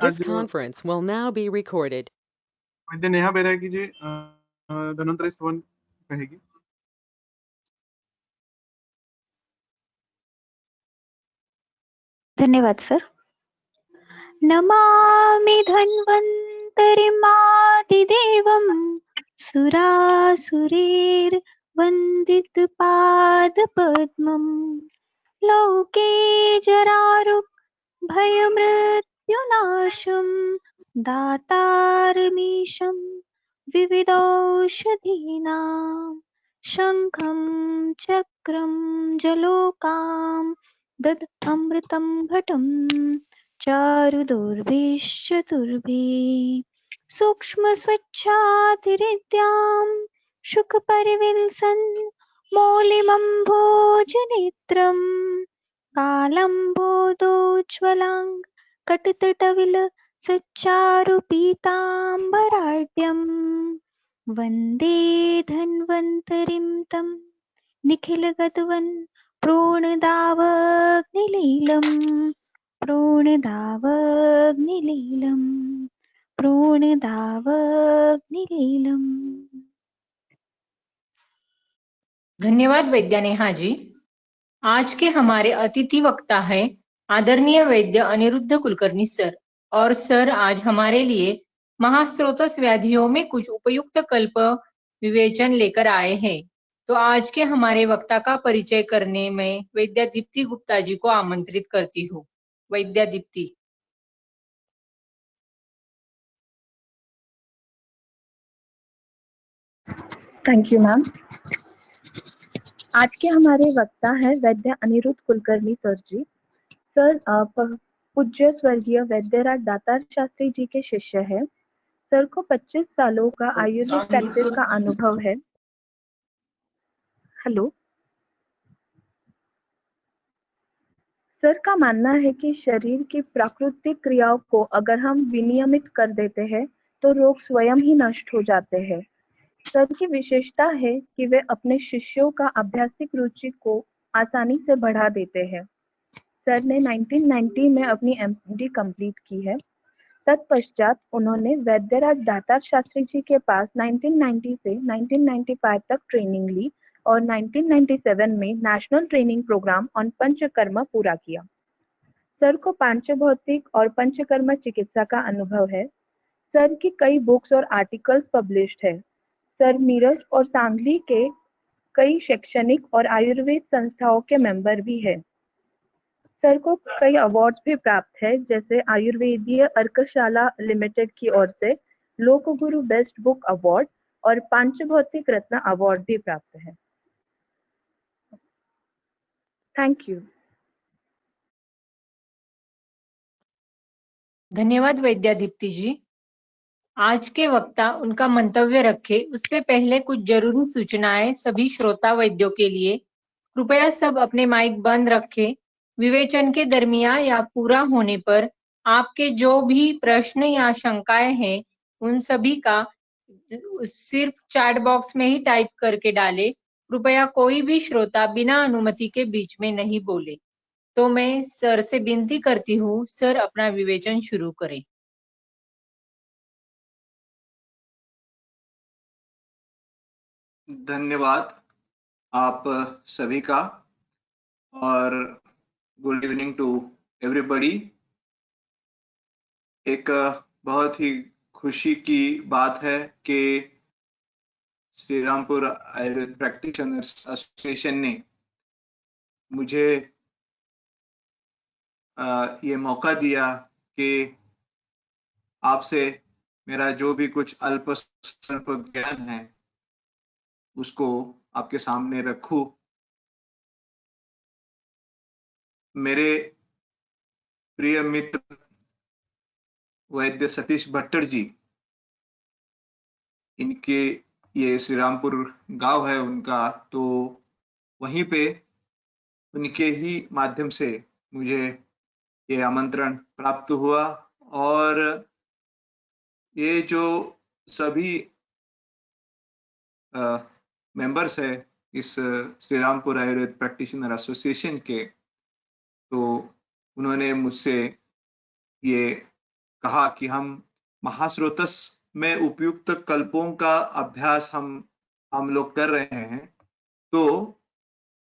This आज conference will now be recorded. वैद्य नेहा बैरागी जी धन्वंतरि स्तवन कहेगी। धन्यवाद सर। नमामि धन्वन्तरिमादिदेवं सुरासुरैर्वन्दितपादपद्मं लोके जरारुग्भयमृत्युनाशं दातारमीशं विविधौषधीनां शङ्खं चक्रं जलोकां ददमृतं घटं चारुदुर्भिश्चतुर्भिः सूक्ष्मस्वच्छातिरिद्यां शुकपरिविलसन् मौलिमम्भोजनेत्रं कालम्बोदोज्ज्वलां कटितटविलसच्चारुपीताम्बराढ्यं वन्दे धन्वन्तरिं तं निखिलगतवन् प्रोणदावग्निलीलम् प्रोणदावग्निलीलम् प्रोणदावग्निलीलम्। धन्यवाद वैद्य नेहा जी। आज के हमारे अतिथि वक्ता है आदरणीय वैद्य अनिरुद्ध कुलकर्णी सर। और सर आज हमारे लिए महास्रोतस व्याधियों में कुछ उपयुक्त कल्प विवेचन लेकर आए हैं। तो आज के हमारे वक्ता का परिचय करने में वैद्य दीप्ति गुप्ता जी को आमंत्रित करती हूँ। वैद्य दीप्ति। Thank you ma'am. आज के हमारे वक्ता है वैद्य अनिरुद्ध कुलकर्णी सर जी। सर पूज्य स्वर्गीय वैद्यराज दातार शास्त्री जी के शिष्य है। सर को 25 सालों का आयुर्वेद प्रैक्टिस का अनुभव है। हेलो सर का मानना है कि शरीर की प्राकृतिक क्रियाओं को अगर हम विनियमित कर देते हैं तो रोग स्वयं ही नष्ट हो जाते हैं। सर की विशेषता है कि वे अपने शिष्यों का आध्यात्मिक रुचि को आसानी से बढ़ा देते हैं। सर ने 1990 में अपनी MD कंप्लीट की है। तत्पश्चात उन्होंने वैद्यराज दातार शास्त्री जी के पास 1990 से 1995 तक ट्रेनिंग ली और 1997 में national training programme on Panchakarma पूरा किया। सर को पांचभौतिक और पंचकर्म चिकित्सा का अनुभव है। सर की कई बुक्स और आर्टिकल्स पब्लिश्ड है। सर मीरठ और सांगली के कई शैक्षणिक और आयुर्वेद संस्थाओं के मेंबर भी है। सर को कई अवार्ड्स भी प्राप्त है, जैसे आयुर्वेदीय अर्कशाला लिमिटेड की ओर से लोकगुरु बेस्ट बुक अवार्ड और पांचभौतिक रत्न अवार्ड भी प्राप्त है। Thank you. धन्यवाद वैद्य दीप्ति जी। आज के वक्ता उनका मंतव्य रखे उससे पहले कुछ जरूरी सूचनाएं सभी श्रोता वैद्यों के लिए। कृपया सब अपने माइक बंद रखें। विवेचन के दरमियान या पूरा होने पर आपके जो भी प्रश्न या शंकाएं हैं उन सभी का सिर्फ चैट बॉक्स में ही टाइप करके डालें। कृपया कोई भी श्रोता बिना अनुमति के बीच में नहीं बोले। तो मैं सर से विनती करती हूँ, सर अपना विवेचन शुरू करें। धन्यवाद आप सभी का और गुड इवनिंग टू एवरीबॉडी। एक बहुत ही खुशी की बात है कि श्रीरामपुर आयुर्वेद प्रैक्टिशनर्स एसोसिएशन ने मुझे ये मौका दिया कि आपसे मेरा जो भी कुछ अल्प स्वल्प ज्ञान है उसको आपके सामने रखूं। मेरे प्रिय मित्र वैद्य सतीश भट्टर जी, इनके ये श्रीरामपुर गांव है उनका, तो वहीं पे उनके ही माध्यम से मुझे ये आमंत्रण प्राप्त हुआ। और ये जो सभी मेंबर्स है इस श्रीरामपुर आयुर्वेद प्रैक्टिशनर एसोसिएशन के, तो उन्होंने मुझसे ये कहा कि हम महास्रोतस में उपयुक्त कल्पों का अभ्यास हम लोग कर रहे हैं, तो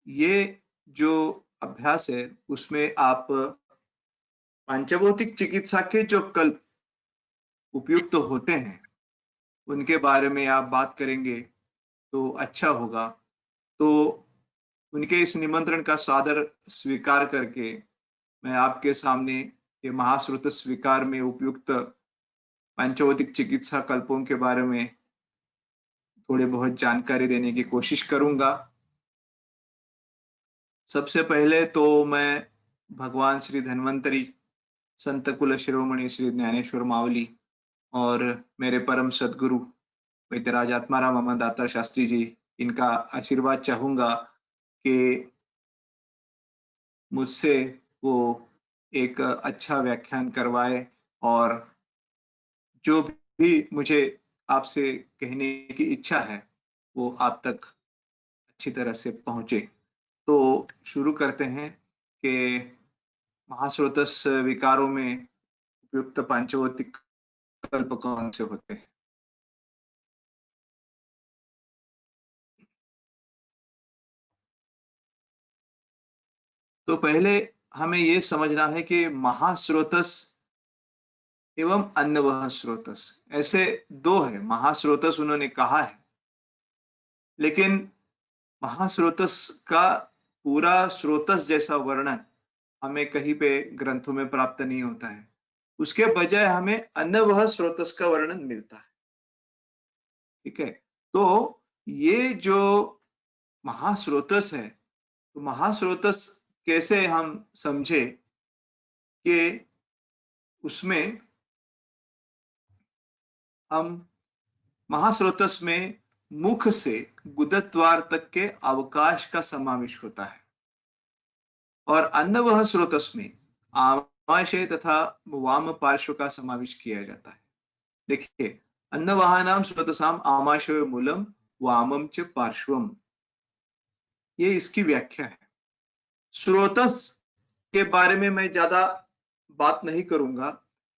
ये जो अभ्यास है उसमें आप पंचभौतिक चिकित्सा के जो कल्प उपयुक्त होते हैं उनके बारे में आप बात करेंगे तो अच्छा होगा। तो उनके इस निमंत्रण का सादर स्वीकार करके मैं आपके सामने ये महाश्रुत स्वीकार में उपयुक्त पंचभौतिक चिकित्सा कल्पों के बारे में थोड़ी बहुत जानकारी देने की कोशिश करूंगा। सबसे पहले तो मैं भगवान श्री धन्वंतरी, संत कुल शिरोमणि श्री ज्ञानेश्वर मावली और मेरे परम सदगुरु वैद्यराज आत्माराम अमरदाता शास्त्री जी, इनका आशीर्वाद चाहूंगा कि मुझसे वो एक अच्छा व्याख्यान करवाए और जो भी मुझे आपसे कहने की इच्छा है वो आप तक अच्छी तरह से पहुंचे। तो शुरू करते हैं कि महास्रोतस विकारों में उपयुक्त पंचभौतिक कल्प कौन से होते हैं। तो पहले हमें ये समझना है कि महास्रोतस एवं अन्नवह स्रोतस ऐसे दो है। महास्रोतस उन्होंने कहा है, लेकिन महास्रोतस का पूरा स्रोतस जैसा वर्णन हमें कहीं पे ग्रंथों में प्राप्त नहीं होता है। उसके बजाय हमें अन्नवह स्रोतस का वर्णन मिलता है। ठीक है, तो ये जो महास्रोतस है, तो महास्रोतस कैसे हम समझे कि उसमें हम महास्रोतस में मुख से गुदद्वार तक के अवकाश का समावेश होता है और अन्नवह स्रोतस में आमाशय तथा वाम पार्श्व का समावेश किया जाता है। देखिए, अन्नवाहानाम स्रोतसाम आमाशय मूलम वामम च पार्श्वम, ये इसकी व्याख्या है। स्रोतस के बारे में मैं ज्यादा बात नहीं करूंगा,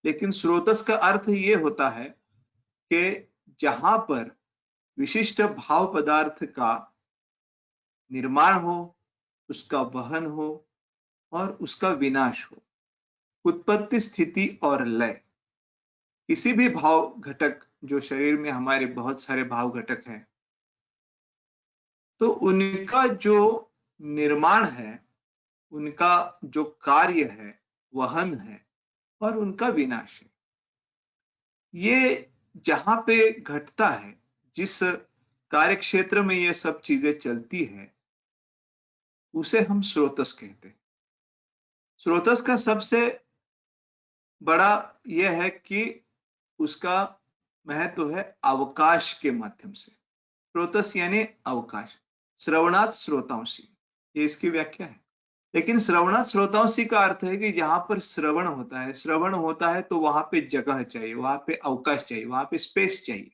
लेकिन स्रोतस का अर्थ ये होता है कि जहां पर विशिष्ट भाव पदार्थ का निर्माण हो, उसका वहन हो और उसका विनाश हो, उत्पत्ति, स्थिति और लय। किसी भी भाव घटक, जो शरीर में हमारे बहुत सारे भाव घटक हैं, तो उनका जो निर्माण है, उनका जो कार्य है, वहन है और उनका विनाश है, ये जहां पे घटता है, जिस कार्य क्षेत्र में ये सब चीजें चलती है, उसे हम स्रोतस कहते हैं। स्रोतस का सबसे बड़ा यह है कि उसका महत्व है अवकाश के माध्यम से। स्रोतस यानी अवकाश, श्रवणात् श्रोतांसी, ये इसकी व्याख्या है। लेकिन श्रवणात् श्रोतांसी का अर्थ है कि जहां पर श्रवण होता है, श्रवण होता है तो वहां पे जगह चाहिए, वहां पे अवकाश चाहिए, वहां पे स्पेस चाहिए,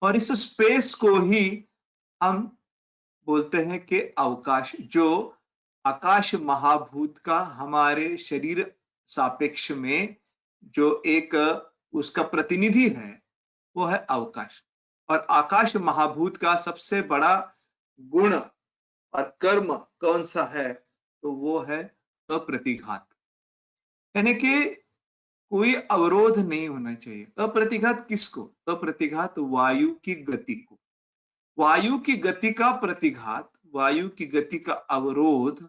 और इस स्पेस को ही हम बोलते हैं कि अवकाश। जो आकाश महाभूत का हमारे शरीर सापेक्ष में जो एक उसका प्रतिनिधि है, वो है अवकाश। और आकाश महाभूत का सबसे बड़ा गुण और कर्म कौन सा है, तो वो है अप्रतिघात, यानी कि कोई अवरोध नहीं होना चाहिए। अप्रतिघात किसको? अप्रतिघात वायु की गति को। वायु की गति का प्रतिघात, वायु की गति का अवरोध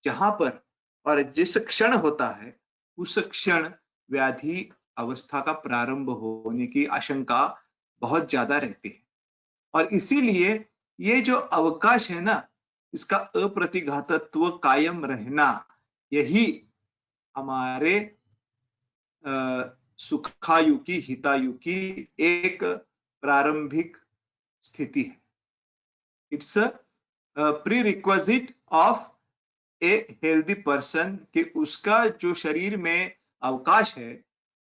जहां पर और जिस क्षण होता है, उस क्षण व्याधि अवस्था का प्रारंभ होने की आशंका बहुत ज्यादा रहती है। और इसीलिए ये जो अवकाश है ना, इसका अप्रतिघातत्व कायम रहना, यही हमारे सुखायु की, हितायु की एक प्रारंभिक स्थिति है। It's a pre requisite of a healthy person, कि उसका जो शरीर में अवकाश है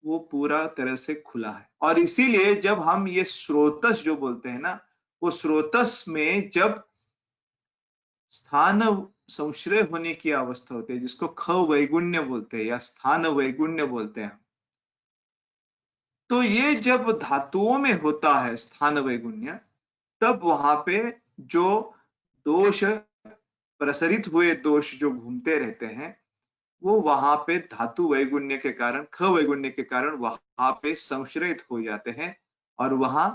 वो पूरा तरह से खुला है। और इसीलिए जब हम ये स्रोतस जो बोलते हैं ना, वो स्रोतस में जब स्थान संश्रय होने की अवस्था होती है, जिसको ख वैगुण्य बोलते हैं या स्थान वैगुण्य बोलते हैं, तो ये जब धातुओं में होता है स्थान वैगुण्य, तब वहां पे जो दोष प्रसरित हुए दोष जो घूमते रहते हैं, वो वहां पे धातु वैगुण्य के कारण, ख वैगुण्य के कारण वहां पे संश्रयित हो जाते हैं और वहां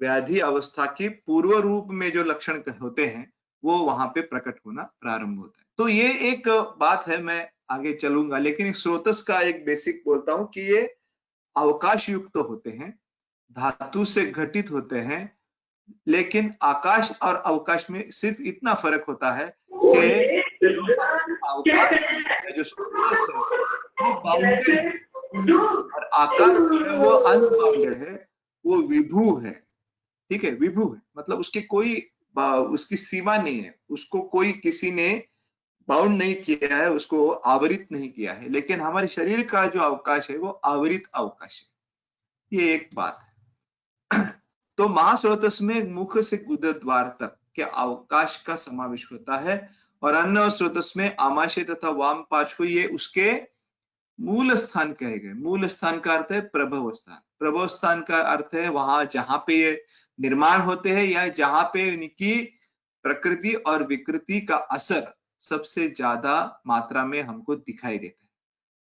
व्याधि अवस्था के पूर्व रूप में जो लक्षण होते हैं वो वहां पे प्रकट होना प्रारंभ होता है। तो ये एक बात है, मैं आगे चलूंगा, लेकिन एक स्रोतस का एक बेसिक बोलता हूं कि ये अवकाश युक्त होते हैं, धातु से घटित होते हैं, लेकिन आकाश और अवकाश में सिर्फ इतना फर्क होता है कि जो अवकाश जो स्रोतस है वो बाउंडेड है और आकाश जो है वो अनबाउंडेड है, वो विभू है। ठीक है, विभू है, मतलब उसकी कोई उसकी सीमा नहीं है, उसको कोई किसी ने बाउंड नहीं किया है, उसको आवरित नहीं किया है। लेकिन हमारे शरीर का जो अवकाश है वो आवरित अवकाश है, ये एक बात है। तो महास्रोतस में मुख से उदरद्वार तक के अवकाश का समावेश होता है और अन्न स्रोतस में आमाशय तथा वाम पार्श्व ये उसके मूल स्थान कहे गए। मूल स्थान का अर्थ है प्रभव स्थान। प्रभव स्थान का अर्थ है वहां जहां पे ये निर्माण होते हैं या जहां पे इनकी प्रकृति और विकृति का असर सबसे ज्यादा मात्रा में हमको दिखाई देता है,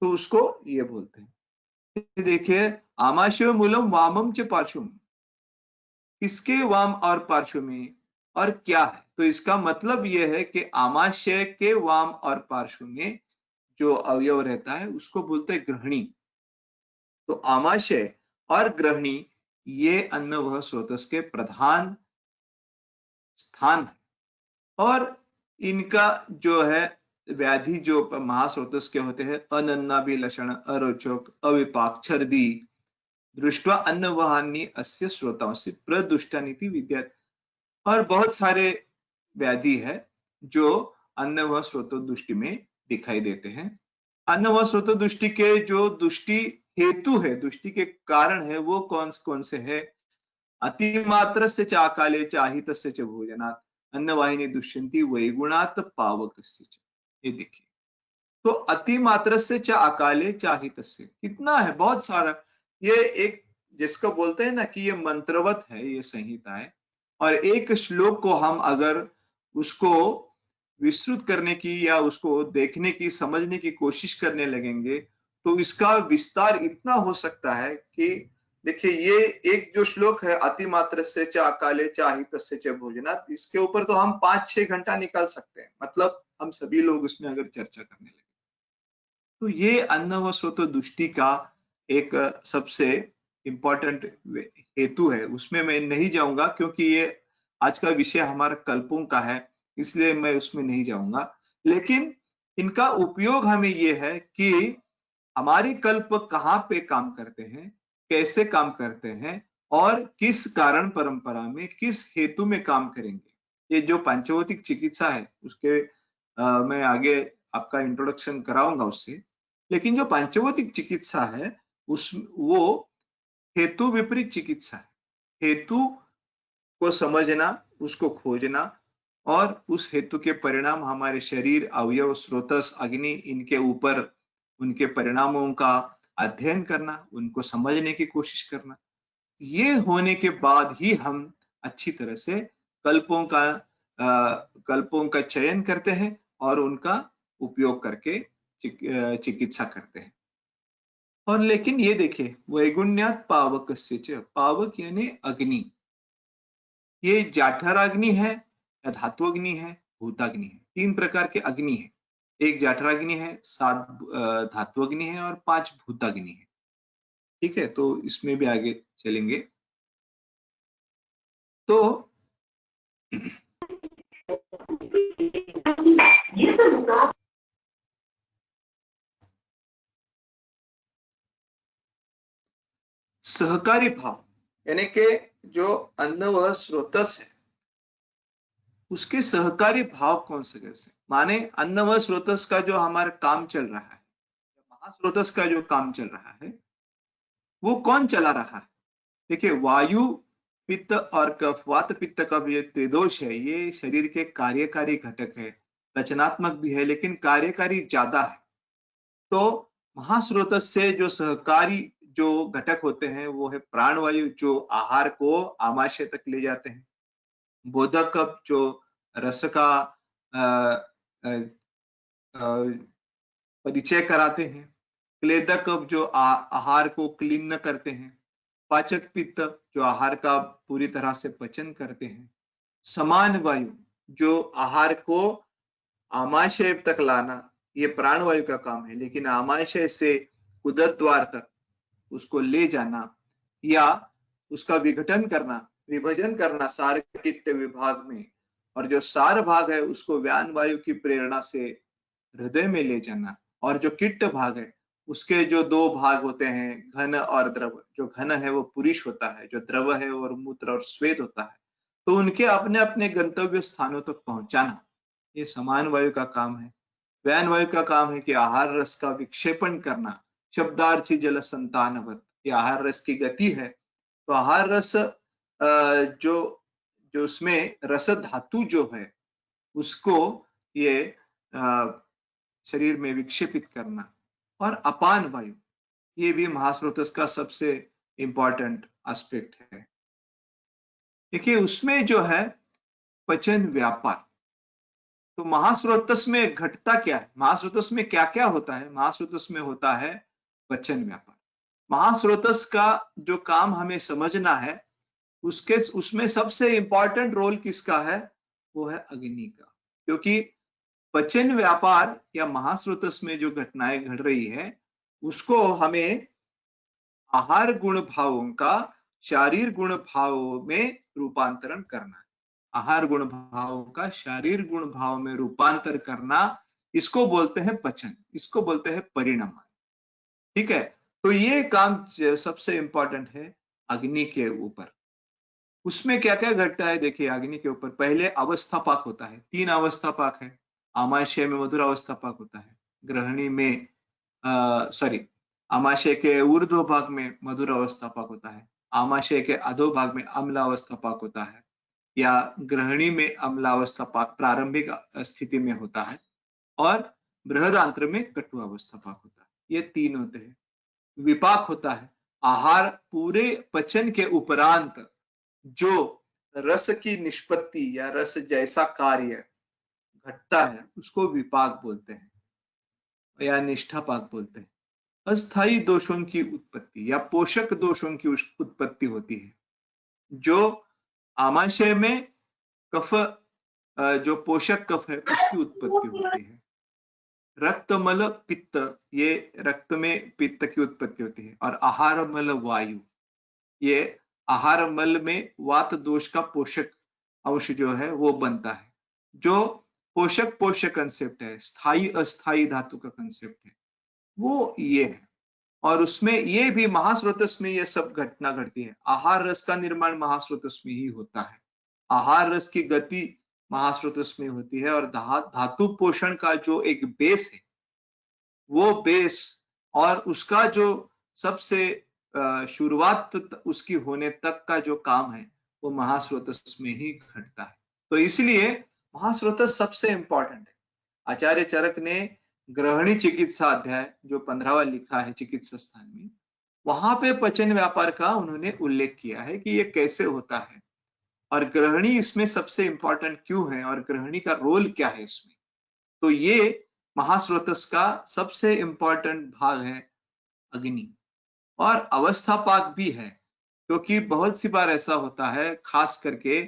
तो उसको ये बोलते हैं। देखिए, आमाशय मूलम वामम च पार्श्वम, किसके वाम और पार्श्व में और क्या है? तो इसका मतलब यह है कि आमाशय के वाम और पार्श्व में जो अवयव रहता है उसको बोलते हैं ग्रहणी। तो आमाशय और ग्रहणी ये अन्न वह स्रोतस के प्रधान स्थान है और इनका जो है व्याधि जो महास्रोतस के होते हैं, अनन्नाभिलषण, अरोचक, अविपाक, छर्दी, दृष्टवा अन्नवहानि अस्य श्रोताओं से प्रदुष्टानीति विद्या। और बहुत सारे व्याधि है जो अन्न व स्रोत दृष्टि में दिखाई देते हैं। अन्न व स्रोत दृष्टि के जो दृष्टि हेतु है, दृष्टि के कारण है, वो कौन से है? अतिमात्र से चाकाले चाहितस्य च भोजनात् अन्नवाहिनी दुष्यंती वैगुणात् पावकस्य च। ये देखिए, तो अतिमात्र से च अकाले चाहितस्य कितना है, बहुत सारा। ये एक जिसको बोलते हैं ना कि ये मंत्रवत है, ये संहिता है, और एक श्लोक को हम अगर उसको विस्तृत करने की या उसको देखने की, समझने की कोशिश करने लगेंगे तो इसका विस्तार इतना हो सकता है कि देखिए, ये एक जो श्लोक है अतिमात्र से च अकाले चाहितस्य च भोजनात्, इसके ऊपर तो हम 5-6 घंटा निकाल सकते हैं, मतलब हम सभी लोग उसमें अगर चर्चा करने लगे। तो ये अन्न व स्रोत दृष्टि का एक सबसे इंपॉर्टेंट हेतु है, उसमें मैं नहीं जाऊंगा क्योंकि ये आज का विषय हमारा कल्पों का है, इसलिए मैं उसमें नहीं जाऊंगा। लेकिन इनका उपयोग हमें ये है कि हमारे कल्प कहाँ पे काम करते हैं, कैसे काम करते हैं और किस कारण परंपरा में, किस हेतु में काम करेंगे। ये जो पंचभौतिक चिकित्सा है उसके मैं आगे आपका इंट्रोडक्शन कराऊंगा उससे। लेकिन जो पंचभौतिक चिकित्सा है वो हेतु विपरीत चिकित्सा है। हेतु को समझना, उसको खोजना और उस हेतु के परिणाम हमारे शरीर, अवयव, स्रोतस, अग्नि, इनके ऊपर उनके परिणामों का अध्ययन करना, उनको समझने की कोशिश करना। ये होने के बाद ही हम अच्छी तरह से कल्पों का चयन करते हैं और उनका उपयोग करके चिकित्सा करते हैं। और लेकिन ये देखिए, वैगुण्यात् पावकस्य च, पावक यानी अग्नि, ये जाठराग्नि है या धात्वग्नि है, भूताग्नि है। 3 प्रकार के अग्नि है। एक जाठराग्नि है, 7 धात्वग्नि है और 5 भूताग्नि है। ठीक है, तो इसमें भी आगे चलेंगे। तो सहकारी भाव यानी कि जो अन्न व स्रोतस है उसके सहकारी भाव कौन से कैसे, माने अन्न व स्रोतस का जो हमारा काम चल रहा है, महास्रोतस का जो काम चल रहा है वो कौन चला रहा है? देखिए, वायु, पित्त और कफ, वात पित्त का भी त्रिदोष है। ये शरीर के कार्यकारी घटक है, रचनात्मक भी है लेकिन कार्यकारी ज्यादा है। तो महास्रोतस से जो सहकारी जो घटक होते हैं वो है प्राणवायु, जो आहार को आमाशय तक ले जाते हैं। बोधक कप जो रस का परिचय कराते हैं। क्लेदक कप जो आहार को क्लीन करते हैं। पाचक पित्त जो आहार का पूरी तरह से पचन करते हैं। समान वायु जो आहार को आमाशय तक लाना, ये प्राणवायु का काम है, लेकिन आमाशय से उदर द्वार तक उसको ले जाना या उसका विघटन करना, विभाजन करना सार किट्ट विभाग में, और जो सार भाग है उसको व्यान वायु की प्रेरणा से हृदय में ले जाना, और जो किट्ट भाग है उसके जो दो भाग होते हैं, घन और द्रव। जो घन है वो पुरुष होता है, जो द्रव है और मूत्र और श्वेत होता है, तो उनके अपने अपने गंतव्य स्थानों तक पहुंचाना, ये समान वायु का काम है। व्यान वायु का काम है कि आहार रस का विक्षेपण करना, शब्दार्थी जल संतानवत, ये आहार रस की गति है। तो आहार रस जो उसमें रस धातु जो है उसको ये शरीर में विक्षेपित करना। और अपान वायु, ये भी महास्रोतस का सबसे इंपॉर्टेंट एस्पेक्ट है। देखिए उसमें जो है पचन व्यापार, तो महास्रोतस में घटता क्या है, महास्रोतस में क्या क्या होता है? महास्रोतस में होता है पचन व्यापार। महास्रोतस का जो काम हमें समझना है, उसमें सबसे इंपॉर्टेंट रोल किसका है? वो है अग्नि का। क्योंकि पचन व्यापार या महास्रोतस में जो घटनाएं घट रही है उसको हमें आहार गुण भावों का शारीर गुण भावों में रूपांतरण करना है। आहार गुण भावों का शारीर गुण भाव में रूपांतर करना, इसको बोलते हैं पचन, इसको बोलते हैं परिणमन। ठीक है, तो ये काम सबसे इंपॉर्टेंट है अग्नि के ऊपर। उसमें क्या क्या घटता है देखिए अग्नि के ऊपर। पहले अवस्था पाक होता है, 3 अवस्था पाक है। आमाशय में मधुर अवस्था पाक होता है, ग्रहणी में आमाशय के ऊर्ध्व भाग में मधुर अवस्था पाक होता है, आमाशय के अधो भाग में अम्ल अवस्था पाक होता है, या ग्रहणी में अम्ल अवस्था पाक प्रारंभिक स्थिति में होता है, और बृहदांत्र में कटु अवस्था पाक होता है। ये 3 होते हैं। विपाक होता है, आहार पूरे पचन के उपरांत जो रस की निष्पत्ति या रस जैसा कार्य घटता है उसको विपाक बोलते हैं या निष्ठापाक बोलते हैं। अस्थायी दोषों की उत्पत्ति या पोषक दोषों की उत्पत्ति होती है। जो आमाशय में कफ, जो पोषक कफ है उसकी उत्पत्ति होती है। रक्तमल पित्त, ये रक्त में पित्त की उत्पत्ति होती है। और आहार मल वायु, ये आहार मल में वात दोष का पोषक अंश जो है वो बनता है। जो पोषक कंसेप्ट है, स्थायी अस्थायी धातु का कंसेप्ट है, वो ये है। और उसमें ये भी महास्रोतस में ये सब घटना घटती है। आहार रस का निर्माण महास्रोतस में ही होता है। आहार रस की गति महास्रोतस में होती है। और धातु पोषण का जो एक बेस है, वो बेस और उसका जो सबसे शुरुआत उसकी होने तक का जो काम है वो महास्रोतस में ही घटता है। तो इसलिए महास्रोतस सबसे इंपॉर्टेंट है। आचार्य चरक ने ग्रहणी चिकित्सा अध्याय जो 15वां लिखा है चिकित्सा स्थान में, वहां पे पचन व्यापार का उन्होंने उल्लेख किया है कि ये कैसे होता है और ग्रहणी इसमें सबसे इंपॉर्टेंट क्यों है और ग्रहणी का रोल क्या है इसमें। तो ये महास्रोतस का सबसे इंपॉर्टेंट भाग है अग्नि। और अवस्था पाक भी है, क्योंकि बहुत सी बार ऐसा होता है, खास करके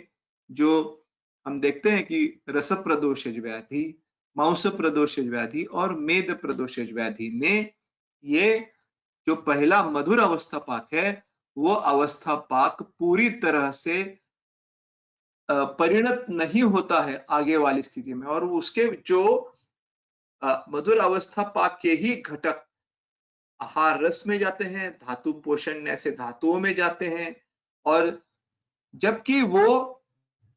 जो हम देखते हैं कि रस प्रदोषज व्याधि, मांस प्रदोषज व्याधि और मेद प्रदोषज व्याधि में ये जो पहला मधुर अवस्था पाक है वो अवस्था पाक पूरी तरह से परिणत नहीं होता है आगे वाली स्थिति में, और उसके जो मधुर अवस्था पाक के ही घटक आहार रस में जाते हैं, धातु पोषण ऐसे धातुओं में जाते हैं, और जबकि वो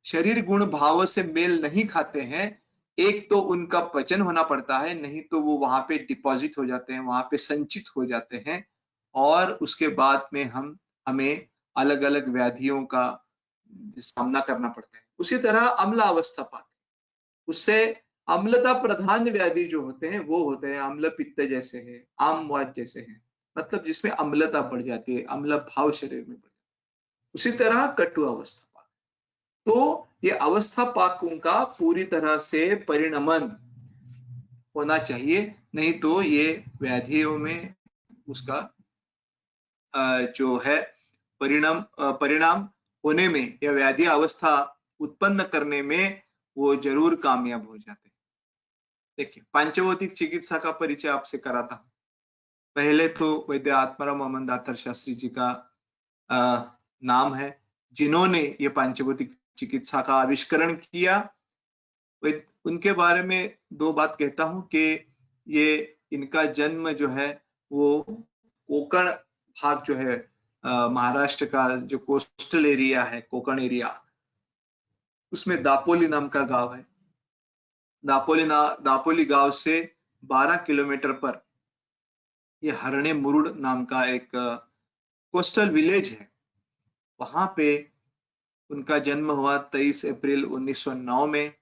शरीर गुण भाव से मेल नहीं खाते हैं, एक तो उनका पचन होना पड़ता है, नहीं तो वो वहां पे डिपॉजिट हो जाते हैं, वहां पे संचित हो जाते हैं, और उसके बाद में हमें अलग अलग व्याधियों का सामना करना पड़ता है। उसी तरह अम्ल अवस्था पाक, उससे अम्लता प्रधान व्याधि जो होते हैं वो होते हैं अम्ल पित्त जैसे है, आमवात जैसे हैं, मतलब जिसमें अम्लता बढ़ जाती है, अम्ल भाव शरीर में बढ़ जाता है। उसी तरह कटु अवस्था पाक। तो ये अवस्था पाकों का पूरी तरह से परिणमन होना चाहिए, नहीं तो ये व्याधियों में उसका जो है परिणाम होने में या व्याधि अवस्था उत्पन्न करने में वो जरूर कामयाब हो जाते हैं। देखिए, पंचभौतिक चिकित्सा का परिचय आपसे कराता हूं। पहले तो वैद्य आत्माराम मोहम्मद दातार शास्त्री जी का नाम है, जिन्होंने ये पंचभौतिक चिकित्सा का आविष्करण किया। उनके बारे में दो बात कहता हूं कि ये इनका जन्म जो है वो कोकण भाग जो है महाराष्ट्र का जो कोस्टल एरिया है, कोकण एरिया, उसमें दापोली नाम का गांव है। दापोली गांव से 12 किलोमीटर पर ये हरणे मुरुड नाम का एक कोस्टल विलेज है। वहां पे उनका जन्म हुआ 23 अप्रैल 1909 में।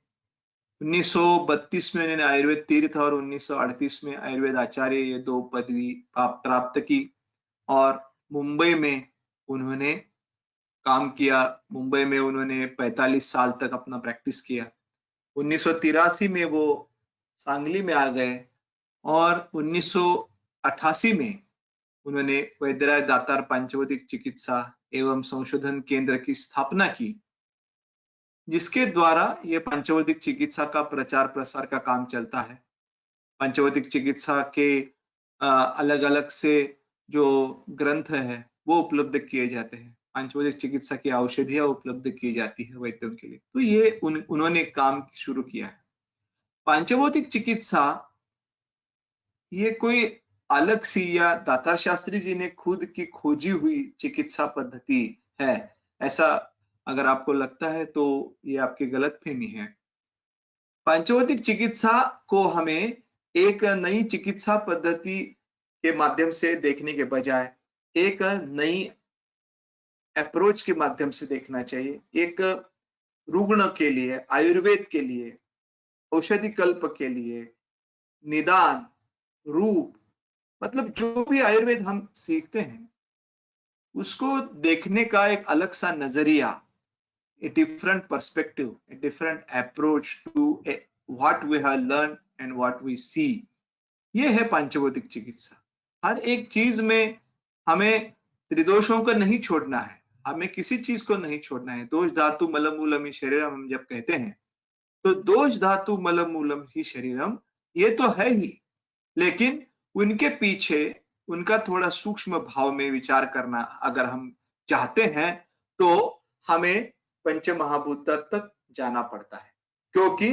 1932 में उन्होंने आयुर्वेद तीर्थ और 1938 में आयुर्वेद आचार्य, ये 2 पदवी प्राप्त की और मुंबई में उन्होंने काम किया। मुंबई में उन्होंने 45 साल तक अपना प्रैक्टिस किया। 1983 में वो सांगली में आ गए और 1988 में उन्होंने वैद्यराज दातार पंचभौतिक चिकित्सा एवं संशोधन केंद्र की स्थापना की, जिसके द्वारा ये पंचभौतिक चिकित्सा का प्रचार प्रसार का काम चलता है। पंचभौतिक चिकित्सा के अलग अलग से जो ग्रंथ है वो उपलब्ध किए जाते हैं। पंचभौतिक चिकित्सा की औषधियां उपलब्ध की जाती है वैद्यों के लिए। तो ये उन्होंने काम शुरू किया है। पंचभौतिक चिकित्सा ये कोई अलग सी या दातार शास्त्री जी ने खुद की खोजी हुई चिकित्सा पद्धति है, ऐसा अगर आपको लगता है तो ये आपकी गलतफहमी है। पंचभौतिक चिकित्सा को हमें एक नई चिकित्सा पद्धति के माध्यम से देखने के बजाय एक नई अप्रोच के माध्यम से देखना चाहिए। एक रुग्ण के लिए, आयुर्वेद के लिए, औषधि कल्प के लिए, निदान, रूप, मतलब जो भी आयुर्वेद हम सीखते हैं उसको देखने का एक अलग सा नजरिया, a different perspective, a different approach to what we have learned and what we see. ये है पंचभौतिक चिकित्सा। हर एक चीज में हमें त्रिदोषों को नहीं छोड़ना है, हमें किसी चीज को नहीं छोड़ना है। दोष धातु मलम मूलम ही शरीरम हम जब कहते हैं तो दोष धातु मलम मूलम ही शरीरम ये तो है ही, लेकिन उनके पीछे उनका थोड़ा सूक्ष्म भाव में विचार करना अगर हम चाहते हैं तो हमें पंच महाभूत तक जाना पड़ता है, क्योंकि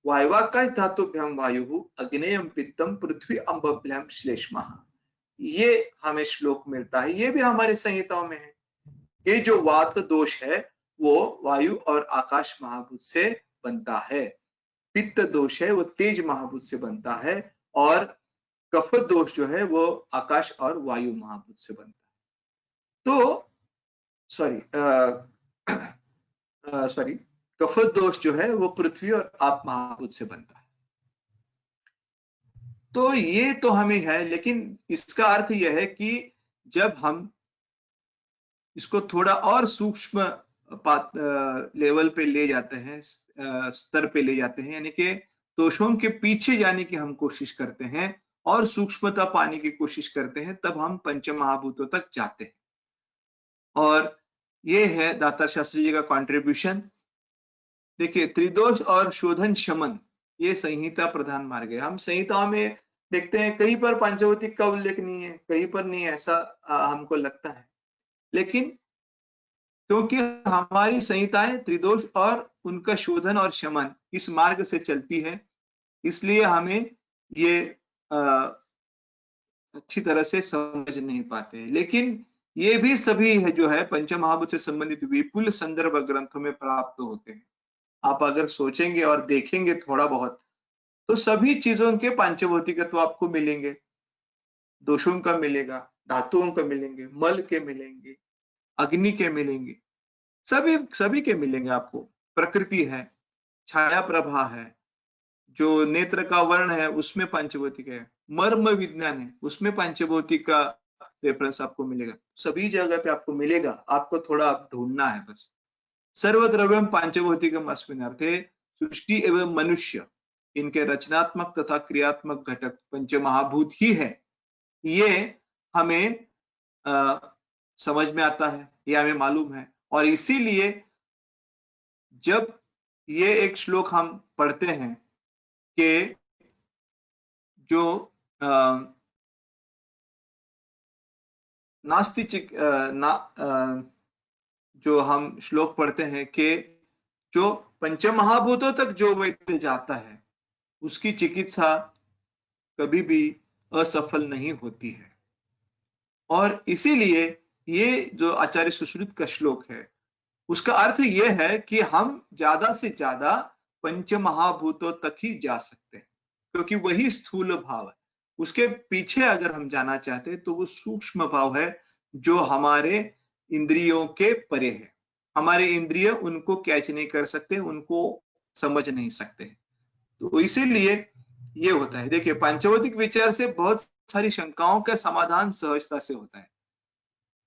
वायवाकाश धातुभ्याम वायु अग्नेयम पित्तम पृथ्वी अंबभ्याम श्लेष्मा, ये हमें श्लोक मिलता है। ये भी हमारे संहिताओं में है। ये जो वात दोष है वो वायु और आकाश महाभूत से बनता है, पित्त दोष है वो तेज महाभूत से बनता है, और कफ दोष जो है वो आकाश और वायु महाभूत से बनता है। तो सॉरी कफ दोष जो है वो पृथ्वी और आप महाभूत से बनता है। तो ये तो हमें है, लेकिन इसका अर्थ यह है कि जब हम इसको थोड़ा और सूक्ष्म लेवल पे ले जाते हैं, स्तर पे ले जाते हैं, यानी कि दोषों के पीछे जाने की हम कोशिश करते हैं और सूक्ष्मता पाने की कोशिश करते हैं, तब हम पंच महाभूतों तक जाते हैं। और ये है दातार शास्त्री जी का कंट्रीब्यूशन। देखिए, त्रिदोष और शोधन शमन ये संहिता प्रधान मार्ग है। हम संहिताओं में देखते हैं कहीं पर पंचभौतिक का उल्लेख नहीं है, कहीं पर नहीं है, ऐसा हमको लगता है। लेकिन क्योंकि हमारी संहिताएं त्रिदोष और उनका शोधन और शमन इस मार्ग से चलती है, इसलिए हमें ये अच्छी तरह से समझ नहीं पाते। लेकिन ये भी सभी है जो है पंचमहाभूत से संबंधित विपुल संदर्भ ग्रंथों में प्राप्त होते हैं। आप अगर सोचेंगे और देखेंगे थोड़ा बहुत तो सभी चीजों के पंचभौतिकत्व आपको मिलेंगे। दोषों का मिलेगा, धातुओं का मिलेंगे, मल के मिलेंगे, अग्नि के मिलेंगे, सभी के मिलेंगे आपको। प्रकृति है, छाया प्रभा है, जो नेत्र का वर्ण है उसमें पंचभौतिक है, मर्म विज्ञान है उसमें पंचभौतिक का रेफरेंस आपको मिलेगा, सभी जगह पे आपको मिलेगा, आपको थोड़ा ढूंढना है बस। सर्वद्रव्यम पांचभौतिकम अस्मिनार्थे, सृष्टि एवं मनुष्य इनके रचनात्मक तथा क्रियात्मक घटक पंचमहाभूत ही है, ये हमें समझ में आता है, ये हमें मालूम है। और इसीलिए जब ये एक श्लोक हम पढ़ते हैं कि जो नास्तिक जो हम श्लोक पढ़ते हैं कि जो पंचमहाभूतों तक जो व्यक्ति जाता है उसकी चिकित्सा कभी भी असफल नहीं होती है। और इसीलिए ये जो आचार्य सुश्रुत का श्लोक है उसका अर्थ ये है कि हम ज्यादा से ज्यादा पंचमहाभूतों तक ही जा सकते हैं, क्योंकि वही स्थूल भाव है। उसके पीछे अगर हम जाना चाहते हैं तो वो सूक्ष्म भाव है जो हमारे इंद्रियों के परे है। हमारे इंद्रिय उनको कैच नहीं कर सकते, उनको समझ नहीं सकते। तो इसीलिए ये होता है। देखिए, पांचभौतिक विचार से बहुत सारी शंकाओं का समाधान सहजता से होता है।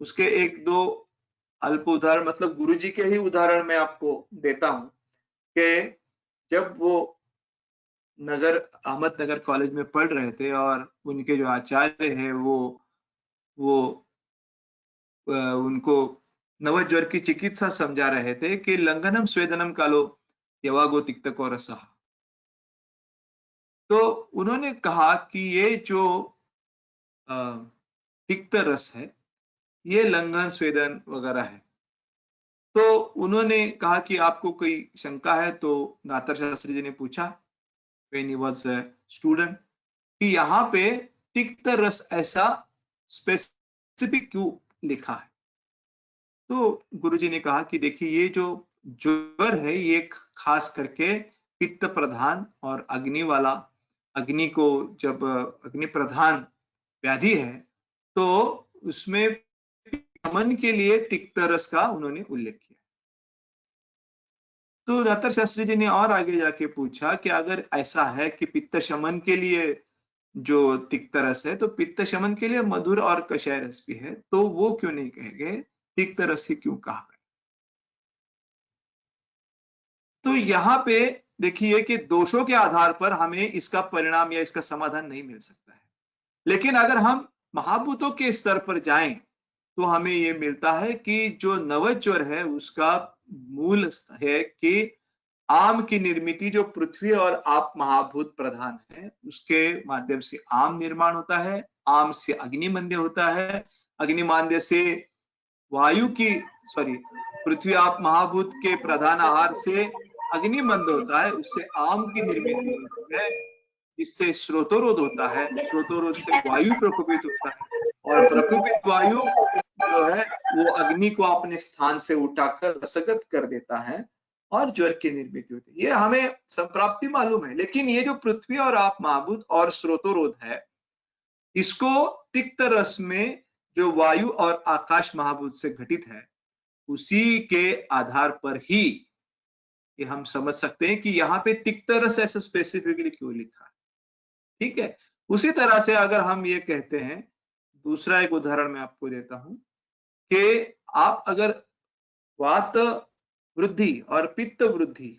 उसके एक दो अल्प उदाहरण, मतलब गुरुजी के ही उदाहरण मैं आपको देता हूं कि जब वो अहमदनगर कॉलेज में पढ़ रहे थे और उनके जो आचार्य है वो उनको नवज्वर की चिकित्सा समझा रहे थे कि लंघनम स्वेदनम कालो यवागो तिक्तको रसः। तो उन्होंने कहा कि ये जो तिक्त रस है ये लंघन स्वेदन वगैरह है। तो उन्होंने कहा कि आपको कोई शंका है? तो दातार शास्त्री जी ने पूछा when he was a student कि यहाँ पे तिक्त रस ऐसा स्पेसिफिक क्यों लिखा है? तो गुरुजी ने कहा कि देखिए, ये जो ज्वर है ये खास करके पित्त प्रधान और अग्नि वाला, अग्नि को जब अग्नि प्रधान व्याधि है तो उसमें शमन के लिए तिक्त रस का उन्होंने उल्लेख किया। तो दातार शास्त्री जी ने और आगे जाके पूछा कि अगर ऐसा है कि पित्त शमन के लिए जो तिक्त रस है तो पित्त शमन के लिए मधुर और कषाय रस भी है, तो वो क्यों नहीं कहे गए, तिक्त रस ही क्यों कहा गया? तो यहाँ पे देखिए कि दोषों के आधार पर हमें इसका परिणाम या इसका समाधान नहीं मिल सकता है, लेकिन अगर हम महाभूतों के स्तर पर जाएं तो हमें ये मिलता है कि जो नवज्वर है उसका मूल है कि आम की निर्मिति जो पृथ्वी और आप महाभूत प्रधान है उसके माध्यम से आम निर्माण होता है, आम से अग्निमंद्य होता है, अग्निमांद्य से वायु की पृथ्वी आप महाभूत के प्रधान आहार से अग्निमंद होता है, उससे आम की निर्मिति होती है, जिससे श्रोतोरोध होता है, श्रोतोरोध से वायु प्रकोपित होता है और प्रकोपित वायु जो है वो अग्नि को अपने स्थान से उठाकर रसगत कर देता है और ज्वर की निर्मिति होती है। ये हमें संप्राप्ति मालूम है, लेकिन ये जो पृथ्वी और आप महाभूत और श्रोतोरोध है इसको तिक्त रस में जो वायु और आकाश महाभूत से घटित है उसी के आधार पर ही ये हम समझ सकते हैं कि यहाँ पे तिक्त रस ऐसा स्पेसिफिकली क्यों लिखा है। ठीक है, उसी तरह से अगर हम ये कहते हैं, दूसरा एक उदाहरण मैं आपको देता हूं कि आप अगर वात वृद्धि और पित्त वृद्धि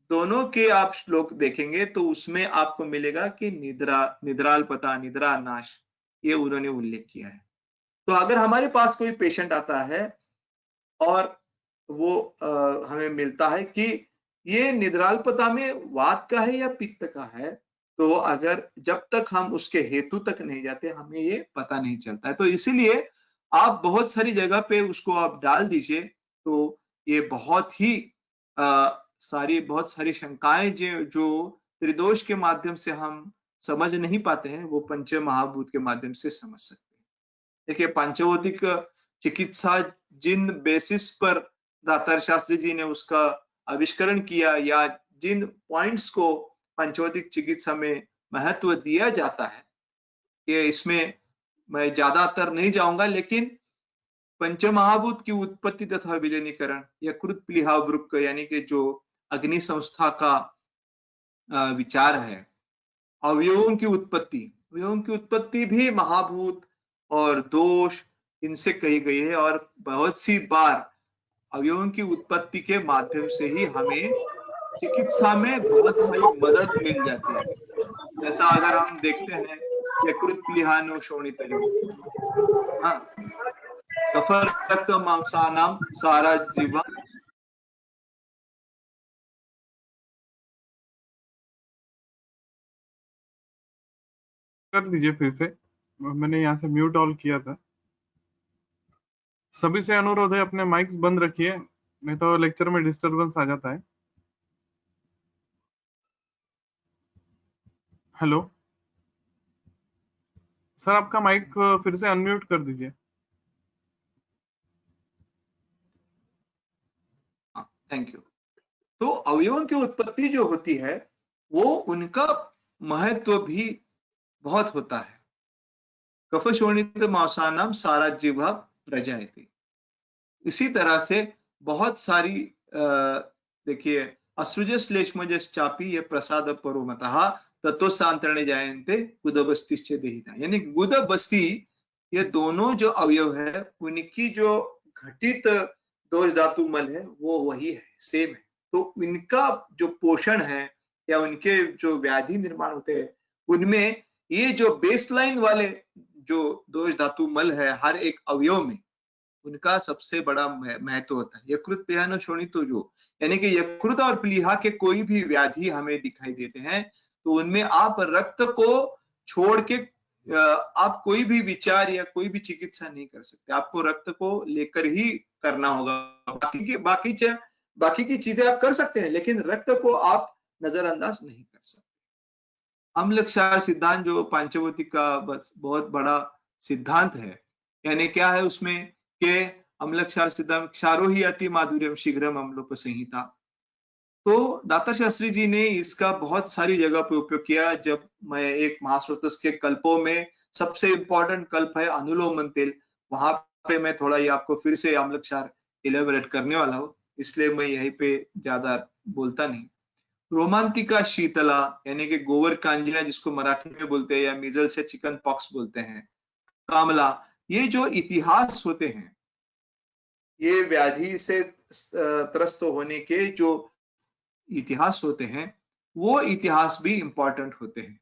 दोनों के आप श्लोक देखेंगे तो उसमें आपको मिलेगा कि निद्राल्पता, निद्रा नाश, ये उन्होंने उल्लेख किया है। तो अगर हमारे पास कोई पेशेंट आता है और वो हमें मिलता है कि ये निद्राल्पता में वात का है या पित्त का है, तो अगर जब तक हम उसके हेतु तक नहीं जाते हमें ये पता नहीं चलता है। तो इसीलिए आप बहुत सारी जगह पे उसको आप डाल दीजिए तो ये बहुत सारी शंकाएं जो त्रिदोष के माध्यम से हम समझ नहीं पाते हैं वो पंच महाभूत के माध्यम से समझ सकते हैं। देखिए, पांचभौतिक चिकित्सा जिन बेसिस पर दातार शास्त्री जी ने उसका आविष्करण किया या जिन पॉइंट्स को पंचभौतिक चिकित्सा में महत्व दिया जाता है, ये इसमें मैं ज्यादातर नहीं जाऊंगा, लेकिन पंचमहाभूत की उत्पत्ति तथा विलीनीकरण या कृत प्लीहाव वृक्क यानी कि जो अग्नि संस्था का विचार है, अवयवों की उत्पत्ति भी महाभूत और दोष इनसे कही गई है, और बहुत सी बार अवयवों की उत्पत्ति के माध्यम से ही हमें चिकित्सा में बहुत सारी मदद मिल जाती है। जैसा अगर हम देखते हैं यकृत प्लीहानो शोणितरिम, हाँ, कफ रक्त मांसानाम सारा जीवा, कर दीजिए फिर से, मैंने यहाँ से म्यूट ऑल किया था। सभी से अनुरोध है अपने माइक्स बंद रखिए, नहीं तो लेक्चर में डिस्टरबेंस आ जाता है। हेलो सर, आपका माइक फिर से अनम्यूट कर दीजिए। Thank you. तो अवयवों की उत्पत्ति जो होती है वो उनका महत्व भी बहुत होता है। कफ शोणित मांसानाम सारा जीवा प्रजायते। इसी तरह से बहुत सारी देखिए, असृजश्लेष्मजश्चापि ये प्रसाद परोमतः तत्वसांतरणे जायन्ते गुदबस्तिश्च देहिता, यानी गुद बस्ती, ये दोनों जो अवयव है उनकी जो घटित दोष धातु मल है वो वही है, सेम है। तो इनका जो पोषण है या उनके जो व्याधि निर्माण होते हैं उनमें ये जो बेसलाइन वाले जो दोष धातु मल है हर एक अवयव में, उनका सबसे बड़ा महत्व होता है। यकृत प्लीहा शोणितो, जो यानी कि यकृत और प्लीहा के कोई भी व्याधि हमें दिखाई देते हैं तो उनमें आप रक्त को छोड़ के आप कोई भी विचार या कोई भी चिकित्सा नहीं कर सकते। आपको रक्त को लेकर ही करना होगा। बाकी की चीजें आप कर सकते हैं, लेकिन रक्त को आप नजरअंदाज नहीं कर सकते। अम्ल क्षार सिद्धांत जो पांचवती का बहुत बड़ा सिद्धांत है, यानी क्या है उसमें के अम्ल क्षार सिद्धांत, क्षारो ही अति माधुर्यम शीघ्रम अम्लोप संहिता। तो दाता शास्त्री जी ने इसका बहुत सारी जगह पे उपयोग किया। जब मैं एक महाश्रोतस के कल्पों में सबसे इंपॉर्टेंट कल्प है अनुलोमन तेल, वहां पे मैं थोड़ा ये आपको फिर से अम्ल क्षार इलेबोरेट करने वाला हूँ, इसलिए मैं यहीं पे ज्यादा बोलता नहीं। रोमांतिका शीतला, यानी कि गोवर कांजिना जिसको मराठी में बोलते हैं, या मीजल से चिकन पॉक्स बोलते हैं, कामला, ये जो इतिहास होते हैं, ये व्याधि से त्रस्त होने के जो इतिहास होते हैं वो इतिहास भी इंपॉर्टेंट होते हैं,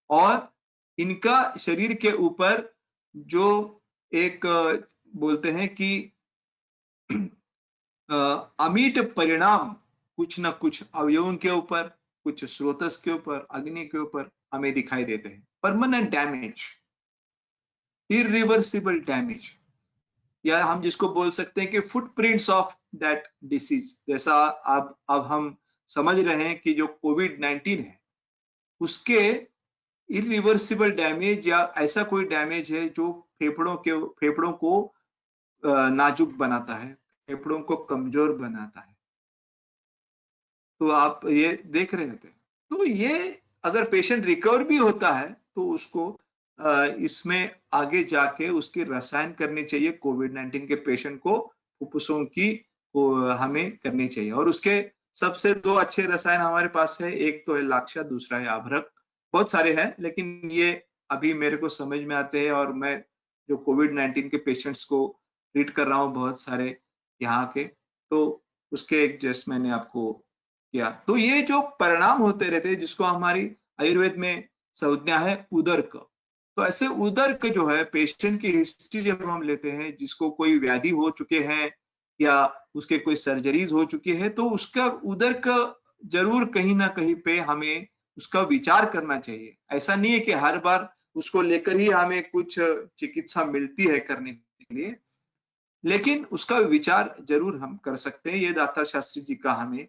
और इनका शरीर के ऊपर जो एक बोलते हैं कि अमीट परिणाम कुछ न कुछ अवयवों के ऊपर, कुछ स्रोतस के ऊपर, अग्नि के ऊपर हमें दिखाई देते हैं। परमानेंट डैमेज, इरिवर्सिबल डैमेज, या हम जिसको बोल सकते हैं कि फुटप्रिंट्स ऑफ दैट डिसीज। जैसा अब हम समझ रहे हैं कि जो कोविड-19 है उसके इरिवर्सिबल डैमेज या ऐसा कोई डैमेज है जो फेफड़ों को नाजुक बनाता है, फेफड़ों को कमजोर बनाता है। तो आप ये देख रहे थे। तो ये अगर पेशेंट रिकवर भी होता है तो उसको इसमें आगे जाके उसकी रसायन करनी चाहिए। कोविड-19 के पेशेंट को फुफ्फुसों की हमें करनी चाहिए, और उसके सबसे दो अच्छे रसायन हमारे पास है, एक तो है लाक्षा, दूसरा है आभरक। बहुत सारे हैं लेकिन ये अभी मेरे को समझ में आते हैं, और मैं जो कोविड-19 के पेशेंट्स को ट्रीट कर रहा हूँ बहुत सारे यहाँ के, तो उसके एक जस्ट मैंने आपको किया। तो ये जो परिणाम होते रहते हैं जिसको हमारी आयुर्वेद में संज्ञा है उदर्क। तो ऐसे उदर्क जो है पेशेंट की हिस्ट्री जब हम लेते हैं, जिसको कोई व्याधि हो चुके हैं या उसके कोई सर्जरीज हो चुकी है, तो उसका उदर्क जरूर कहीं ना कहीं पे हमें उसका विचार करना चाहिए। ऐसा नहीं है कि हर बार उसको लेकर ही हमें कुछ चिकित्सा मिलती है करने के लिए, लेकिन उसका विचार जरूर हम कर सकते हैं। ये दाता शास्त्री जी का हमें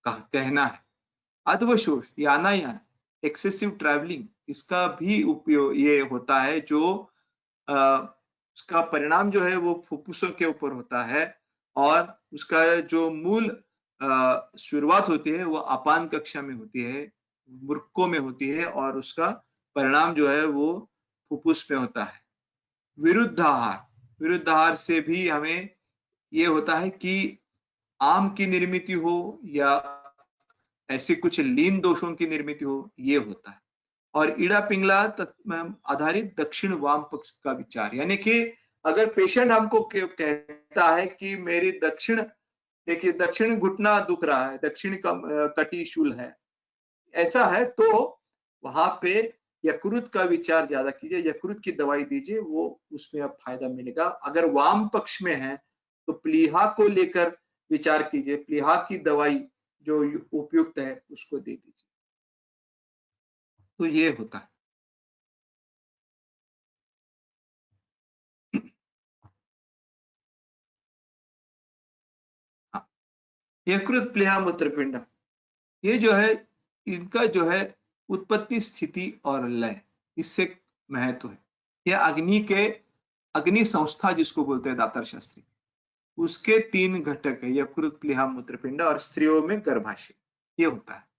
कहना है। अधवशोष, यानायान, एक्सेसिव ट्रैवलिंग, इसका भी उपयोग ये होता है, जो उसका परिणाम जो है वो फुफ्फुसों के ऊपर होता है, और उसका जो मूल शुरुआत होती है वो अपान कक्षा में होती है, वृक्कों में होती है, और उसका परिणाम जो है वो फुफ्फुस में होता है। विरुद्धाहार से भी हमें ये होता है कि आम की निर्मित हो या ऐसे कुछ लीन दोषों की निर्मित हो, ये होता है। और ईड़ा पिंगला आधारित दक्षिण वाम पक्ष का विचार। यानी कि अगर पेशेंट हमको कहता है कि मेरी देखिए दक्षिण घुटना दुख रहा है, दक्षिण कटी शूल है, ऐसा है तो वहां पे यकृत का विचार ज्यादा कीजिए, यकृत की दवाई दीजिए, वो उसमें अब फायदा मिलेगा। अगर वाम पक्ष में है तो प्लीहा को लेकर विचार कीजिए, प्लीहा की दवाई जो उपयुक्त है उसको दे दीजिए। तो ये होता है। हाँ, यकृत प्लीहा मूत्रपिंड, ये जो है इनका जो है उत्पत्ति, स्थिति और लय, इससे महत्व है। यह अग्नि संस्था जिसको बोलते हैं दातर शास्त्री, उसके 3 घटक है, यकृत प्लीहा मूत्रपिंड और स्त्रियों में गर्भाशय, ये होता है।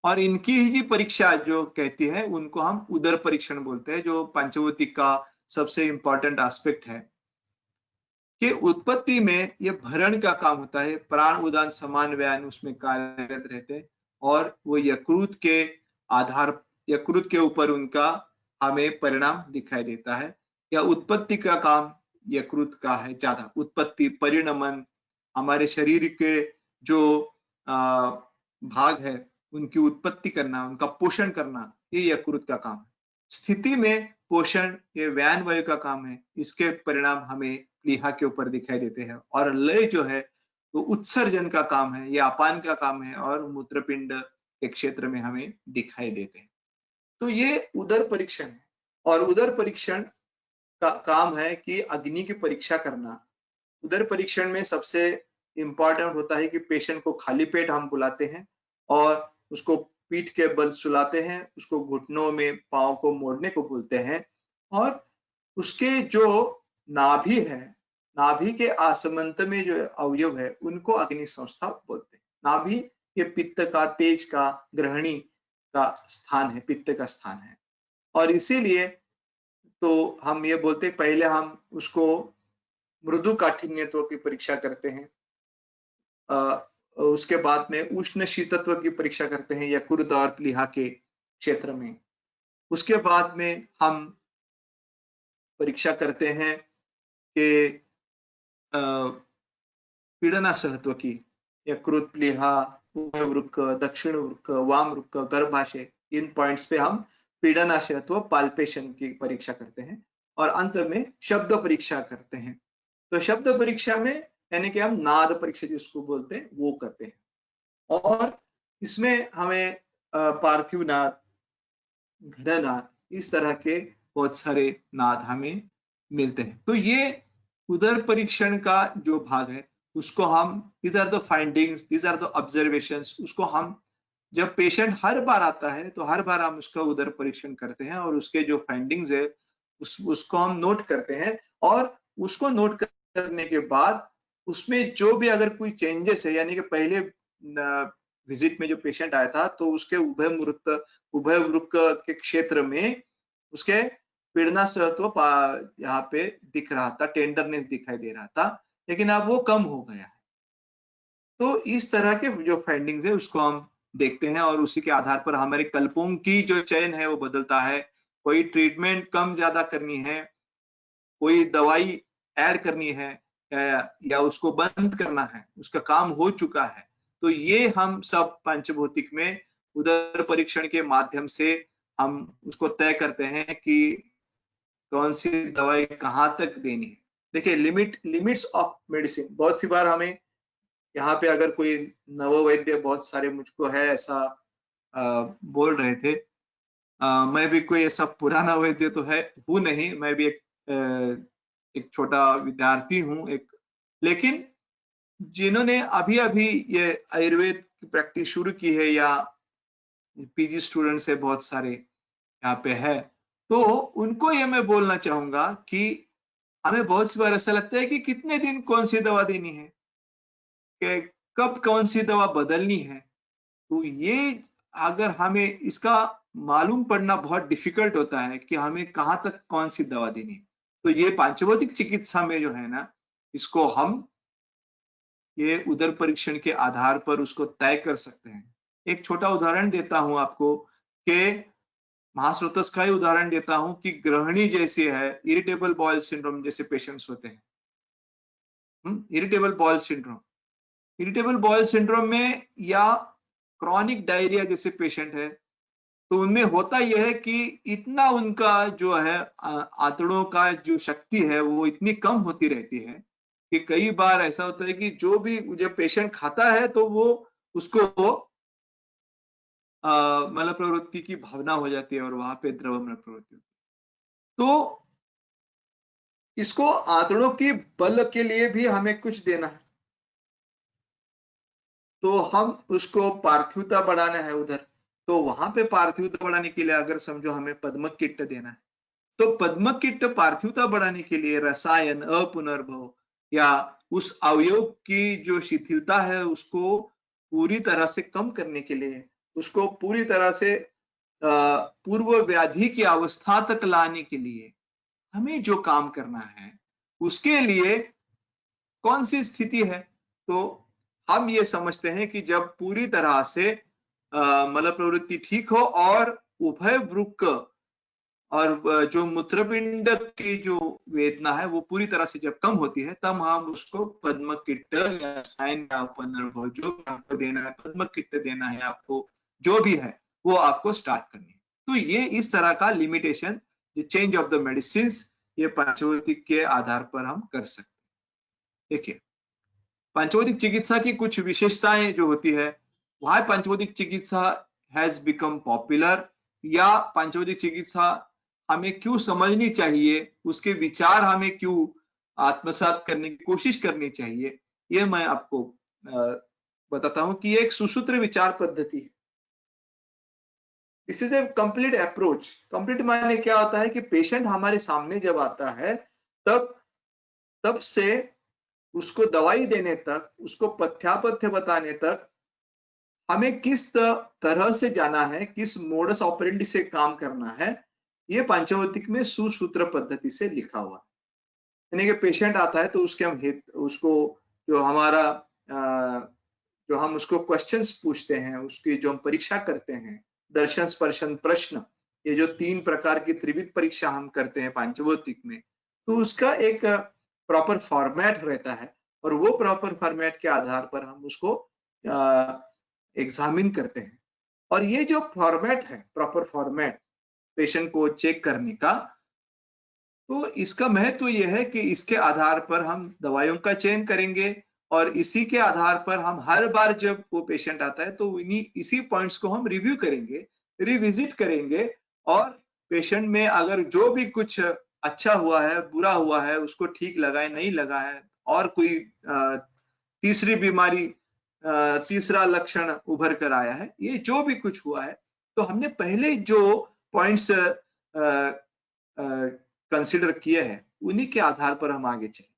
और इनकी ही परीक्षा जो कहती है उनको हम उदर परीक्षण बोलते हैं, जो पंचभौतिक का सबसे इंपॉर्टेंट एस्पेक्ट है कि उत्पत्ति में ये भरण का काम होता है, प्राण उदान समान व्यान उसमें कार्यरत रहते हैं और वो यकृत के ऊपर उनका हमें परिणाम दिखाई देता है। या उत्पत्ति का काम यकृत का है ज्यादा, उत्पत्ति, परिणमन, हमारे शरीर के जो भाग है उनकी उत्पत्ति करना, उनका पोषण करना, ये यकृत का काम है। स्थिति में पोषण ये व्यान वायु का काम है, इसके परिणाम हमें प्लीहा के ऊपर दिखाई देते हैं। और लय जो है वो उत्सर्जन का काम है, ये अपान का काम है और मूत्रपिंड के क्षेत्र में हमें दिखाई देते हैं। तो ये उदर परीक्षण है। और उदर परीक्षण का काम है कि अग्नि की परीक्षा करना। उदर परीक्षण में सबसे इंपॉर्टेंट होता है कि पेशेंट को खाली पेट हम बुलाते हैं और उसको पीठ के बल सुलाते हैं, उसको घुटनों में पांव को मोड़ने को बोलते हैं और उसके जो नाभि है, नाभि के आसमंत में जो अवयव है उनको अग्नि संस्था बोलते हैं। नाभि ये पित्त का, तेज का, ग्रहणी का स्थान है, पित्त का स्थान है। और इसीलिए तो हम ये बोलते हैं पहले हम उसको मृदु काठिन्यत्व की परीक्षा करते हैं, उसके बाद में उष्ण शीतत्व की परीक्षा करते हैं यकृत और प्लीहा के क्षेत्र में। उसके बाद में हम परीक्षा करते हैं कि पीड़ना सहत्व की, यकृत, प्लीहा, वृक्क, दक्षिण वृक्क, वाम वृक्क, गर्भाशय, इन पॉइंट्स पे हम पीड़ना सहत्व, पाल्पेशन की परीक्षा करते हैं। और अंत में शब्द परीक्षा करते हैं। तो शब्द परीक्षा में यानी कि हम नाद परीक्षा जिसको बोलते हैं वो करते हैं। और इसमें हमें पार्थिव नाद, घन नाद, इस तरह के बहुत सारे नाद हमें मिलते हैं। तो ये उदर परीक्षण का जो भाग है उसको हम, these are the findings, these are the observations, उसको हम जब पेशेंट हर बार आता है तो हर बार हम उसका उदर परीक्षण करते हैं और उसके जो फाइंडिंग्स है उसको हम नोट करते हैं। और उसको नोट करने के बाद उसमें जो भी अगर कोई चेंजेस है, यानी कि पहले विजिट में जो पेशेंट आया था तो उसके उभय वृक्क के क्षेत्र में उसके पीड़ना सहत्व यहाँ पे दिख रहा था, टेंडरनेस दिखाई दे रहा था, लेकिन अब वो कम हो गया है। तो इस तरह के जो फाइंडिंग्स है उसको हम देखते हैं और उसी के आधार पर हमारे कल्पों की जो चयन है वो बदलता है। कोई ट्रीटमेंट कम ज्यादा करनी है, कोई दवाई ऐड करनी है या उसको बंद करना है, उसका काम हो चुका है। तो ये हम सब पंचभौतिक में उदर परीक्षण के माध्यम से हम उसको तय करते हैं कि कौन सी दवाई कहाँ तक देनी है। देखिए लिमिट्स ऑफ मेडिसिन, बहुत सी बार हमें यहाँ पे अगर कोई नववैद्य, बहुत सारे मुझको है ऐसा बोल रहे थे, मैं भी कोई ऐसा पुराना वैद्य तो हूँ नहीं, मैं भी एक छोटा विद्यार्थी हूँ लेकिन जिन्होंने अभी अभी ये आयुर्वेद की प्रैक्टिस शुरू की है या पीजी स्टूडेंट्स है बहुत सारे यहाँ पे है, तो उनको ये मैं बोलना चाहूंगा कि हमें बहुत सी बार ऐसा लगता है कि कितने दिन कौन सी दवा देनी है, कि कब कौन सी दवा बदलनी है। तो ये अगर हमें इसका मालूम पड़ना बहुत डिफिकल्ट होता है कि हमें कहाँ तक कौन सी दवा देनी है। तो ये पांचभौतिक चिकित्सा में जो है ना, इसको हम ये उदर परीक्षण के आधार पर उसको तय कर सकते हैं। एक छोटा उदाहरण देता हूं आपको कि महास्रोतस का ही उदाहरण देता हूं कि गृहिणी जैसी है, इरिटेबल बॉयल सिंड्रोम जैसे पेशेंट्स होते हैं, इरिटेबल बॉयल सिंड्रोम में या क्रॉनिक डायरिया जैसे पेशेंट है, तो उनमें होता यह है कि इतना उनका जो है आंतड़ों का जो शक्ति है वो इतनी कम होती रहती है कि कई बार ऐसा होता है कि जो भी जब पेशेंट खाता है तो वो उसको मल प्रवृत्ति की भावना हो जाती है और वहां पे द्रव मल प्रवृत्ति होती है। तो इसको आंतड़ों की बल के लिए भी हमें कुछ देना है, तो हम उसको पार्थिवता बढ़ाना है उधर, तो वहां पे पार्थिवता बढ़ाने के लिए अगर समझो हमें पद्मक किट देना है, तो पद्मक किट पार्थिवता बढ़ाने के लिए रसायन अपुनर्भव या उस अवयव की जो शिथिलता है उसको पूरी तरह से कम करने के लिए, उसको पूरी तरह से पूर्व व्याधि की अवस्था तक लाने के लिए हमें जो काम करना है उसके लिए कौन सी स्थिति है, तो हम ये समझते हैं कि जब पूरी तरह से मल प्रवृत्ति ठीक हो और उभय वृक्क और जो मूत्रपिंड की जो वेदना है वो पूरी तरह से जब कम होती है, तब हम उसको पद्मक किट या रसायन या पुनर्भव जो आपको देना है, पद्मक किट देना है आपको, जो भी है वो आपको स्टार्ट करनी है। तो ये इस तरह का limitation, change of the medicine, ये पंचभौतिक के आधार पर हम कर सकते हैं। देखिए पंचभौतिक चिकित्सा की कुछ विशेषताएं जो होती है, why पंचभौतिक चिकित्सा हैज बिकम पॉपुलर, या पंचभौतिक चिकित्सा हमें क्यों समझनी चाहिए, उसके विचार हमें क्यों आत्मसात करने की कोशिश करनी चाहिए, ये मैं आपको बताता हूं कि ये एक सुसूत्र विचार पद्धति है। This is a complete approach. Complete मायने क्या होता है कि पेशेंट हमारे सामने जब आता है तब से उसको दवाई देने तक, उसको पथ्यापथ्य बताने तक हमें किस तरह से जाना है, किस मोडस ऑपरेंडी से काम करना है, ये पंचभौतिक में सुसूत्र पद्धति से लिखा हुआ है। यानी कि पेशेंट आता है तो उसके हम उसको जो हमारा जो हम उसको क्वेश्चंस पूछते हैं, उसकी जो हम परीक्षा करते हैं, दर्शन स्पर्शन प्रश्न, ये जो 3 प्रकार की त्रिविध परीक्षा हम करते हैं पंचभौतिक में, तो उसका एक प्रॉपर फॉर्मेट रहता है और वो प्रॉपर फॉर्मेट के आधार पर हम उसको एग्जामिन करते हैं। और ये जो फॉर्मेट है, प्रॉपर फॉर्मेट पेशेंट को चेक करने का, तो इसका महत्व ये है कि इसके आधार पर हम दवाइयों का चयन करेंगे और इसी के आधार पर हम हर बार जब वो पेशेंट आता है तो इसी पॉइंट्स को हम रिव्यू करेंगे, रिविजिट करेंगे, और पेशेंट में अगर जो भी कुछ अच्छा हुआ है, बुरा हुआ है, उसको ठीक लगा है, नहीं लगा है, और कोई तीसरी बीमारी, तीसरा लक्षण उभर कर आया है, ये जो भी कुछ हुआ है, तो हमने पहले जो पॉइंट्स कंसिडर किए हैं उन्हीं के आधार पर हम आगे चले।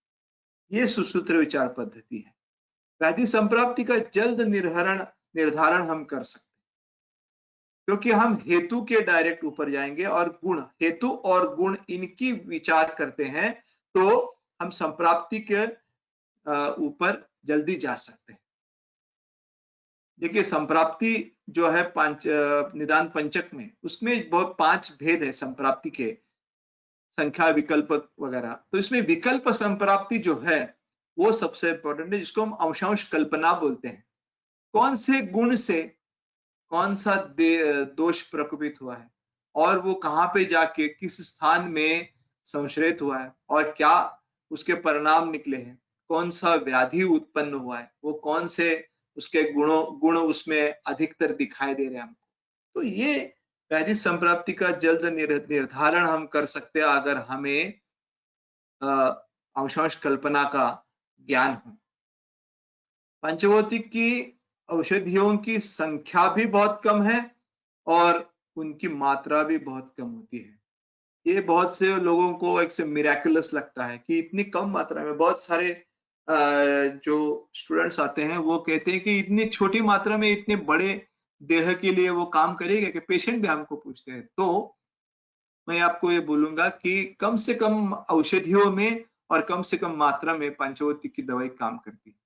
ये सुसूत्र विचार पद्धति है। व्याधि संप्राप्ति का जल्द निर्धारण हम कर सकते हैं, क्योंकि हम हेतु के डायरेक्ट ऊपर जाएंगे और गुण, हेतु और गुण इनकी विचार करते हैं, तो हम संप्राप्ति के ऊपर जल्दी जा सकते हैं। देखिए संप्राप्ति जो है निदान पंचक में, उसमें बहुत 5 भेद है संप्राप्ति के, संख्या, विकल्प वगैरह। तो इसमें विकल्प संप्राप्ति जो है वो सबसे इंपॉर्टेंट है, जिसको हम अंशांश कल्पना बोलते हैं। कौन से गुण से कौन सा दोष प्रकोपित हुआ है और वो कहाँ पे जाके किस स्थान में संश्रित हुआ है और क्या उसके परिणाम निकले हैं, कौन सा व्याधि उत्पन्न हुआ है, वो कौन से उसके गुण उसमें अधिकतर दिखाई दे रहे हैं हमको। तो ये व्याधि संप्राप्ति का जल्द निर्धारण हम कर सकते हैं अगर हमें अंशांश कल्पना का ज्ञान हो। पंचभौतिक की औषधियों की संख्या भी बहुत कम है और उनकी मात्रा भी बहुत कम होती है। ये बहुत से लोगों को एक से मिरेकुलस लगता है कि इतनी कम मात्रा में, बहुत सारे जो स्टूडेंट्स आते हैं वो कहते हैं कि इतनी छोटी मात्रा में इतने बड़े देह के लिए वो काम करेगा कि पेशेंट भी हमको पूछते हैं। तो मैं आपको ये बोलूंगा कि कम से कम औषधियों में और कम से कम मात्रा में पंचभौतिक की दवाई काम करती है।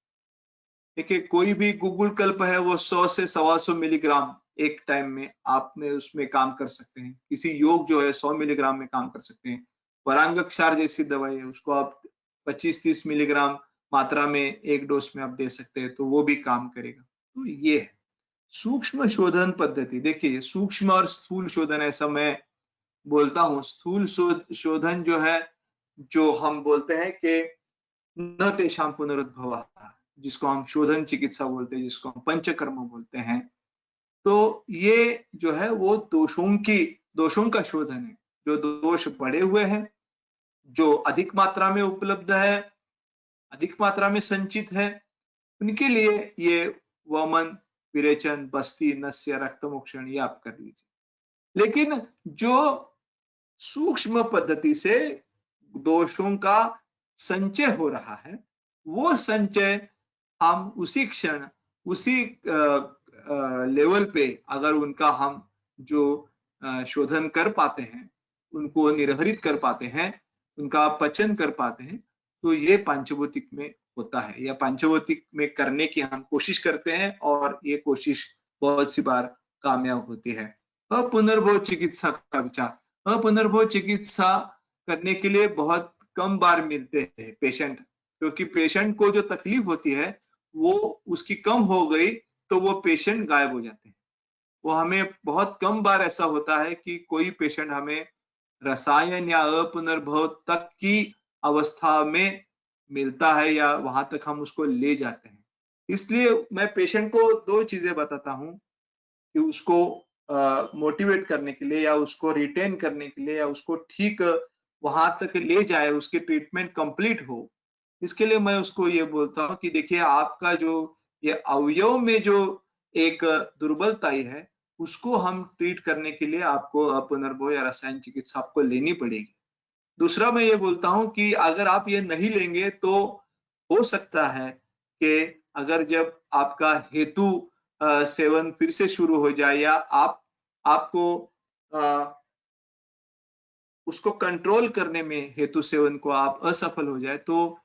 देखिए कोई भी गुगुल कल्प है वो 100 से 125 मिलीग्राम एक टाइम में आप में उसमें काम कर सकते हैं। किसी योग जो है 100 मिलीग्राम में काम कर सकते हैं। वरांगक्षार जैसी दवाई है उसको आप 25-30 मिलीग्राम मात्रा में एक डोज में आप दे सकते हैं, तो वो भी काम करेगा। तो ये है सूक्ष्म शोधन पद्धति। देखिए सूक्ष्म और स्थूल शोधन ऐसा मैं बोलता हूँ। स्थूल शोधन जो है, जो हम बोलते हैं कि न तेषां पुनरुद्भवः, जिसको हम शोधन चिकित्सा बोलते हैं, जिसको हम पंचकर्म बोलते हैं, तो ये जो है वो दोषों का शोधन है। जो दोष बढ़े हुए हैं, जो अधिक मात्रा में उपलब्ध है, अधिक मात्रा में संचित है, उनके लिए ये वमन, विरेचन, बस्ती, नस्य, रक्तमोक्षण ये आप कर लीजिए। लेकिन जो सूक्ष्म पद्धति से दोषों का संचय हो रहा है, वो संचय हम उसी क्षण, उसी लेवल पे अगर उनका हम जो शोधन कर पाते हैं, उनको निर्हरित कर पाते हैं, उनका पचन कर पाते हैं, तो ये पांचभौतिक में होता है, या पांचभौतिक में करने की हम कोशिश करते हैं और ये कोशिश बहुत सी बार कामयाब होती है। अपुनर्भव चिकित्सा का विचार। अपुनर्भव चिकित्सा करने के लिए बहुत कम बार मिलते हैं पेशेंट, क्योंकि पेशेंट को जो तकलीफ होती है वो उसकी कम हो गई तो वो पेशेंट गायब हो जाते हैं। वो हमें बहुत कम बार ऐसा होता है कि कोई पेशेंट हमें रसायन या अपुनर्भव तक की अवस्था में मिलता है या वहां तक हम उसको ले जाते हैं। इसलिए मैं पेशेंट को दो चीजें बताता हूँ कि उसको मोटिवेट करने के लिए या उसको रिटेन करने के लिए या उसको ठीक वहां तक ले जाए, उसकी ट्रीटमेंट कंप्लीट हो। इसके लिए मैं उसको ये बोलता हूँ कि देखिए आपका जो ये अवयव में जो एक दुर्बलताई है, उसको हम ट्रीट करने के लिए आपको अपुनर्भव या रसायन चिकित्सा आपको लेनी पड़ेगी। दूसरा मैं ये बोलता हूँ कि अगर आप ये नहीं लेंगे तो हो सकता है कि अगर जब आपका हेतु सेवन फिर से शुरू हो जाए या आपको उसको कंट्रोल करने में हेतु सेवन को आप असफल हो जाए, तो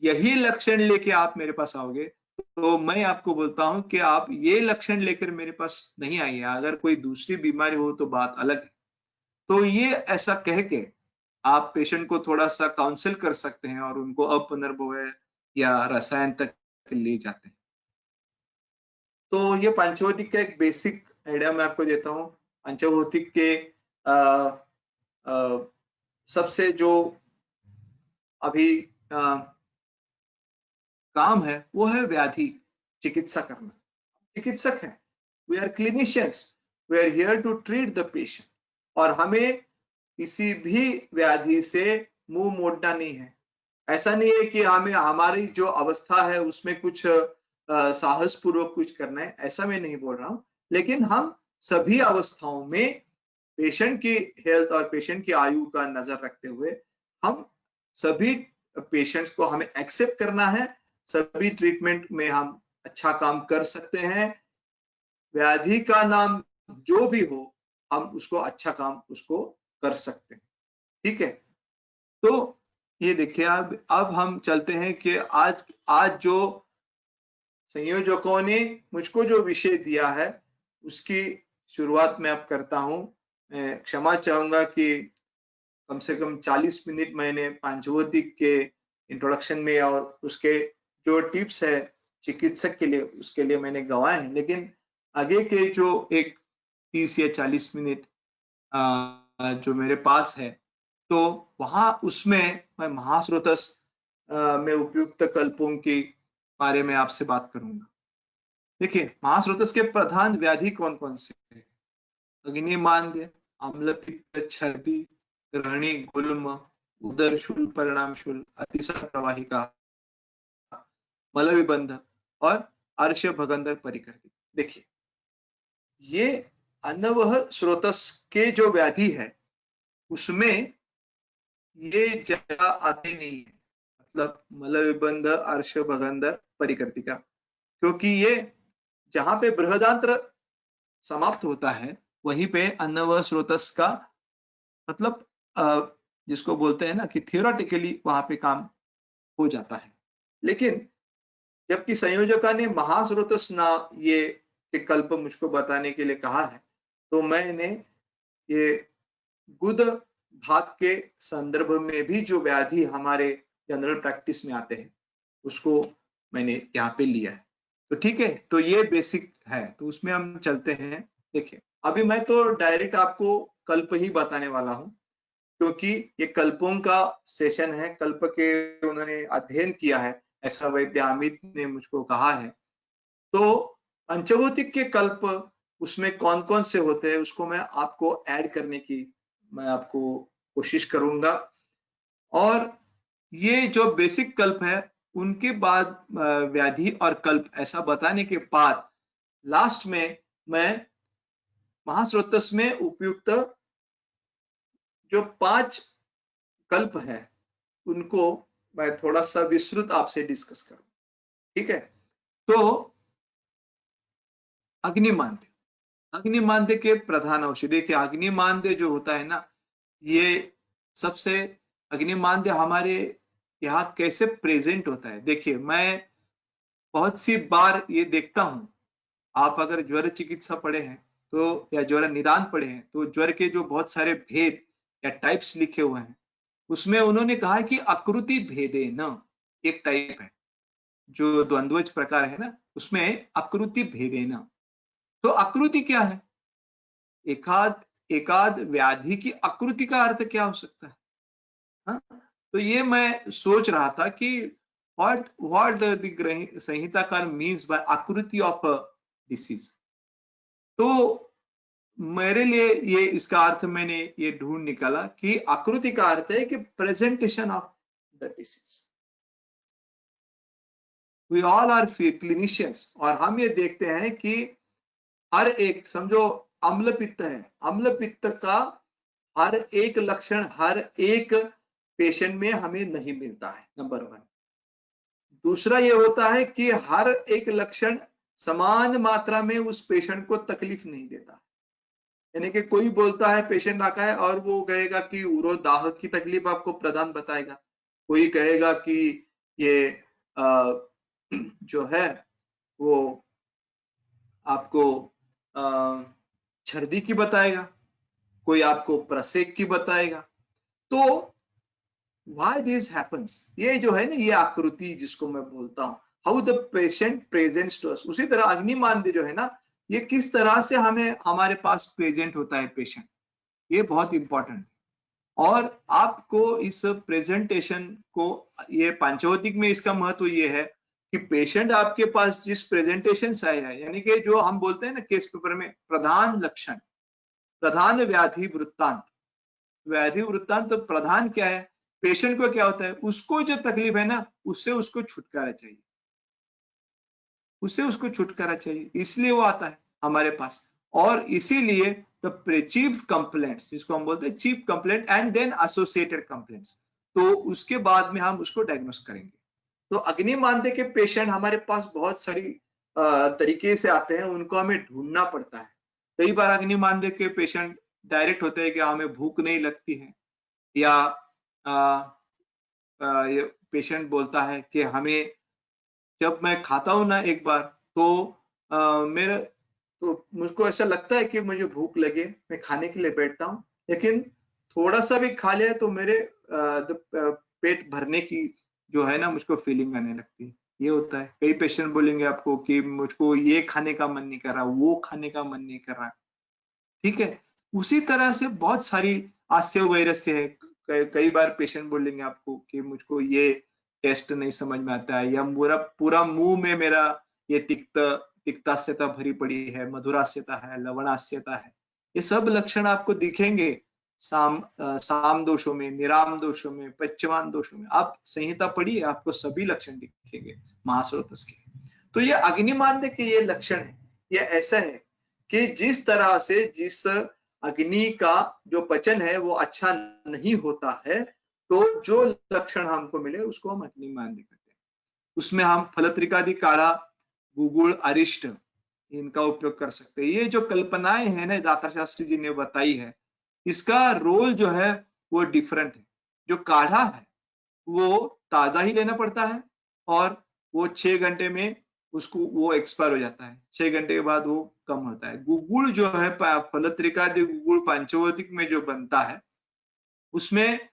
यही लक्षण लेके आप मेरे पास आओगे, तो मैं आपको बोलता हूं कि आप ये लक्षण लेकर मेरे पास नहीं आइए। अगर कोई दूसरी बीमारी हो तो बात अलग है। तो ये ऐसा कह के आप पेशेंट को थोड़ा सा काउंसिल कर सकते हैं और उनको अपुनर्भव या रसायन तक ले जाते हैं। तो ये पंचभौतिक का एक बेसिक आइडिया मैं आपको देता हूँ। पंचभौतिक के सबसे जो अभी काम है वो है व्याधि चिकित्सा करना। चिकित्सक है, we are clinicians, we are here to treat the patient, और हमें किसी भी व्याधि से मुंह मोड़ना नहीं है। ऐसा नहीं है कि हमें हमारी जो अवस्था है उसमें कुछ साहस पूर्वक कुछ करना है, ऐसा मैं नहीं बोल रहा हूँ। लेकिन हम सभी अवस्थाओं में पेशेंट की हेल्थ और पेशेंट की आयु का नजर रखते हुए हम सभी पेशेंट्स को हमें एक्सेप्ट करना है। सभी ट्रीटमेंट में हम अच्छा काम कर सकते हैं। व्याधि का नाम जो भी हो, हम उसको अच्छा काम उसको कर सकते हैं। ठीक है, तो ये देखिए अब हम चलते हैं कि आज जो संयोजकों ने मुझको जो विषय दिया है उसकी शुरुआत मैं अब करता हूं। मैं क्षमा चाहूंगा कि कम से कम 40 मिनट मैंने पंचभौतिक के इंट्रोडक्शन में और उसके जो टिप्स है चिकित्सक के लिए उसके लिए मैंने गवाए हैं, लेकिन आगे के जो एक 30 या 40 मिनट जो मेरे पास है, तो वहां उसमें मैं महास्रोतस में उपयुक्त कल्पों के बारे में आपसे बात करूंगा। देखिए महास्रोतस के प्रधान व्याधि कौन कौन से हैं? अग्निमांद्य, अम्लपित्त, छर्दी, ग्रहणी, गुल्म, उदर शूल, परिणाम शूल, अतिसार प्रवाहिका, मलविबंध और अर्श भगंदर परिकृति। देखिए ये अन्नवह स्रोतस के जो व्याधि है उसमें ये जगह आती नहीं है, मतलब मलविबंध, अर्श भगंदर परिकृतिका, क्योंकि ये जहां पे बृहदांत्र समाप्त होता है वहीं पे अन्नवह स्रोतस का मतलब जिसको बोलते हैं ना कि थियोरेटिकली वहां पे काम हो जाता है। लेकिन जबकि संयोजका ने महास्रोतस नाम ये के कल्प मुझको बताने के लिए कहा है, तो मैंने ये गुद भाग के संदर्भ में भी जो व्याधि हमारे जनरल प्रैक्टिस में आते हैं उसको मैंने यहाँ पे लिया है। तो ठीक है, तो ये बेसिक है, तो उसमें हम चलते हैं। देखिए, अभी मैं तो डायरेक्ट आपको कल्प ही बताने वाला हूँ, क्योंकि ये कल्पों का सेशन है, कल्प के उन्होंने अध्ययन किया है, ऐसा वैद्य अमित ने मुझको कहा है। तो पंचभौतिक के कल्प उसमें कौन कौन से होते हैं उसको मैं आपको ऐड करने की मैं आपको कोशिश करूंगा। और ये जो बेसिक कल्प है उनके बाद व्याधि और कल्प ऐसा बताने के बाद लास्ट में मैं महास्रोतस में उपयुक्त जो 5 कल्प है उनको मैं थोड़ा सा विस्तृत आपसे डिस्कस करूं। ठीक है, तो अग्निमांद्य, अग्निमांद्य के प्रधान औषधि, देखिए अग्निमांद्य जो होता है ना, ये सबसे अग्निमांद्य हमारे यहाँ कैसे प्रेजेंट होता है। देखिए, मैं बहुत सी बार ये देखता हूं, आप अगर ज्वर चिकित्सा पढ़े हैं तो या ज्वर निदान पढ़े हैं तो ज्वर के जो बहुत सारे भेद या टाइप्स लिखे हुए हैं उसमें उन्होंने कहा है कि आकृति भेदेन एक टाइप है, जो द्वंद्वज प्रकार है ना, उसमें आकृति भेदेन। तो आकृति क्या है? एकाद व्याधि की आकृति का अर्थ क्या हो सकता है? हाँ? तो ये मैं सोच रहा था कि what the संहिताकार मीन्स बाय आकृति ऑफ डिसीज। तो मेरे लिए ये इसका अर्थ मैंने ये ढूंढ निकाला कि आकृति का अर्थ है कि presentation of the disease. We all are clinicians, और हम ये देखते हैं कि हर एक, समझो अम्ल पित्त है, अम्ल पित्त का हर एक लक्षण हर एक पेशेंट में हमें नहीं मिलता है, नंबर 1। दूसरा ये होता है कि हर एक लक्षण समान मात्रा में उस पेशेंट को तकलीफ नहीं देता, यानी कि कोई बोलता है, पेशेंट आता है और वो कहेगा कि उरो दाह की तकलीफ आपको प्रधान बताएगा, कोई कहेगा कि ये जो है वो आपको छर्दी की बताएगा, कोई आपको प्रसेक की बताएगा। तो why this happens, ये जो है ना, ये आकृति जिसको मैं बोलता हूँ, how the patient presents to us। उसी तरह अग्निमांद्य जो है ना, ये किस तरह से हमें हमारे पास प्रेजेंट होता है पेशेंट, ये बहुत इंपॉर्टेंट है। और आपको इस प्रेजेंटेशन को, ये पंचभौतिक में इसका महत्व ये है कि पेशेंट आपके पास जिस प्रेजेंटेशन से आया है, यानी कि जो हम बोलते हैं ना केस पेपर में प्रधान लक्षण, प्रधान व्याधि वृत्तांत, व्याधि वृत्तांत प्रधान क्या है, पेशेंट को क्या होता है, उसको जो तकलीफ है ना उससे उसको छुटकारा चाहिए, उससे उसको छुटकारा चाहिए, इसलिए वो आता है हमारे पास। और इसीलिए द चीफ कंप्लेंट्स, जिसको हम बोलते हैं chief complaint and then associated complaints, तो उसके बाद में हम उसको डायग्नोस करेंगे। तो अग्निमांद्य के पेशेंट हमारे पास बहुत सारी तरीके से आते हैं, उनको हमें ढूंढना पड़ता है। कई बार अग्निमांद्य के पेशेंट डायरेक्ट होते हैं कि हमें भूख नहीं लगती है, या पेशेंट बोलता है कि हमें, जब मैं खाता हूं ना एक बार तो मुझको ऐसा लगता है कि मुझे भूख लगे, मैं खाने के लिए बैठता हूं, लेकिन थोड़ा सा भी खा लिया तो मेरे पेट भरने की जो है ना मुझको फीलिंग आने लगती है, ये होता है। कई पेशेंट बोलेंगे आपको कि मुझको ये खाने का मन नहीं कर रहा, वो खाने का मन नहीं कर रहा, ठीक है। उसी तरह से बहुत सारी आस्य वैरस्य है। कई बार पेशेंट बोलेंगे आपको कि मुझको ये टेस्ट नहीं समझ में आता है, या पूरा मुंह में मेरा ये तिक्तास्यता भरी पड़ी है, मधुरास्यता है, लवणास्यता है, ये सब लक्षण आपको दिखेंगे साम दोषों में, निराम दोषों में, पच्चमान दोषों में। आप संहिता पढ़िए, आपको सभी लक्षण दिखेंगे महास्रोतस के। तो ये अग्निमांद्य के ये लक्षण है, ये ऐसा है कि जिस तरह से जिस अग्नि का जो पचन है वो अच्छा नहीं होता है, तो जो लक्षण हमको मिले उसको हम अग्निमांद्य कहते हैं। उसमें हम फलत्रिकादि काढ़ा, गुगुल, अरिष्ट, इनका उपयोग कर सकते हैं। ये जो कल्पनाएं हैं ना दाता शास्त्री जी ने बताई है, इसका रोल जो है वो डिफरेंट है। जो काढ़ा है वो ताजा ही लेना पड़ता है, और वो 6 घंटे में उसको वो एक्सपायर हो जाता है, 6 घंटे के बाद वो कम होता है। गुगुल जो है फलत्रिकादि गुगुल पंचवोदिक में जो बनता है उसमें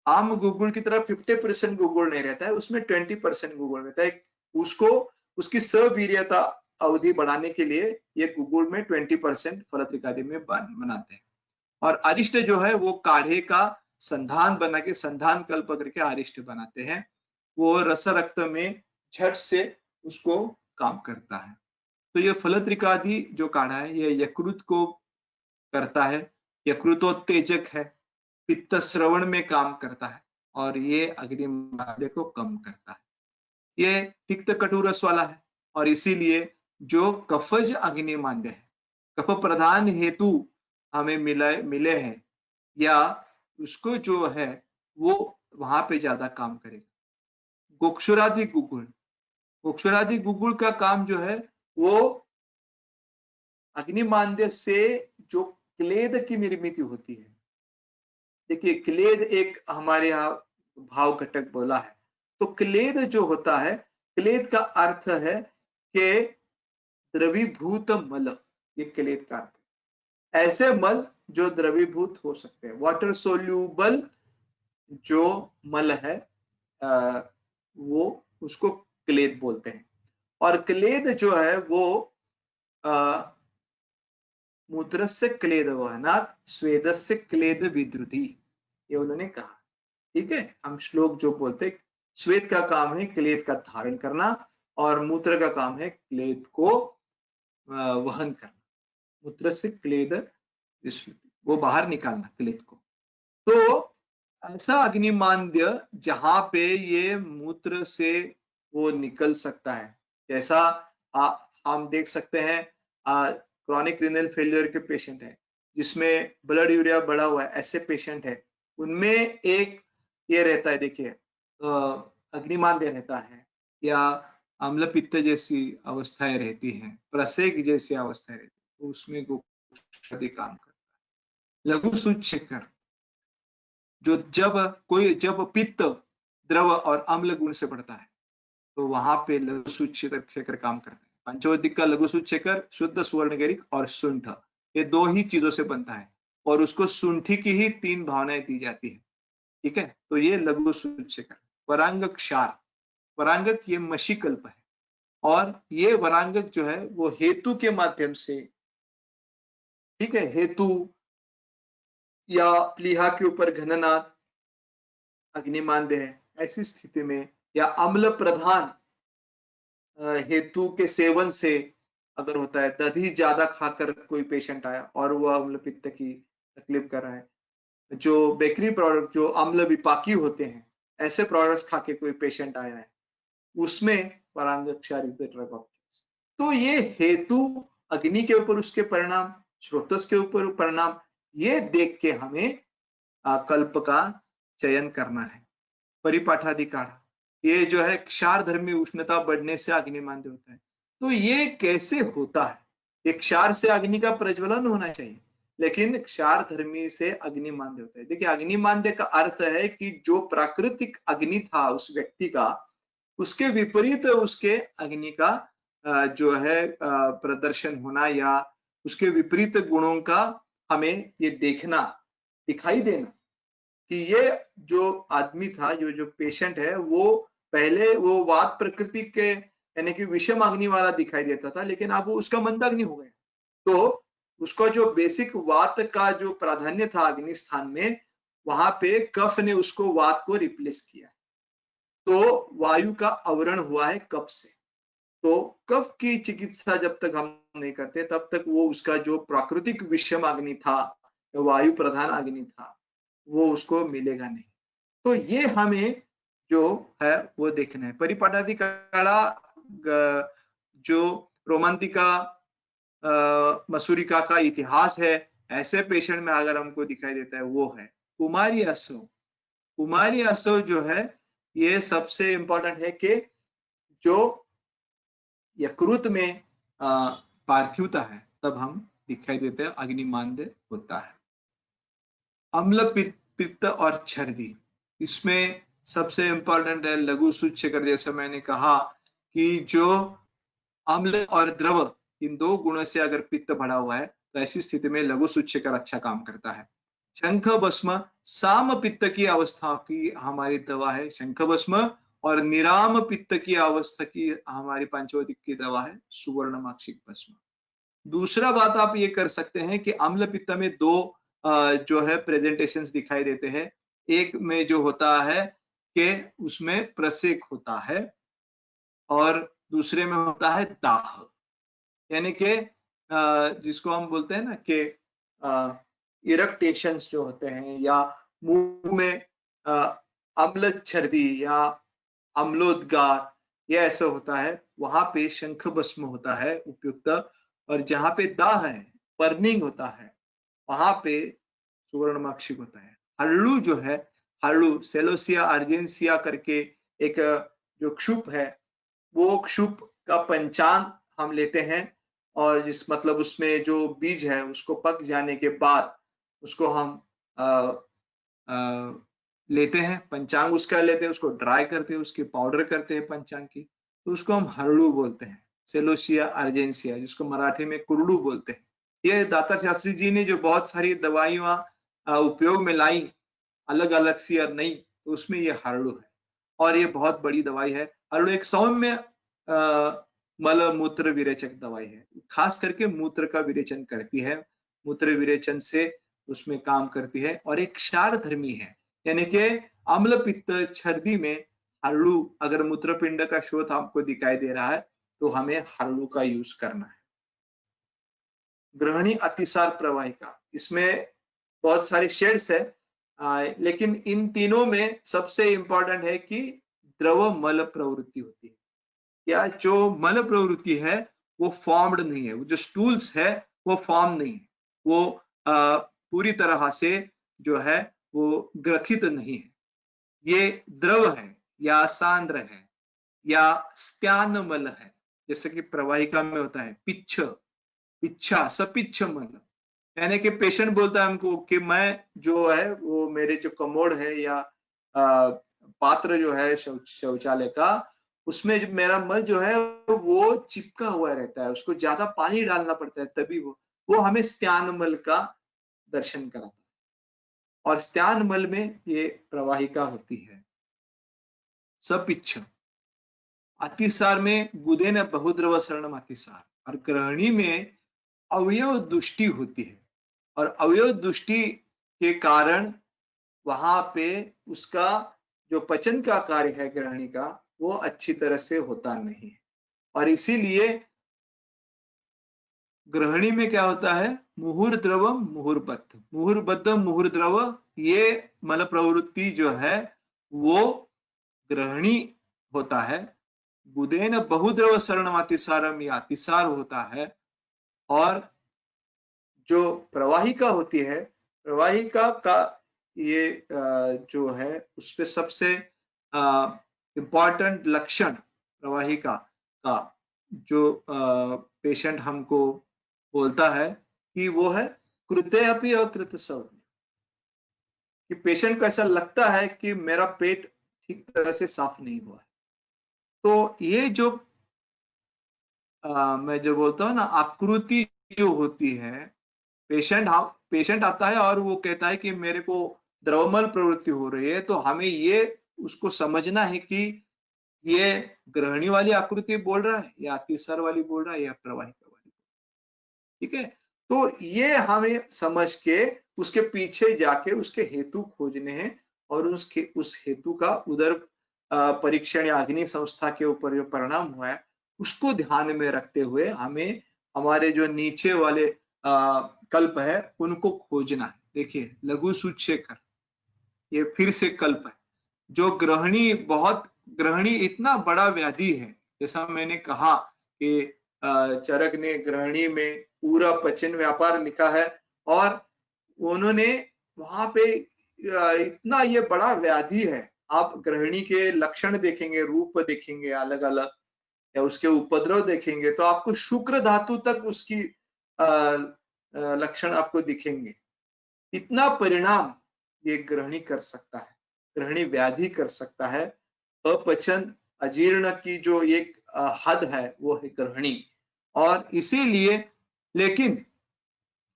आम गुगुल की तरह 50% गुगुल नहीं रहता है, उसमें 20% गुगुल रहता है। उसको उसकी सवीर्यता अवधि बढ़ाने के लिए ये गुगुल में 20% फलत्रिकादि में बनाते हैं। और अरिष्ट जो है वो काढ़े का संधान बना के संधान कल्प करके अरिष्ट बनाते हैं। वो रस रक्त में झट से उसको काम करता है। तो ये फलत्रिकादि जो काढ़ा है ये यकृत को करता है, यकृतोत्तेजक है, पित्त श्रवण में काम करता है और ये अग्निमांद्य को कम करता है। ये तिक्त कटुरस वाला है और इसीलिए जो कफज अग्निमांद्य है, कफ प्रधान हेतु हमें मिले हैं या उसको जो है वो वहां पे ज्यादा काम करेगा। गोक्षुरादि गुगुल का काम जो है वो अग्निमांद्य से जो क्लेद की निर्मित होती है। देखिए क्लेद एक हमारे यहाँ भाव घटक बोला है, तो क्लेद जो होता है, क्लेद का अर्थ है कि द्रवीभूत मल, ये क्लेद का अर्थ है। ऐसे मल जो द्रवीभूत हो सकते हैं, वाटर सोल्यूबल जो मल है वो उसको क्लेद बोलते हैं। और क्लेद जो है वो मूत्रस्य क्लेद वहनात् स्वेदस्य क्लेद विद्रुति, ये उन्होंने कहा। ठीक है, हम श्लोक जो बोलते हैं स्वेद का काम है क्लेद का धारण करना और मूत्र का काम है क्लेद को वहन करना। मूत्र से क्लेद वो बाहर निकालना क्लेद को। तो ऐसा अग्निमांद्य जहां पे ये मूत्र से वो निकल सकता है, जैसा हम देख सकते हैं क्रॉनिक रीनल फेलियर के पेशेंट है जिसमें ब्लड यूरिया बढ़ा हुआ है, ऐसे पेशेंट है, उनमें एक ये रहता है, देखिए अग्निमांद्य रहता है या अम्ल पित्त जैसी अवस्थाएं रहती हैं, प्रसेक जैसी अवस्थाएं रहती है, तो उसमें गोक्षुरादि काम करता है। लघु सूचकर जो जब पित्त द्रव और अम्ल गुण से बढ़ता है तो वहां पे लघु सूचकर काम करता है। पंचवदिक का लघु सूचकर शुद्ध सुवर्णगरिक और सुंठ, ये दो ही चीजों से बनता है और उसको सुंठी की ही 3 भावनाएं दी जाती है। ठीक है, तो ये लघु सूचकर। वरांगक क्षार, वरांगक ये मशीकल्प है और ये वरांगक जो है वो हेतु के माध्यम से, ठीक है, हेतु या प्लीहा के ऊपर घननाद अग्निमांद्य है। ऐसी स्थिति में या अम्ल प्रधान हेतु के सेवन से अगर होता है, दही ज्यादा खाकर कोई पेशेंट आया और वो अम्ल पित्त की तकलीफ कर रहा है, जो बेकरी प्रोडक्ट जो अम्ल विपाकी होते हैं ऐसे प्रोडक्ट्स खा के कोई पेशेंट आया है, उसमें वरांगक क्षार is the drug of choice. तो ये हेतु अग्नि के ऊपर उसके परिणाम, स्रोतस के ऊपर परिणाम, ये देख के हमें कल्प का चयन करना है। परिपाठादि काढ़ा, ये जो है क्षार धर्मी उष्णता बढ़ने से अग्निमांद्य होता है। तो ये कैसे होता है? ये क्षार से अग्नि का प्रज्वलन होना चाहिए, लेकिन क्षार धर्मी से अग्निमांद्य होता है। देखिए अग्निमांद्य का अर्थ है कि जो प्राकृतिक अग्नि था उस व्यक्ति का, उसके विपरीत उसके अग्नि का जो है प्रदर्शन होना या उसके विपरीत गुणों का हमें ये देखना, दिखाई देना कि ये जो आदमी था, जो पेशेंट है, वो पहले वो वात प्रकृति के यानी कि विषम अग्नि वाला दिखाई देता था, लेकिन अब वो उसका मंदाग्नि हो गया। तो उसका जो बेसिक वात का जो प्राधान्य था अग्नि स्थान में, वहां पे कफ ने उसको वात को रिप्लेस किया। तो वायु का आवरण हुआ है कफ से। तो कफ की चिकित्सा जब तक हम नहीं करते तब तक वो उसका जो प्राकृतिक विषम अग्नि था, वायु प्रधान अग्नि था, वो उसको मिलेगा नहीं। तो ये हमें जो है वो देखना है। परिपाठादि काढ़ा जो रोमांतिका मसूरिका का इतिहास है, ऐसे पेशेंट में अगर हमको दिखाई देता है वो है कुमारी असव। कुमारी असव जो है ये सबसे इंपॉर्टेंट है कि जो यकृत में पार्थिवता है तब हम दिखाई देते हैं अग्निमांद्य होता है। अम्ल पित्त और छर्दी, इसमें सबसे इंपॉर्टेंट है लघु सूचकर। जैसे मैंने कहा कि जो अम्ल और द्रव इन दो गुणों से अगर पित्त बढ़ा हुआ है तो ऐसी स्थिति में लघु सूच्यकर अच्छा काम करता है। शंख भस्म साम पित्त की अवस्था की हमारी दवा है। शंख भस्म और निराम पित्त की अवस्था की हमारी पंचवदिक की दवा है सुवर्णमाक्षिक भस्म। दूसरा बात आप ये कर सकते हैं कि अम्ल पित्त में दो जो है प्रेजेंटेशंस दिखाई देते हैं। एक में जो होता है कि उसमें प्रसेक होता है और दूसरे में होता है दाह, यानी कि जिसको हम बोलते हैं ना कि इरेक्टेशंस जो होते हैं या मुंह में अम्ल छर्दी या अम्लोद्गार, ये ऐसा होता है, वहां पे शंख भस्म होता है उपयुक्त। और जहां पे दाह है, बर्निंग होता है, वहां पे सुवर्णमाक्षिक होता है। हल्लू जो है, हल्लू सेलोसिया अर्जेंसिया करके एक जो क्षुप है, वो क्षुप का पंचांग हम लेते हैं और जिस मतलब उसमें जो बीज है उसको पक जाने के बाद उसको हम लेते हैं, पंचांग उसका लेते हैं, उसको ड्राई करते हैं, उसकी पाउडर करते हैं पंचांग की, तो उसको हम हरड़ू बोलते हैं, सेलोसिया अर्जेंसिया, जिसको मराठी में कुरडू बोलते हैं। ये दाता शास्त्री जी ने जो बहुत सारी दवाइयां उपयोग में लाई, अलग अलग सी और नई, तो उसमें ये हरड़ू है और ये बहुत बड़ी दवाई है। हरड़ू एक सौम्य मल मूत्र विरेचक दवाई है, खास करके मूत्र का विरेचन करती है, मूत्र विरेचन से उसमें काम करती है और एक क्षार धर्मी है, यानी कि अम्ल पित्त छर्दी में हरड़ू, अगर मूत्रपिंड का शोथ आपको दिखाई दे रहा है तो हमें हरड़ू का यूज करना है। ग्रहणी अतिसार प्रवाहिका, इसमें बहुत सारे शेड्स है, लेकिन इन तीनों में सबसे इंपॉर्टेंट है कि द्रव मल प्रवृत्ति होती है, या जो मल प्रवृत्ति है वो फॉर्म्ड नहीं है, वो जो स्टूल्स है वो फॉर्म नहीं है, वो पूरी तरह से जो है वो ग्रथित नहीं है, ये द्रव है या सांद्र है या स्त्यानमल है, जैसे कि प्रवाहिका में होता है पिच्छ, पिच्छा, सपिच्छ मल, यानी कि पेशेंट बोलता है हमको कि मैं जो है वो मेरे जो कमोड है या पात्र जो है शौचालय का, उसमें जो मेरा मल जो है वो चिपका हुआ रहता है, उसको ज्यादा पानी डालना पड़ता है तभी वो हमें स्त्यानमल का दर्शन कराता है, और स्त्यानमल में ये प्रवाहिका होती है। सपिच्छ अतिसार में गुदेन बहुद्रव शरणम अतिसार, और ग्रहणी में अवयव दुष्टि होती है और अवयव दुष्टि के कारण वहां पे उसका जो पचन का कार्य है ग्रहणी का वो अच्छी तरह से होता नहीं है, और इसीलिए ग्रहणी में क्या होता है, मुहुर्द्रवम मुहुर्बद्ध, मुहुर्बद्ध मुहुर्द्रव, ये मल प्रवृत्ति जो है वो ग्रहणी होता है। गुदेन बहुद्रव शरणम अतिसारम, ये अतिसार होता है। और जो प्रवाहिका होती है, प्रवाहिका का ये जो है उसपे सबसे इम्पॉर्टेंट लक्षण प्रवाहिका का जो पेशेंट हमको बोलता है कि वो है कृत्य अपि अकृत संज्ञा, कि पेशेंट को ऐसा लगता है कि मेरा पेट ठीक तरह से साफ नहीं हुआ है। तो ये जो मैं जो बोलता हूँ ना आकृति जो होती है, पेशेंट आता है और वो कहता है कि मेरे को द्रवमल प्रवृत्ति हो रही है, तो हमें ये उसको समझना है कि ये ग्रहणी वाली आकृति बोल रहा है या अतिसार वाली बोल रहा है या प्रवाहिका वाली, ठीक है। तो ये हमें समझ के उसके पीछे जाके उसके हेतु खोजने हैं और उस हेतु का उदर परीक्षण या अग्नि संस्था के ऊपर जो परिणाम हुआ है उसको ध्यान में रखते हुए हमें हमारे जो नीचे वाले कल्प है उनको खोजना है। देखिए लघु सूच्यकर, ये फिर से कल्प है। जो ग्रहणी इतना बड़ा व्याधि है, जैसा मैंने कहा कि चरक ने ग्रहणी में पूरा पचन व्यापार लिखा है और उन्होंने वहां पे इतना ये बड़ा व्याधि है, आप ग्रहणी के लक्षण देखेंगे, रूप देखेंगे अलग अलग, या उसके उपद्रव देखेंगे तो आपको शुक्र धातु तक उसकी लक्षण आपको दिखेंगे। इतना परिणाम ये ग्रहणी कर सकता है, ग्रहणी व्याधि कर सकता है। अपचन अजीर्ण की जो एक हद है वो है ग्रहणी, और इसीलिए लेकिन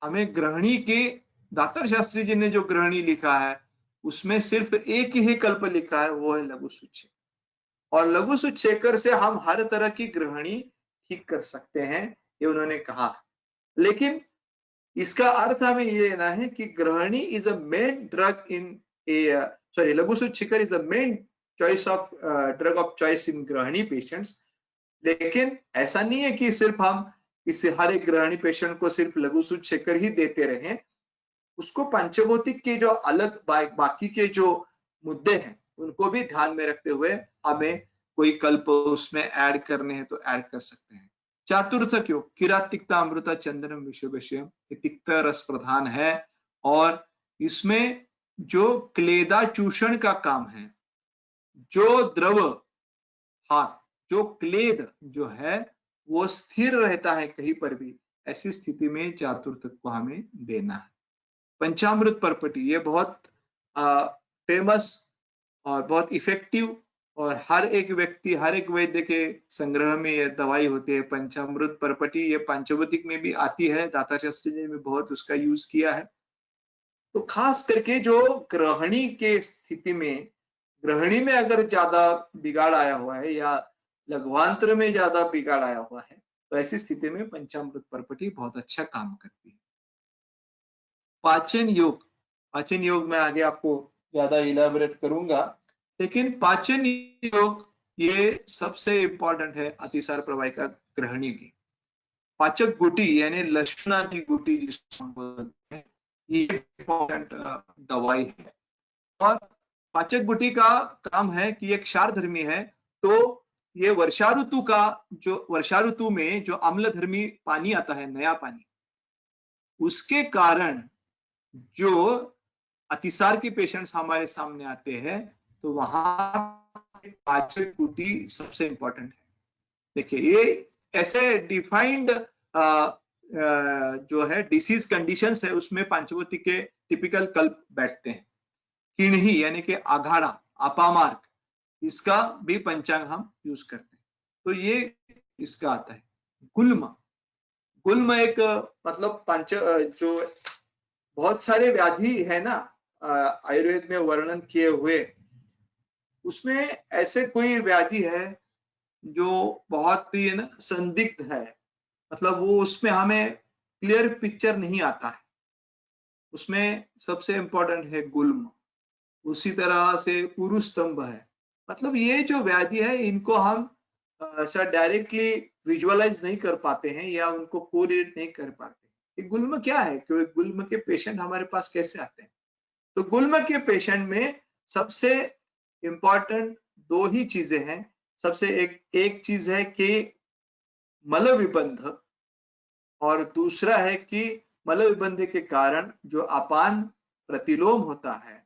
हमें ग्रहणी के दातार शास्त्री जी ने जो ग्रहणी लिखा है उसमें सिर्फ एक ही कल्प लिखा है, वो है लघु सूच्य, और लघु सूच्यकर से हम हर तरह की ग्रहणी ठीक कर सकते हैं, ये उन्होंने कहा। लेकिन इसका अर्थ हमें ये लेना है कि grahani is a main drug in laghu सूच्यकर is a main choice of drug of choice in grahani patients. लेकिन ऐसा नहीं है कि सिर्फ हम इस हर एक ग्रहणी पेशेंट को सिर्फ लघु सूच्यकर ही देते रहें, उसको पंचभौतिक के जो अलग बाकी के जो मुद्दे हैं उनको भी ध्यान में रखते हुए हमें कोई कल्प उसमें ऐड करने हैं तो ऐड कर सकते हैं। चातुर्थ क्यों? किरात तिक्ता अमृता चंदनम विषय विषय, तिक्त रस प्रधान है, और इसमें जो क्लेदा चूषण का काम है, जो द्रव जो क्लेद जो है वो स्थिर रहता है कहीं पर भी, ऐसी स्थिति में चातुर्थ को हमें देना है। पंचामृत परपटी ये बहुत फेमस और बहुत इफेक्टिव, और हर एक व्यक्ति हर एक वैद्य के संग्रह में ये दवाई होती है पंचामृत परपटी। ये पंचभौतिक में भी आती है, दातार शास्त्री जी ने बहुत उसका यूज किया है। तो खास करके जो ग्रहणी के स्थिति में, ग्रहणी में अगर ज्यादा बिगाड़ आया हुआ है या लघ्वांत्र में ज्यादा बिगाड़ आया हुआ है तो ऐसी स्थिति में पंचामृत परपटी बहुत अच्छा काम करती है। पाचन योग में आगे आपको ज्यादा इलेबोरेट करूंगा, लेकिन पाचन योग ये सबसे इंपॉर्टेंट है अतिसार प्रवाहिका ग्रहणी की। पाचक गुटी यानी लहसुना की गुटी जिसको हम बोलते हैं, ये इंपॉर्टेंट दवाई है। और पाचक गुटी का काम है कि एक क्षारधर्मी है, तो ये वर्षा ऋतु में जो अम्लधर्मी पानी आता है, नया पानी, उसके कारण जो अतिसार के पेशेंट्स हमारे सामने आते हैं तो वहां पाचक गुटी सबसे इंपॉर्टेंट है। देखिए ये ऐसे डिफाइंड जो है डिसीज कंडीशंस है, उसमें पंचभौतिक के टिपिकल कल्प बैठते हैं। किन्ही यानी कि आघाड़ा, अपामार्क, इसका भी पंचांग हम यूज करते हैं, तो ये इसका आता है। गुल्म एक मतलब जो बहुत सारे व्याधि है ना आयुर्वेद में वर्णन किए हुए, उसमें ऐसे कोई व्याधि है जो बहुत ही ना संदिग्ध है, मतलब वो उसमें हमें क्लियर पिक्चर नहीं आता है, उसमें सबसे इंपॉर्टेंट है गुल्म। उसी तरह से पुरुष स्तंभ है, मतलब ये जो व्याधि है इनको हम ऐसा डायरेक्टली विजुअलाइज नहीं कर पाते हैं या उनको कोरिलेट नहीं कर पाते। ये गुल्म क्या है, क्योंकि गुल्म के पेशेंट हमारे पास कैसे आते हैं? तो गुल्म के पेशेंट में सबसे इंपॉर्टेंट दो ही चीजें हैं। सबसे एक चीज है कि मल विबंध, और दूसरा है कि मल विबंध के कारण जो अपान प्रतिलोम होता है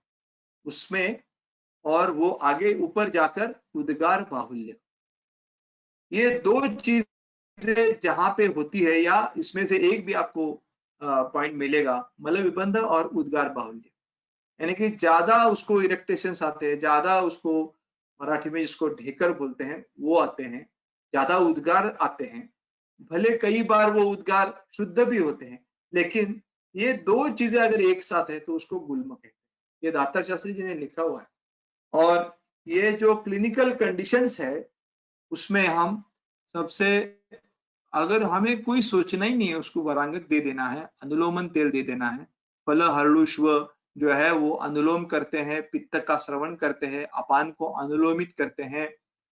उसमें, और वो आगे ऊपर जाकर उद्गार बाहुल्य। ये दो चीजें जहां पे होती है, या इसमें से एक भी आपको पॉइंट मिलेगा, मल विबंध और उद्गार बाहुल्य, यानी कि ज्यादा उसको इरेक्टेशंस आते हैं, ज्यादा उसको मराठी में जिसको ढेकर बोलते हैं वो आते हैं, ज्यादा उद्गार आते हैं। भले कई बार वो उद्गार शुद्ध भी होते हैं, लेकिन ये दो चीजें अगर एक साथ है तो उसको गुल्म कहते हैं। ये दातार शास्त्री जी ने लिखा हुआ है। और ये जो क्लिनिकल कंडीशंस है उसमें हम सबसे, अगर हमें कोई सोचना ही नहीं है, उसको वरांगक दे देना है, अनुलोमन तेल दे देना है। फल हर्लुष्व जो है वो अनुलोम करते हैं, पित्त का श्रवण करते हैं, अपान को अनुलोमित करते हैं,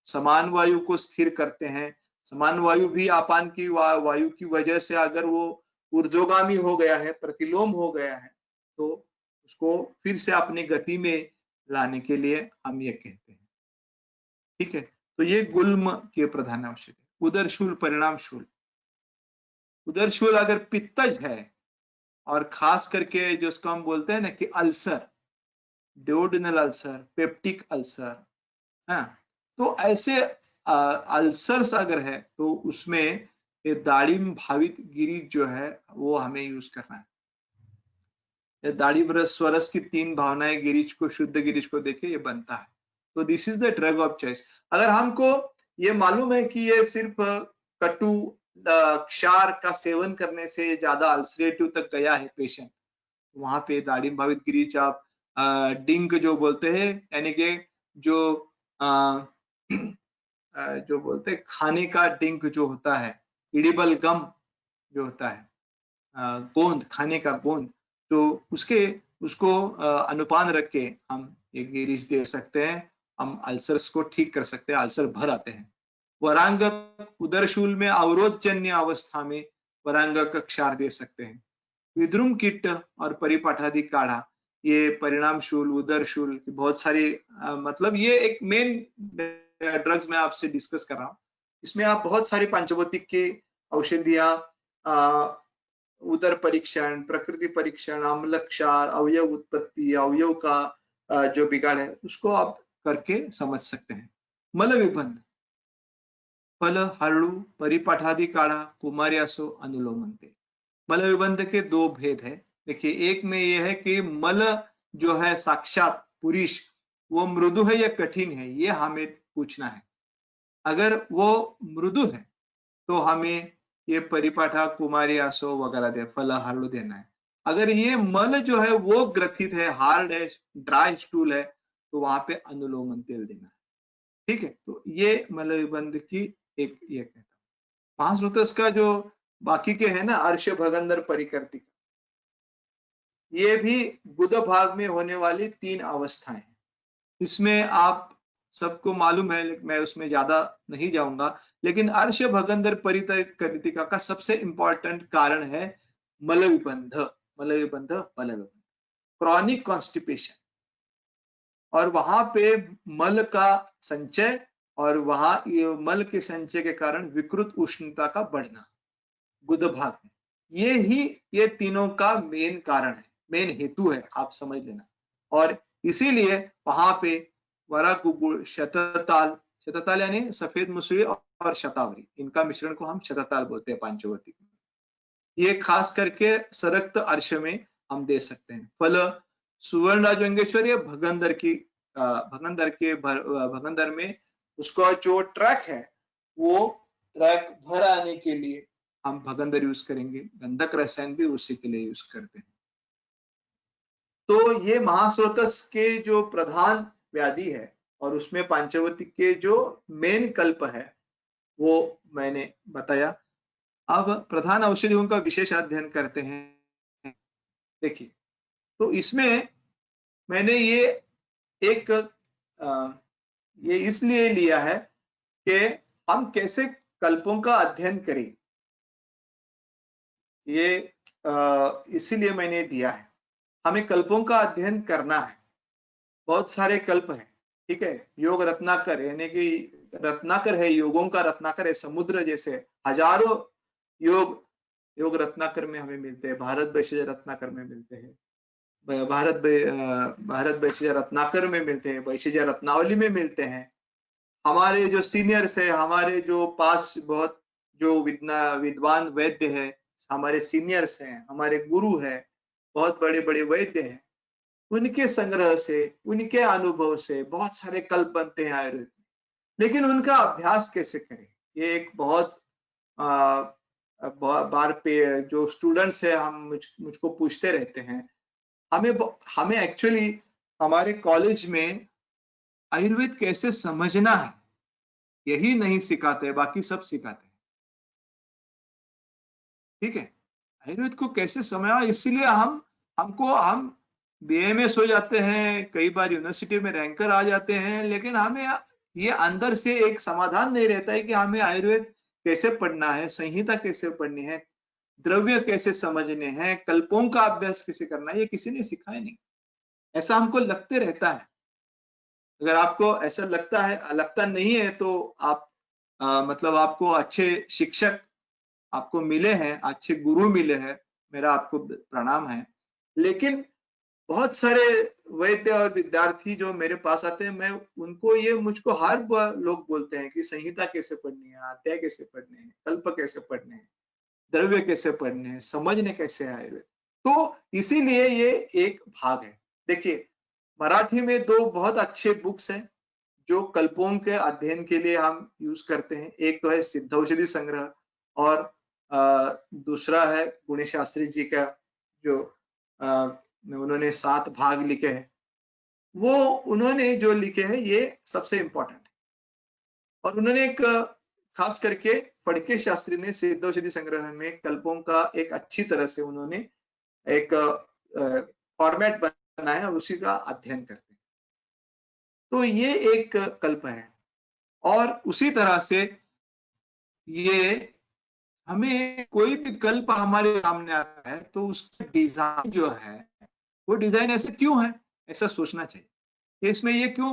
समान वायु को स्थिर करते हैं। समान वायु भी अपान की वायु की वजह से अगर वो ऊर्ध्वगामी हो गया है, प्रतिलोम हो गया है, तो उसको फिर से अपनी गति में लाने के लिए हम ये कहते हैं। ठीक है, तो ये गुल्म के प्रधान आवश्यक है। उदरशूल परिणाम शूल, उदरशूल अगर पित्तज है, और खास करके जो उसको हम बोलते हैं ना कि ulcer, duodenal ulcer, peptic ulcer, हाँ, तो ऐसे अल्सर्स अगर है तो उसमें ये दाड़िम भावित गिरीज जो है वो हमें यूज करना है। दाड़िम रस स्वरस की 3 भावनाएं गिरीज को, शुद्ध गिरीज को देखे ये बनता है। तो this is the drug of choice. अगर हमको ये मालूम है कि ये सिर्फ कटु क्षार का सेवन करने से ज्यादा अल्सरेटिव तक गया है पेशेंट। वहां पे दाढ़ी भावित गिरीच आप डिंक जो बोलते हैं, यानी कि जो जो बोलते हैं खाने का डिंक जो होता है, इडिबल गम जो होता है, गोंद, खाने का गोंद, तो उसको अनुपान रख के हम एक गिरीश दे सकते हैं। हम अल्सर्स को ठीक कर सकते हैं, अल्सर भर आते हैं। वरांगक उदरशूल में अवरोधजन्य अवस्था में वरांगक क्षार दे सकते हैं। विद्रुम कीट और परिपाठादि काढ़ा, ये परिणामशूल, उदरशूल की बहुत सारी मतलब ये एक मेन ड्रग्स मैं आपसे डिस्कस कर रहा हूँ। इसमें आप बहुत सारी पंचभौतिक की औषधियां, उदर परीक्षण, प्रकृति परीक्षण, अम्ल क्षार, अवयव उत्पत्ति, अवयव का जो बिगाड़ है उसको आप करके समझ सकते हैं। मल विबंध, फल, हरड़ू, परिपाठादि काढ़ा, कुमार्यासो, अनुलोमनते। मल विबंध के दो भेद है। देखिए, एक में यह है कि मल जो है साक्षात पुरुष, वो मृदु है या कठिन है, ये हमें पूछना है। अगर वो मृदु है तो हमें ये परिपाठा, कुमार्यासो वगैरह दे, फल, हरड़ू देना है। अगर ये मल जो है वो ग्रथित है, हार्ड है, ड्राई स्टूल है, तो वहां पे अनुलोमन तेल देना है। ठीक है, तो ये मल विबंध की एक ये कहता है। महाश्रोतस का जो बाकी के है ना, अर्श, भगंदर, परिकर्तिका, ये भी गुद भाग में होने वाली 3 अवस्थाएं हैं। इसमें आप सबको मालूम है, मैं उसमें ज्यादा नहीं जाऊंगा, लेकिन अर्श, भगंदर, परिकर्तिका का सबसे इंपॉर्टेंट कारण है मल विबंध, मल विबंध, मल विबंध, क्रॉनिक कॉन्स्टिपेशन, और वहां पे मल का संचय, और वहां ये मल के संचय के कारण विकृत उष्णता का बढ़ना गुद भाग में, ये तीनों का मेन कारण है, मेन हेतु है, आप समझ लेना। और इसीलिए वहां पे वरा, कुकुड़, शतताल, शतताल यानी सफेद मुसरी और शतावरी, इनका मिश्रण को हम शतताल बोलते हैं पांचवती में। ये खास करके सरक्त अर्श में हम दे सकते हैं। फल, सुवर्ण राजवेंगेश्वर या भगंदर की, भगंदर में उसका जो ट्रैक है, वो ट्रैक भर आने के लिए हम भगंदर यूज करेंगे। गंधक रसायन भी उसी के लिए यूज करते हैं। तो ये महास्रोतस के जो प्रधान व्याधि है, और उसमें पांचवती के जो मेन कल्प है, वो मैंने बताया। अब प्रधान औषधियों का विशेष अध्ययन करते हैं। देखिए, तो इसमें मैंने ये इसलिए लिया है कि हम कैसे कल्पों का अध्ययन करें, ये इसीलिए मैंने दिया है। हमें कल्पों का अध्ययन करना है। बहुत सारे कल्प हैं, ठीक है। योग रत्नाकर, यानी कि रत्नाकर है, योगों का रत्नाकर है, समुद्र जैसे हजारों योग रत्नाकर में हमें मिलते हैं। भारत वैश्य रत्नाकर में मिलते हैं, भारत वैश्य रत्नाकर में मिलते हैं, वैश्य रत्नावली में मिलते हैं। हमारे जो सीनियर्स है, हमारे जो पास बहुत जो विद्वान वैद्य है, हमारे सीनियर्स हैं, हमारे गुरु है, बहुत बड़े बड़े वैद्य हैं, उनके संग्रह से, उनके अनुभव से बहुत सारे कल्प बनते हैं आयुर्वेद में। लेकिन उनका अभ्यास कैसे करें, ये एक बहुत बार पे जो स्टूडेंट्स है, हम मुझको पूछते रहते हैं। हमें एक्चुअली हमारे कॉलेज में आयुर्वेद कैसे समझना है, यही नहीं सिखाते, बाकी सब सिखाते हैं। ठीक है, आयुर्वेद को कैसे समझना, इसीलिए हम BAMS हो जाते हैं, कई बार यूनिवर्सिटी में रैंकर आ जाते हैं, लेकिन हमें ये अंदर से एक समाधान नहीं रहता है कि हमें आयुर्वेद कैसे पढ़ना है, संहिता कैसे पढ़नी है, द्रव्य कैसे समझने हैं, कल्पों का अभ्यास कैसे करना है, ये किसी ने सिखाया नहीं। ऐसा हमको लगते रहता है। अगर आपको ऐसा लगता नहीं है, तो आप मतलब आपको अच्छे शिक्षक आपको मिले हैं, अच्छे गुरु मिले हैं, मेरा आपको प्रणाम है। लेकिन बहुत सारे वैद्य और विद्यार्थी जो मेरे पास आते हैं, मैं उनको मुझको हर लोग बोलते हैं कि संहिता कैसे पढ़नी है, अध्याय कैसे पढ़ने हैं, कल्प कैसे पढ़ने हैं, द्रव्य कैसे पढ़ने हैं, समझने कैसे है आयुर्वेद। तो इसीलिए ये एक भाग है। देखिए, मराठी में 2 बहुत अच्छे बुक्स हैं जो कल्पों के अध्ययन के लिए हम यूज करते हैं, एक तो है सिद्ध औषधि संग्रह और दूसरा है गुणेश शास्त्री जी का जो उन्होंने 7 भाग लिखे हैं, वो उन्होंने जो लिखे हैं ये सबसे इंपॉर्टेंट है। और उन्होंने एक खास करके फड़के शास्त्री ने सिद्ध औषधि संग्रह में कल्पों का एक अच्छी तरह से उन्होंने एक फॉर्मेट बनाया और उसी का अध्ययन करते हैं। तो ये एक कल्प है। और उसी तरह से ये हमें कोई भी कल्प हमारे सामने आता है तो उसका डिजाइन जो है वो डिजाइन ऐसे क्यों है, ऐसा सोचना चाहिए। इसमें ये क्यों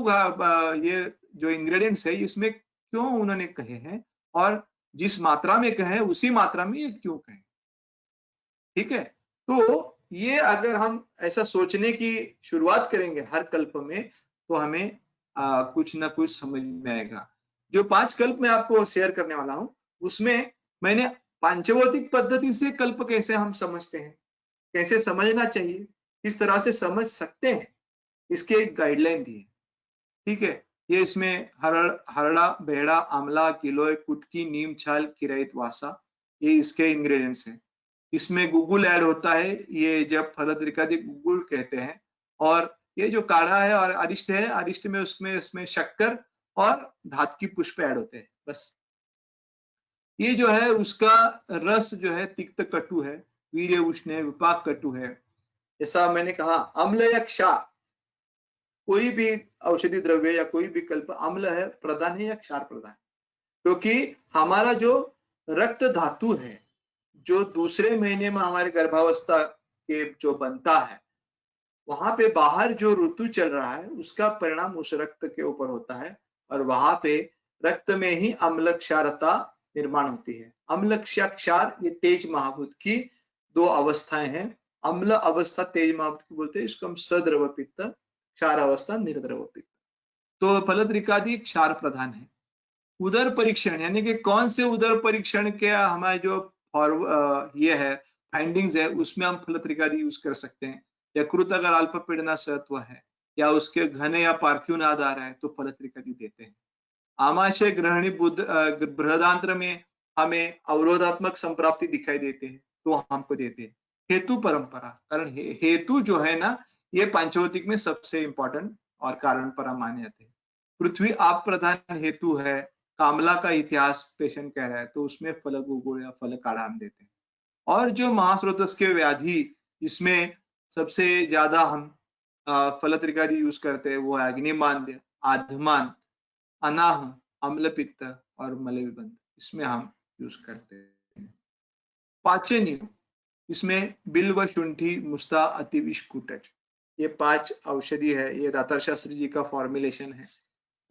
ये जो इंग्रेडिएंट्स है इसमें क्यों उन्होंने कहे हैं और जिस मात्रा में कहे उसी मात्रा में ये क्यों कहे। ठीक है, तो ये अगर हम ऐसा सोचने की शुरुआत करेंगे हर कल्प में तो हमें कुछ ना कुछ समझ में आएगा। जो 5 कल्प मैं आपको शेयर करने वाला हूं उसमें मैंने पांचभौतिक पद्धति से कल्प कैसे हम समझते हैं, कैसे समझना चाहिए, किस तरह से समझ सकते हैं, इसके एक गाइडलाइन दी है। ठीक है, ये इसमें हरड़ा, बेहड़ा, आमला, गिलोय, कुटकी, नीम, छाल, किराइत, वासा, ये इसके इंग्रेडिएंट्स हैं। इसमें गुगुल ऐड होता है, ये जब फलद्रिकादि गुगुल कहते हैं। और ये जो काढ़ा है और अरिष्ट है, अरिष्ट में उसमें शक्कर और धात की पुष्प ऐड होते हैं। बस ये जो है उसका रस जो है तिक्त कटु है, वीर्य उष्ण है, विपाक कटु है। ऐसा मैंने कहा अम्ल या क्षार, कोई भी औषधि द्रव्य या कोई भी कल्प अम्ल है प्रधान है या क्षार प्रधान, क्योंकि हमारा जो रक्त धातु है जो दूसरे महीने में हमारे गर्भावस्था के जो बनता है वहां पे बाहर जो ऋतु चल रहा है उसका परिणाम उस रक्त के ऊपर होता है और वहां पे रक्त में ही अम्ल क्षारता निर्माण होती है। अम्ल क्षार ये तेज महाभूत की 2 अवस्थाएं हैं। अम्ल अवस्था तेज महाभूत की बोलते हैं, इसको हम सद्रव पित्त, क्षार अवस्था निर्द्रव पित्त। तो फलद्रिकादि क्षार प्रधान है। उदर परीक्षण यानी कि कौन से उदर परीक्षण के हमारे जो ये है फाइंडिंग्स है उसमें हम फलद्रिकादि यूज कर सकते हैं। यकृत अगर अल्प पीड़ना सत्व है या उसके घन या पार्थिव आधार है तो फलद्रिकादि देते हैं। आमाशय ग्रहणी बृहदांत्र में हमें अवरोधात्मक संप्राप्ति दिखाई देते हैं तो हमको देते हैं। हेतु परंपरा, कारण हेतु जो है ना ये पांचभौतिक में सबसे इंपॉर्टेंट और कारण परा माने जाते हैं। पृथ्वी आप प्रधान हेतु है, कामला का इतिहास पेशेंट कह रहा है तो उसमें फल गुगुल या फल काढ़ा हम देते हैं। और जो महास्रोतस के व्याधि इसमें सबसे ज्यादा हम फलद्रिकादि यूज करते हैं वो है अग्निमांद्य, आधमान, अनाह, अम्लपित्त और मलविबंध, इसमें हम यूज करते हैं। पाचन, इसमें बिल्व, शुंठी, मुस्ता, अतिविष, कुटच, ये 5 औषधि है। ये दातार शास्त्री जी का फॉर्मुलेशन है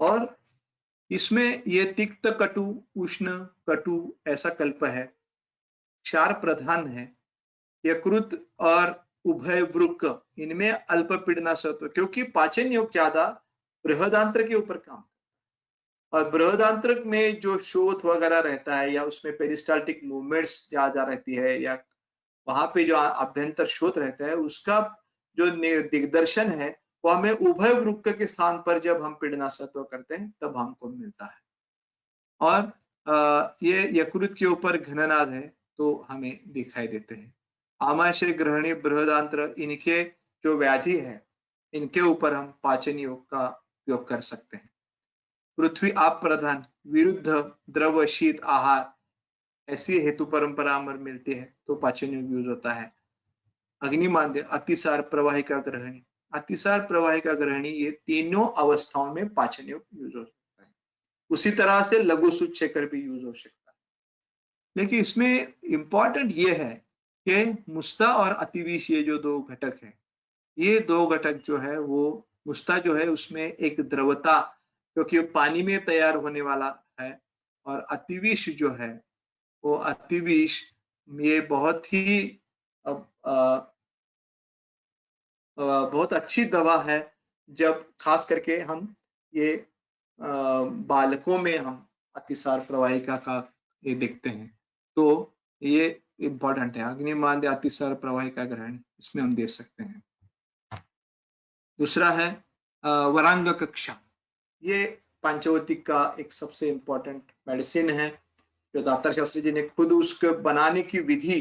और इसमें ये तिक्त कटु, उष्ण कटु ऐसा कल्प है। क्षार प्रधान है। यकृत और उभय वृक्क इनमें अल्प पीड़ना सत्व, क्योंकि पाचन योग ज्यादा बृहदांत्र के ऊपर काम, और बृहदांत्र में जो शोथ वगैरह रहता है या उसमें पेरिस्टाल्टिक मूवमेंट्स ज्यादा रहती है या वहां पे जो अभ्यंतर शोथ रहता है उसका जो दिग्दर्शन है वो हमें उभय वृक्क के स्थान पर जब हम पीड़ना सत्व करते हैं तब हमको मिलता है। और ये यकृत के ऊपर घननाद है तो हमें दिखाई देते हैं। आमाशय ग्रहणी बृहदांत्र इनके जो व्याधि है इनके ऊपर हम पाचन योग का उपयोग कर सकते हैं। पृथ्वी आप प्रधान, विरुद्ध द्रव, शीत, आहार, ऐसी हेतु परंपरा में मिलती है तो पाचन योग यूज होता है। अग्निमांद्य, अतिसार, प्रवाहिका ग्रहणी, अतिसार प्रवाहिका ग्रहणी ये तीनों अवस्थाओं में पाचन योग यूज हो सकता है। उसी तरह से लघु सूचकर भी यूज हो सकता है। लेकिन इसमें इंपॉर्टेंट ये है कि मुस्ता और अतिविष ये जो 2 घटक है, ये 2 घटक जो है वो मुस्ता जो है उसमें एक द्रवता, क्योंकि पानी में तैयार होने वाला है, और अतिविष जो है वो अतिविष ये बहुत ही बहुत अच्छी दवा है जब खास करके हम ये बालकों में हम अतिसार प्रवाहिका का ये देखते हैं तो ये इंपॉर्टेंट है। अग्निमांद्य, अतिसार प्रवाहिका ग्रहण इसमें हम दे सकते हैं। दूसरा है वरांग कक्षा, ये पांचवतिक का एक सबसे इंपॉर्टेंट मेडिसिन है, जो दातार शास्त्री जी ने खुद उसके बनाने की विधि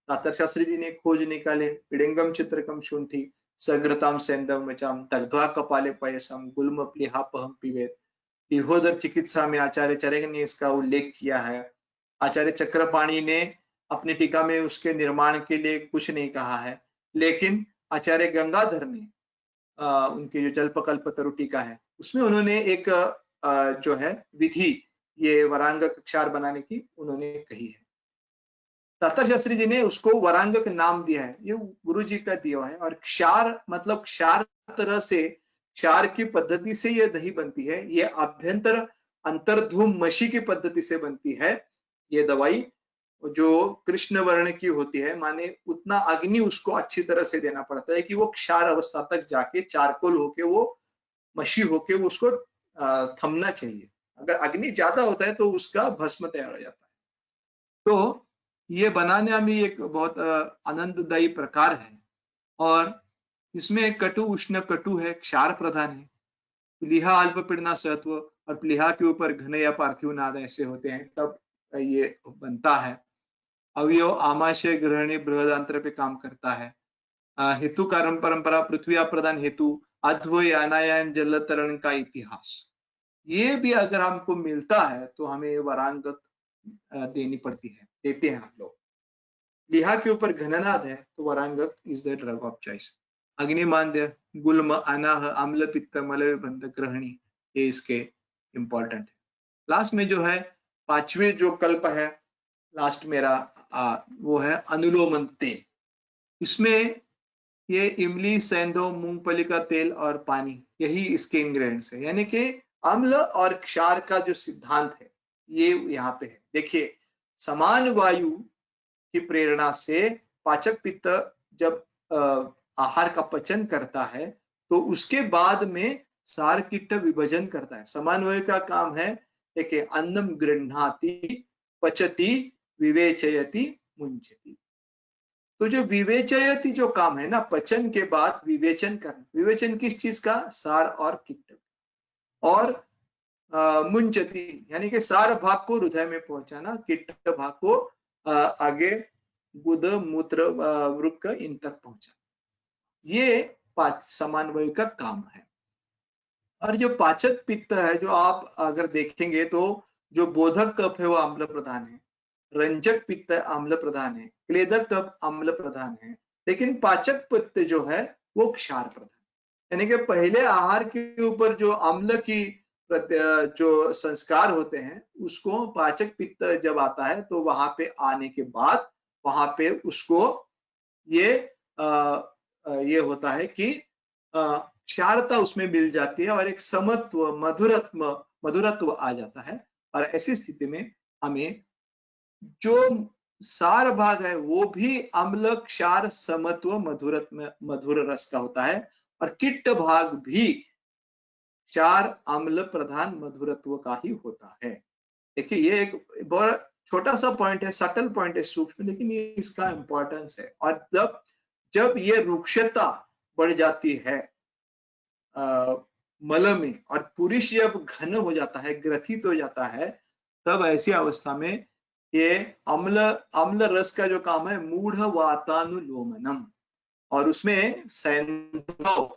दातार शास्त्री जी ने खोज निकाले। पिडिंगम चित्रकम शुंठी सग्रताम सेंदम वचाम दग्ध्वा कपाले पयसम गुल्म प्लिहापहम पिबेत। लिहोदर चिकित्सा में आचार्य चरक ने इसका उल्लेख किया है। आचार्य चक्रपाणी ने अपनी टीका में उसके निर्माण के लिए कुछ नहीं कहा है, लेकिन आचार्य गंगाधर ने उनकी जो जल्पकल्प तरु टीका है उसमें उन्होंने एक जो है विधि ये वरांगक क्षार बनाने की उन्होंने कही है। दातार शास्त्री जी ने उसको वरांगक नाम दिया है, ये गुरु जी का दिया है। और क्षार मतलब क्षार तरह से क्षार की पद्धति से ये दही बनती है, ये आभ्यंतर अंतर्धूम मशी की पद्धति से बनती है। ये दवाई जो कृष्ण वर्ण की होती है, माने उतना अग्नि उसको अच्छी तरह से देना पड़ता है कि वो क्षार अवस्था तक जाके चारकोल होके वो मशी होके वो उसको थमना चाहिए। अगर अग्नि ज्यादा होता है तो उसका भस्म तैयार हो जाता है। तो ये बनाने में एक बहुत आनंददायी प्रकार है और इसमें कटु उष्ण कटु है, क्षार प्रधान है। प्लीहा अल्प पीड़ना सत्व और प्लीहा के ऊपर घन या पार्थिव नाद ऐसे होते हैं, तब ये बनता है। अवयव आमाशय ग्रहणी बृहदांतर पे काम करता है। हेतु कारण परंपरा पृथ्वी प्रधान हेतु अध्वय अनायान जल तरण का इतिहास, ये भी अगर हमको मिलता है तो हमें वरांगक देनी पड़ती है, देते हैं हम लोग। लिहा के ऊपर घननाद है तो वरांगक is the drug of choice. अग्निमांद्य गुल्म अनाह अम्ल पित्त मल बंध ग्रहणी, ये इसके इंपॉर्टेंट है। लास्ट में जो है पांचवे जो कल्प है लास्ट मेरा वो है अनुलोमन तेल। इसमें ये इमली सेंधो मूंगफली का तेल और पानी यही इसके इंग्रेडिएंट्स है, यानी कि अम्ल और क्षार का जो सिद्धांत है ये यहाँ पे है। देखिए समान वायु की प्रेरणा से पाचक पित्त जब आहार का पचन करता है तो उसके बाद में सार कीट विभाजन करता है। समान वायु का काम है, देखिए अन्नम गृह्णाति पचति विवेचयति मुंचति। तो जो विवेचयति जो काम है ना, पचन के बाद विवेचन करना, विवेचन किस चीज का, सार और कीट। और मुंचति यानी कि सार भाग को हृदय में पहुंचाना, कीट भाग को आगे गुद मूत्र वृक्क इन तक पहुंचाना, ये समान वायु का काम है। और जो पाचक पित्त है, जो आप अगर देखेंगे तो जो बोधक कफ है वो अम्ल प्रधान है, रंजक पित्त अम्ल प्रधान है, क्लेदक कफ अम्ल प्रधान है, लेकिन पाचक पित्त जो है वो क्षार प्रधान, यानी कि पहले आहार के ऊपर जो अम्ल की जो संस्कार होते हैं उसको पाचक पित्त जब आता है तो वहां पे आने के बाद वहां पे उसको ये होता है कि क्षारता उसमें मिल जाती है और एक समत्व मधुरत्व आ जाता है। और ऐसी स्थिति में हमें जो सार भाग है वो भी अम्ल क्षार समत्व मधुर रस का होता है, और किट्ट भाग भी क्षार अम्ल प्रधान मधुरत्व का ही होता है। देखिए ये एक बहुत छोटा सा पॉइंट है, सटल पॉइंट है, सूक्ष्म, लेकिन ये इसका इंपॉर्टेंस है। और जब ये रुक्षता बढ़ जाती है मल में और पुरुष जब घन हो जाता है, ग्रथित हो जाता है, तब ऐसी अवस्था में ये अम्ल रस का जो काम है मूढ़ वातानुलोमनम, और उसमें सैंधव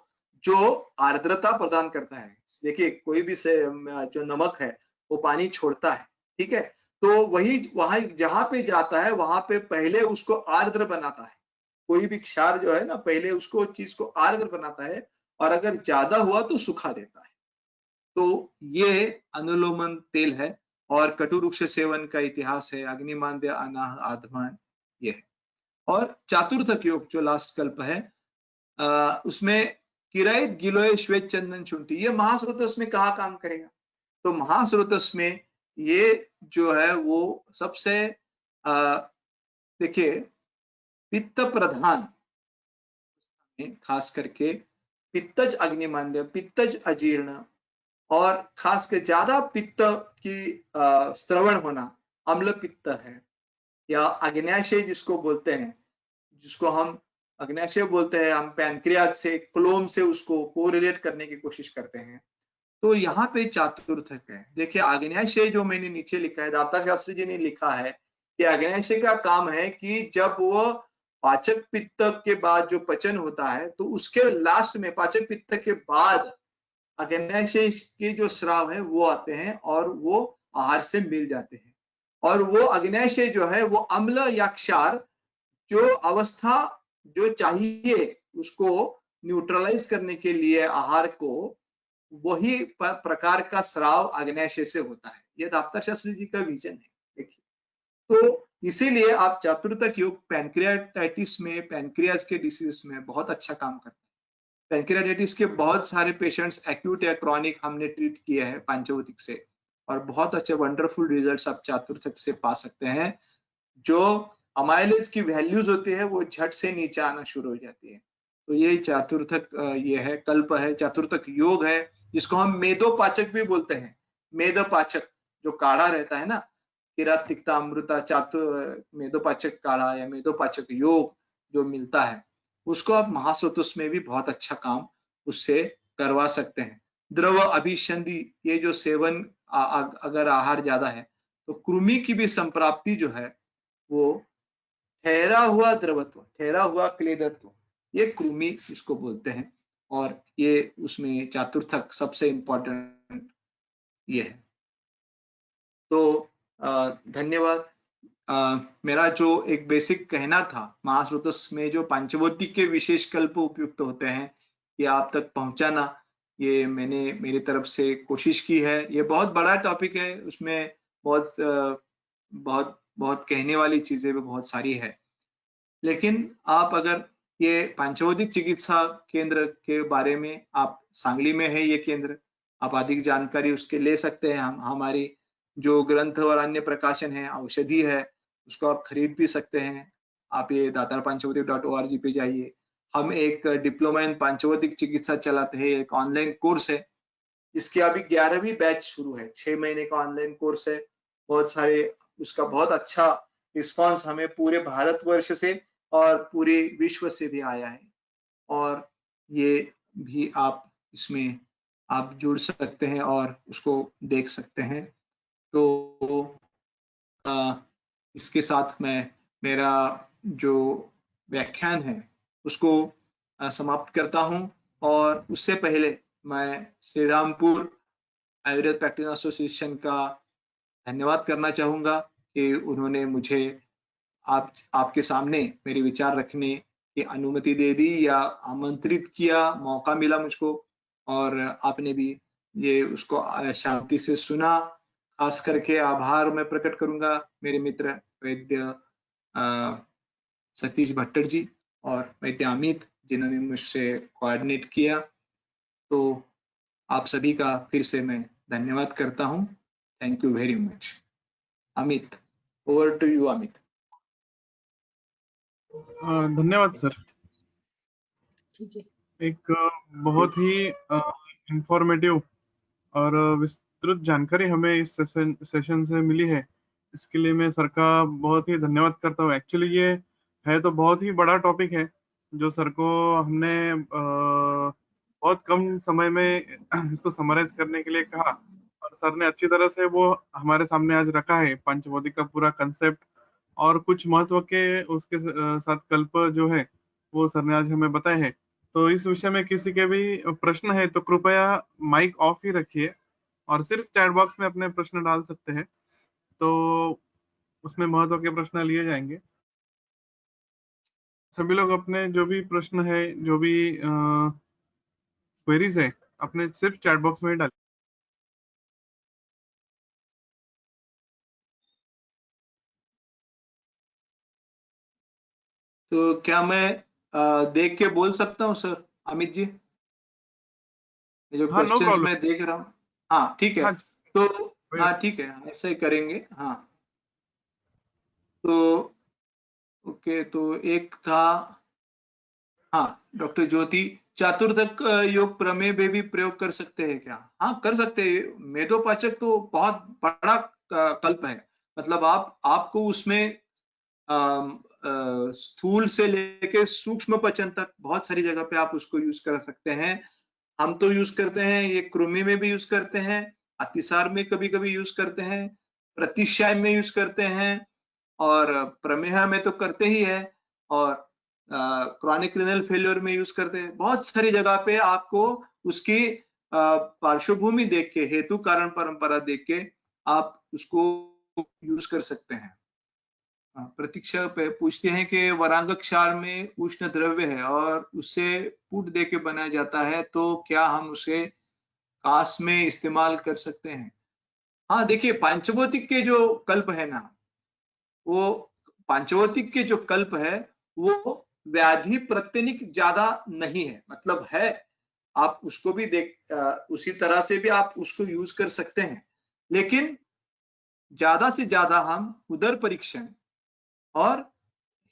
जो आर्द्रता प्रदान करता है। देखिए कोई भी से जो नमक है वो पानी छोड़ता है, ठीक है, तो वही वहां जहां पे जाता है वहां पे पहले उसको आर्द्र बनाता है। कोई भी क्षार जो है ना पहले उसको चीज को आर्द्र बनाता है, और अगर ज्यादा हुआ तो सुखा देता है। तो ये अनुलोमन तेल है, और कटुरुक्ष सेवन का इतिहास है, अग्निमांद्य अनाह आधमान ये है। और चातुर्थक योग जो लास्ट कल्प है उसमें किरायत गिलोय श्वेत चंदन शुंठी, ये महास्रोतस में कहा काम करेगा। तो महास्रोतस में ये जो है वो सबसे देखिए पित्त प्रधान, खास करके पित्तज अग्निमांद्य, पित्तज अजीर्ण, और खास कर ज्यादा पित्त की श्रवण होना अम्ल पित्त है, या अग्न्याशय जिसको बोलते हैं, जिसको हम अग्न्याशय बोलते हैं, हम पैनक्रियाज से क्लोम से उसको कोरिलेट करने की कोशिश करते हैं। तो यहाँ पे चातुर्थक है। देखिए आग्नेयाशय जो मैंने नीचे लिखा है, दाता शास्त्री जी ने लिखा है कि आग्नेयाशय का काम है कि जब वो पाचक पित्त के बाद जो पचन होता है तो उसके लास्ट में पाचक पित्त के बाद आग्नेयाशय के जो स्राव है वो आते हैं और वो आहार से मिल जाते हैं, और वो आग्नेयाशय जो है वो अम्ल या क्षार जो अवस्था जो चाहिए उसको न्यूट्रलाइज करने के लिए आहार को, वही प्रकार का स्राव आग्नेयाशय से होता है। यह दाता शास्त्री जी का विजन है। देखिए तो इसीलिए आप चातुर्थक योग पैनक्रियाटाइटिस में, पैनक्रियाज के डिसीज में बहुत अच्छा काम करता है। पैनक्रियाटाइटिस के बहुत सारे पेशेंट्स एक्यूट या क्रॉनिक हमने ट्रीट किए हैं पंचभौतिक से, और बहुत अच्छे वंडरफुल रिजल्ट्स आप चातुर्थक से पा सकते हैं। जो अमाइलेज की वैल्यूज होती है वो झट से नीचे आना शुरू हो जाती है। तो ये चातुर्थक ये है, कल्प है, चातुर्थक योग है, जिसको हम मेदोपाचक भी बोलते हैं। मेदोपाचक जो काढ़ा रहता है ना, किरात तिक्ता अमृता मेदोपाचक काढ़ा या मेदोपाचक योग जो मिलता है, उसको आप महासोतुस में भी बहुत अच्छा काम उससे करवा सकते हैं। द्रव अभिसंधि, ये जो सेवन अगर आहार ज्यादा है तो कृमि की भी संप्राप्ति जो है वो ठहरा हुआ द्रवत्व, ठहरा हुआ क्लेदत्व, ये कृमि इसको बोलते हैं, और ये उसमें चातुर्थक सबसे इंपॉर्टेंट ये है। तो धन्यवाद। मेरा जो एक बेसिक कहना था, महाश्रोतस में जो पंचभौतिक के विशेष कल्प उपयुक्त होते हैं ये आप तक पहुंचाना, ये मैंने मेरी तरफ से कोशिश की है। ये बहुत बड़ा टॉपिक है, उसमें बहुत कहने वाली चीजें भी बहुत सारी है, लेकिन आप अगर ये पंचभौतिक चिकित्सा केंद्र के बारे में, आप सांगली में है ये केंद्र, आप अधिक जानकारी उसके ले सकते हैं। हम हमारी जो ग्रंथ और अन्य प्रकाशन है, औषधि है, उसको आप खरीद भी सकते हैं। आप ये datarpanchavatik.org पे जाइए। हम एक डिप्लोमा इन पंचभौतिक चिकित्सा चलाते हैं, एक ऑनलाइन कोर्स है, इसकी अभी 11वीं बैच शुरू है। 6 महीने का ऑनलाइन कोर्स है। बहुत सारे उसका बहुत अच्छा रिस्पांस हमें पूरे भारतवर्ष से और पूरे विश्व से भी आया है, और ये भी आप इसमें आप जुड़ सकते हैं और उसको देख सकते हैं। तो इसके साथ मैं मेरा जो व्याख्यान है उसको समाप्त करता हूं, और उससे पहले मैं श्री रामपुर आयुर्वेद प्रैक्टिस एसोसिएशन का धन्यवाद करना चाहूंगा कि उन्होंने मुझे आपके सामने मेरे विचार रखने की अनुमति दे दी या आमंत्रित किया, मौका मिला मुझको, और आपने भी ये उसको शांति से सुना। खास करके आभार मैं प्रकट करूंगा मेरे मित्र वैद्य सतीश भट्टर जी और वैद्य अमित, जिन्होंने मुझसे कोऑर्डिनेट किया। तो आप सभी का फिर से मैं धन्यवाद करता हूं। Thank you very much. Amit, over to you Amit. धन्यवाद सर। ठीक है। एक बहुत ही इंफॉर्मेटिव और विस्तृत जानकारी हमें इस सेशन से मिली है। इसके लिए मैं सर का बहुत ही धन्यवाद करता हूँ। एक्चुअली ये है तो बहुत ही बड़ा टॉपिक है, जो सर को हमने बहुत कम समय में इसको समराइज करने के लिए कहा, और सर ने अच्छी तरह से वो हमारे सामने आज रखा है, पंचभौतिक का पूरा कंसेप्ट और कुछ महत्व के उसके साथ कल्प जो है वो सर ने आज हमें बताए हैं। तो इस विषय में किसी के भी प्रश्न है तो कृपया माइक ऑफ ही रखिए और सिर्फ चैट बॉक्स में अपने प्रश्न डाल सकते हैं, तो उसमें महत्व के प्रश्न लिए जाएंगे। सभी लोग अपने जो भी प्रश्न है, जो भी क्वेरीज है, अपने सिर्फ चैट बॉक्स में ही डालिए। तो क्या मैं देख के बोल सकता हूँ सर अमित जी? ये जो हाँ, नो क्वेश्चंस प्रॉब्लम। मैं देख रहा हूँ, हाँ ठीक है। हाँ, तो हाँ ठीक है, ऐसा ही करेंगे। हाँ तो ओके, तो एक था, हाँ डॉक्टर ज्योति, चातुर्दक योग प्रमेय में भी प्रयोग कर सकते हैं क्या? हाँ कर सकते हैं। मेदोपाचक तो बहुत बड़ा कल्प है, मतलब आपको उसमें स्थूल से लेके सूक्ष्म पचन तक बहुत सारी जगह पे आप उसको यूज कर सकते हैं। हम तो यूज करते हैं, ये कृमि में भी यूज करते हैं, अतिसार में कभी कभी यूज करते हैं, प्रतिशय में यूज करते हैं, और प्रमेह में तो करते ही है, और क्रॉनिक रिनल फेल्योर में यूज करते हैं। बहुत सारी जगह पे आपको उसकी पार्श्वभूमि देख के, हेतु कारण परंपरा देख के आप उसको यूज कर सकते हैं। प्रतीक्षा पे पूछते हैं कि वरांग क्षार में उष्ण द्रव्य है और उससे पुट दे के बनाया जाता है, तो क्या हम उसे कास में इस्तेमाल कर सकते हैं? हाँ, देखिए पांचभौतिक के जो कल्प है ना, वो पांचभौतिक के जो कल्प है वो व्याधि प्रत्यनिक ज्यादा नहीं है, मतलब है, आप उसको भी उसी तरह से भी आप उसको यूज कर सकते हैं, लेकिन ज्यादा से ज्यादा हम उदर परीक्षण और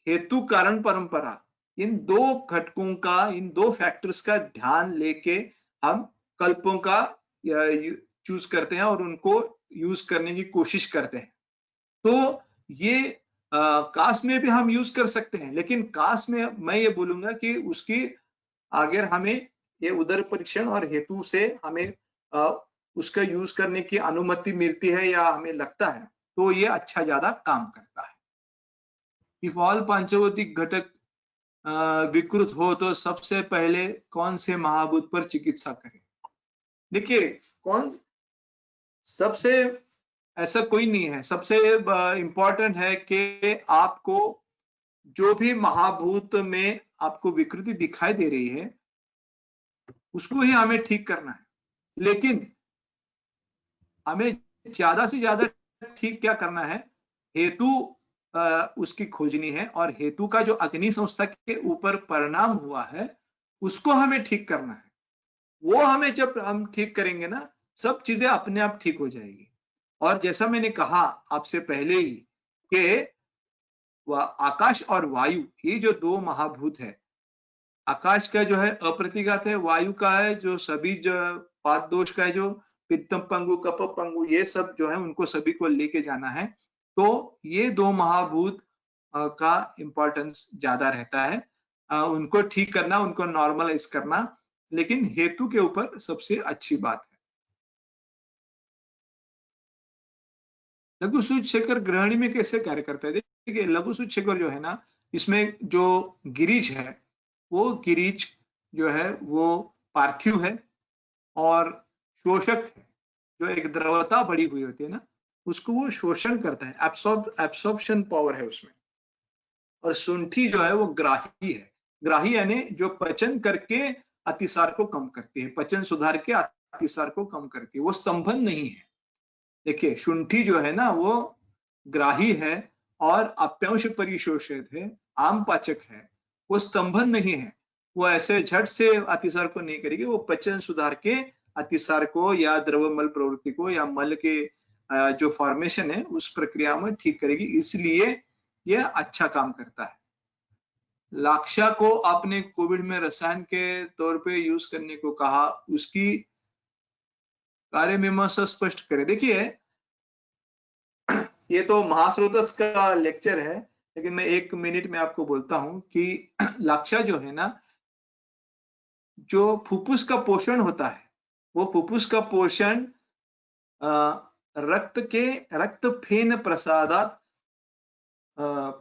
हेतु कारण परंपरा, इन दो घटकों का, इन दो फैक्टर्स का ध्यान लेके हम कल्पों का चूज करते हैं और उनको यूज करने की कोशिश करते हैं। तो ये कास में भी हम यूज कर सकते हैं, लेकिन कास में मैं ये बोलूंगा कि उसकी अगर हमें ये उदर परीक्षण और हेतु से हमें उसका यूज करने की अनुमति मिलती है या हमें लगता है, तो ये अच्छा ज्यादा काम करता है। इफ ऑल पंचभौतिक घटक विकृत हो तो सबसे पहले कौन से महाभूत पर चिकित्सा करें? देखिए, कौन सबसे, ऐसा कोई नहीं है, सबसे इंपॉर्टेंट है कि आपको जो भी महाभूत में आपको विकृति दिखाई दे रही है उसको ही हमें ठीक करना है, लेकिन हमें ज्यादा से ज्यादा ठीक क्या करना है, हेतु उसकी खोजनी है, और हेतु का जो अग्नि संस्था के ऊपर परिणाम हुआ है उसको हमें ठीक करना है। वो हमें जब हम ठीक करेंगे ना, सब चीजें अपने आप ठीक हो जाएगी। और जैसा मैंने कहा आपसे पहले ही कि आकाश और वायु, ये जो दो महाभूत है, आकाश का जो है अप्रतिघात है, वायु का है जो सभी जो पाद दोष का है, जो पित्तम पंगु कप पंगु, ये सब जो है उनको सभी को लेके जाना है। तो ये दो महाभूत का इंपॉर्टेंस ज्यादा रहता है, उनको ठीक करना, उनको नॉर्मलाइज करना, लेकिन हेतु के ऊपर सबसे अच्छी बात है। लघु सूचक ग्रहणी में कैसे कार्य करता है? देखिए, लघु सूचक जो है ना, इसमें जो गिरीज है, वो गिरीज जो है वो पार्थिव है और शोषक है, जो एक द्रवता बढ़ी हुई होती है ना, उसको वो शोषण करता है, एब्सॉर्प्शन पावर है उसमें। और शुंठी जो है वो ग्राही है, ग्राही यानी जो पचन करके अतिसार को कम करती है, पचन सुधार के अतिसार को कम करती है, वो स्तंभन नहीं है। देखिए, शुंठी जो है ना वो ग्राही है और अप्यांश परिशोषित है, आम पाचक है, वो स्तंभन नहीं है, वो ऐसे झट से अतिसार को नहीं करेगी, वो पचन सुधार के अतिसार को या द्रवमल प्रवृत्ति को या मल के जो फॉर्मेशन है उस प्रक्रिया में ठीक करेगी, इसलिए यह अच्छा काम करता है। लाक्षा को आपने कोविड में रसायन के तौर पे यूज करने को कहा, उसकी कार्य मीमांसा स्पष्ट करे। देखिए, ये तो महास्रोतस का लेक्चर है, लेकिन मैं 1 मिनट में आपको बोलता हूं कि लाक्षा जो है ना, जो फुफ्फुस का पोषण होता है, वो फुफ्फुस का पोषण रक्त फेन प्रसादात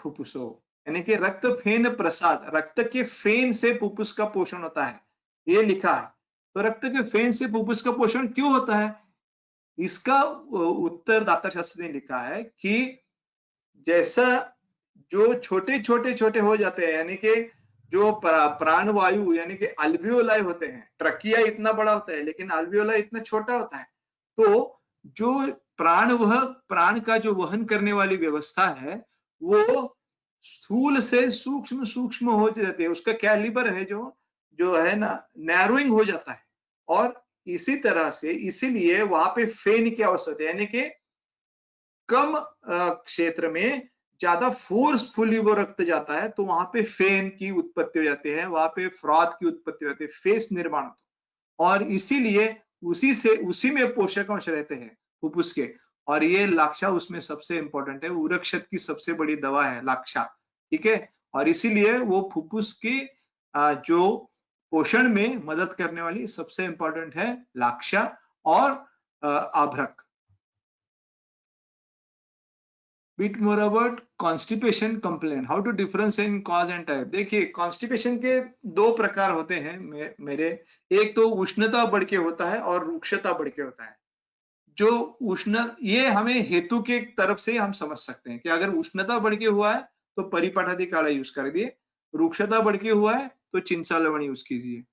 फुफ्फुसो, यानी कि रक्त फेन प्रसाद, रक्त के फेन से फुफ्फुस का पोषण होता है, ये लिखा है। तो रक्त के फेन से फुफ्फुस का पोषण क्यों होता है? इसका उत्तर दाता शास्त्र ने लिखा है कि जैसा जो छोटे छोटे हो जाते हैं, यानी कि जो प्राण वायु यानी कि अल्वियोलाई होते हैं, ट्रकिया इतना बड़ा होता है लेकिन अल्वियोलाई इतना छोटा होता है, तो जो प्राण का जो वहन करने वाली व्यवस्था है वो स्थूल से सूक्ष्म सूक्ष्म हो जाती है, उसका कैलिबर है जो है ना, नैरोइंग हो जाता है। और इसी तरह से इसीलिए वहां पे फेन की आवश्यकता है, यानी कि कम क्षेत्र में ज्यादा फोर्सफुली वो रक्त जाता है, तो वहां पे फेन की उत्पत्ति हो जाती है, वहां पे फ्रॉथ की उत्पत्ति हो जाती है, फेस निर्माण होता है, और इसीलिए उसी में पोषक अंश रहते हैं फुफ्फुस के, और ये लाक्षा उसमें सबसे इंपॉर्टेंट है, उरक्षत की सबसे बड़ी दवा है लाक्षा, ठीक है। और इसीलिए वो फुफ्फुस की जो पोषण में मदद करने वाली सबसे इंपॉर्टेंट है लाक्षा और आभ्रक। Bit more about constipation complaint. How to differentiate in cause and type. देखिए कॉन्स्टिपेशन के दो प्रकार होते हैं मेरे, एक तो उष्णता बढ़ के होता है और रुक्षता बढ़ के होता है। जो उष्ण, ये हमें हेतु के तरफ से हम समझ सकते हैं कि अगर उष्णता बढ़ के हुआ है तो परिपाठादि काढ़ा यूज कर दिए, रुक्षता बढ़ के हुआ है तो चिंचा लवण यूज कीजिए।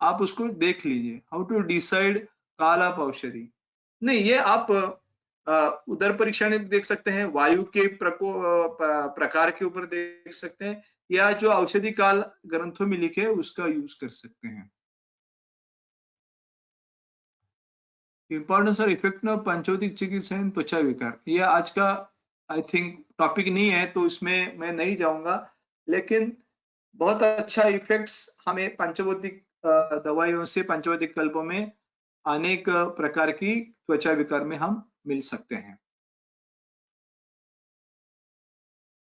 आप उसको देख लीजिए। हाउ टू डिसाइड काल ऑफ औषधि, नहीं ये आप उदर परीक्षण में देख सकते हैं, वायु के प्रकार के ऊपर देख सकते हैं, या जो औषधि काल ग्रंथों में लिखे उसका यूज कर सकते हैं। इंपॉर्टेंस और इफेक्ट ऑफ पंचौतिक चिकित्सा इन त्वचा विकार, ये आज का आई थिंक टॉपिक नहीं है तो इसमें मैं नहीं जाऊंगा, लेकिन बहुत अच्छा इफेक्ट्स हमें पंचभौतिक दवाइयों से, पंचभौतिक कल्पों में अनेक प्रकार की त्वचा विकार में हम मिल सकते हैं।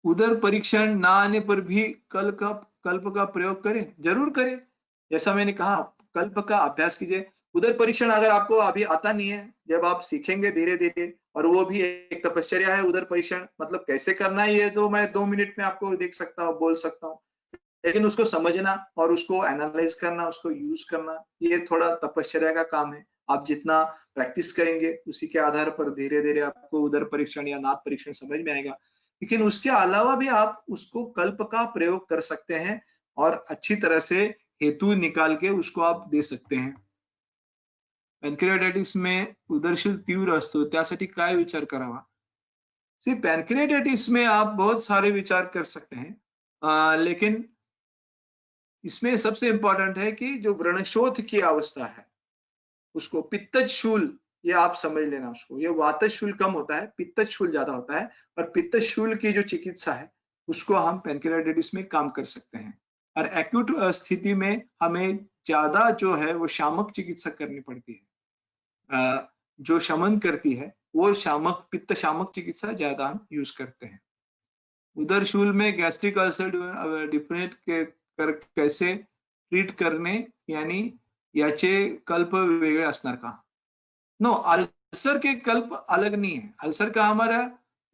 उदर परीक्षण ना आने पर भी कल्प का प्रयोग करें, जरूर करें। जैसा मैंने कहा, कल्प का अभ्यास कीजिए। उदर परीक्षण अगर आपको अभी आता नहीं है, जब आप सीखेंगे धीरे धीरे, और वो भी एक तपश्चर्या है उदर परीक्षण, मतलब कैसे करना है ये तो मैं 2 मिनट में आपको देख सकता हूँ, बोल सकता हूँ, लेकिन उसको समझना और उसको एनालाइज करना, उसको यूज करना, ये थोड़ा तपश्चर्या का काम है। आप जितना प्रैक्टिस करेंगे उसी के आधार पर धीरे धीरे आपको उदर परीक्षण या नाभ परीक्षण समझ में आएगा। लेकिन उसके अलावा भी आप उसको कल्प का प्रयोग कर सकते हैं और अच्छी तरह से हेतु निकाल के उसको आप दे सकते हैं। पॅनक्रियाटायटिस में उदरशील तीव्र असतो, त्यासाठी काय विचार करावा? पैनक्रियाटाइटिस में आप बहुत सारे विचार कर सकते हैं, लेकिन इसमें सबसे इंपॉर्टेंट है कि जो व्रणशोथ की अवस्था है उसको, पित्तज शूल, ये आप समझ लेना उसको, ये वातज शूल कम होता है, पित्तज शूल ज्यादा होता है, और पित्तज शूल की जो चिकित्सा है उसको हम पैनक्रियाटाइटिस में काम कर सकते हैं। और एक्यूट स्थिति में हमें ज्यादा जो है वो शामक चिकित्सा करनी पड़ती है, जो शमन करती है वो शामक, पित्त शामक चिकित्सा ज्यादा हम यूज करते हैं। उदर शूल में गैस्ट्रिक अल्सर डिफरेंट कैसे ट्रीट करणे, यानी याचे कल्प वेगळे असणार का? नो, अल्सर के कल्प अलग नहीं है। अल्सर का हमारा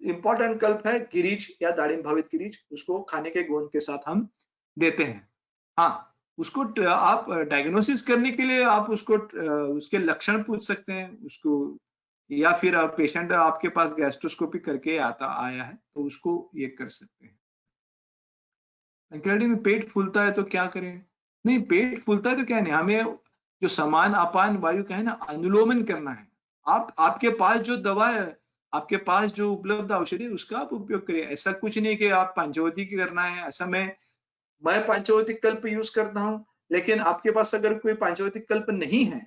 इंपॉर्टेंट कल्प है गिरीज या दाड़िम भावित गिरीज, उसको खाने के गोंद के साथ हम देते हैं। हाँ, उसको आप डायग्नोसिस करने के लिए आप उसको उसके लक्षण पूछ सकते हैं उसको, या फिर पेशेंट आपके पास गैस्ट्रोस्कोपी करके आया है तो उसको ये कर सकते हैं। पैनक्रियाटाइटिस में पेट फूलता है तो क्या करें? नहीं, पेट फूलता है तो क्या नहीं, हमें जो समान अपान वायु का है ना, अनुलोमन करना है। आपके पास जो दवा है, आपके पास जो उपलब्ध औषधि है उसका आप उपयोग करिए। ऐसा कुछ नहीं कि आप पंचवटी करना है, ऐसा मैं पंचवटी कल्प यूज करता हूँ, लेकिन आपके पास अगर कोई पंचवटी कल्प नहीं है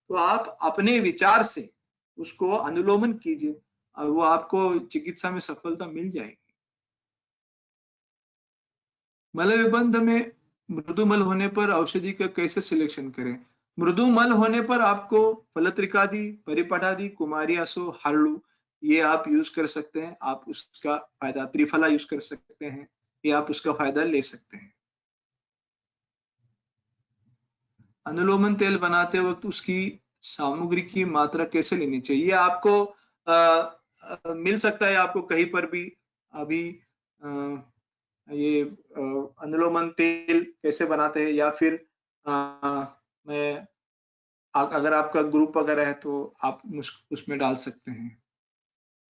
तो आप अपने विचार से उसको अनुलोमन कीजिए और वो आपको चिकित्सा में सफलता मिल जाएगी। मल विबंध में मृदुमल होने पर औषधि का कैसे सिलेक्शन करें? मृदुमल होने पर आपको फलत्रिकादि, परिपाठादि, कुमारी असो, हरलू, ये आप यूज कर सकते हैं। आप उसका फायदा, त्रिफला यूज कर सकते हैं, ये आप उसका फायदा ले सकते हैं। अनुलोमन तेल बनाते वक्त उसकी सामग्री की मात्रा कैसे लेनी चाहिए? आपको मिल सकता है आपको कहीं पर भी अभी ये अनुलोमन तेल कैसे बनाते हैं, या फिर मैं अगर आपका ग्रुप वगैरह है तो आप उसमें डाल सकते हैं।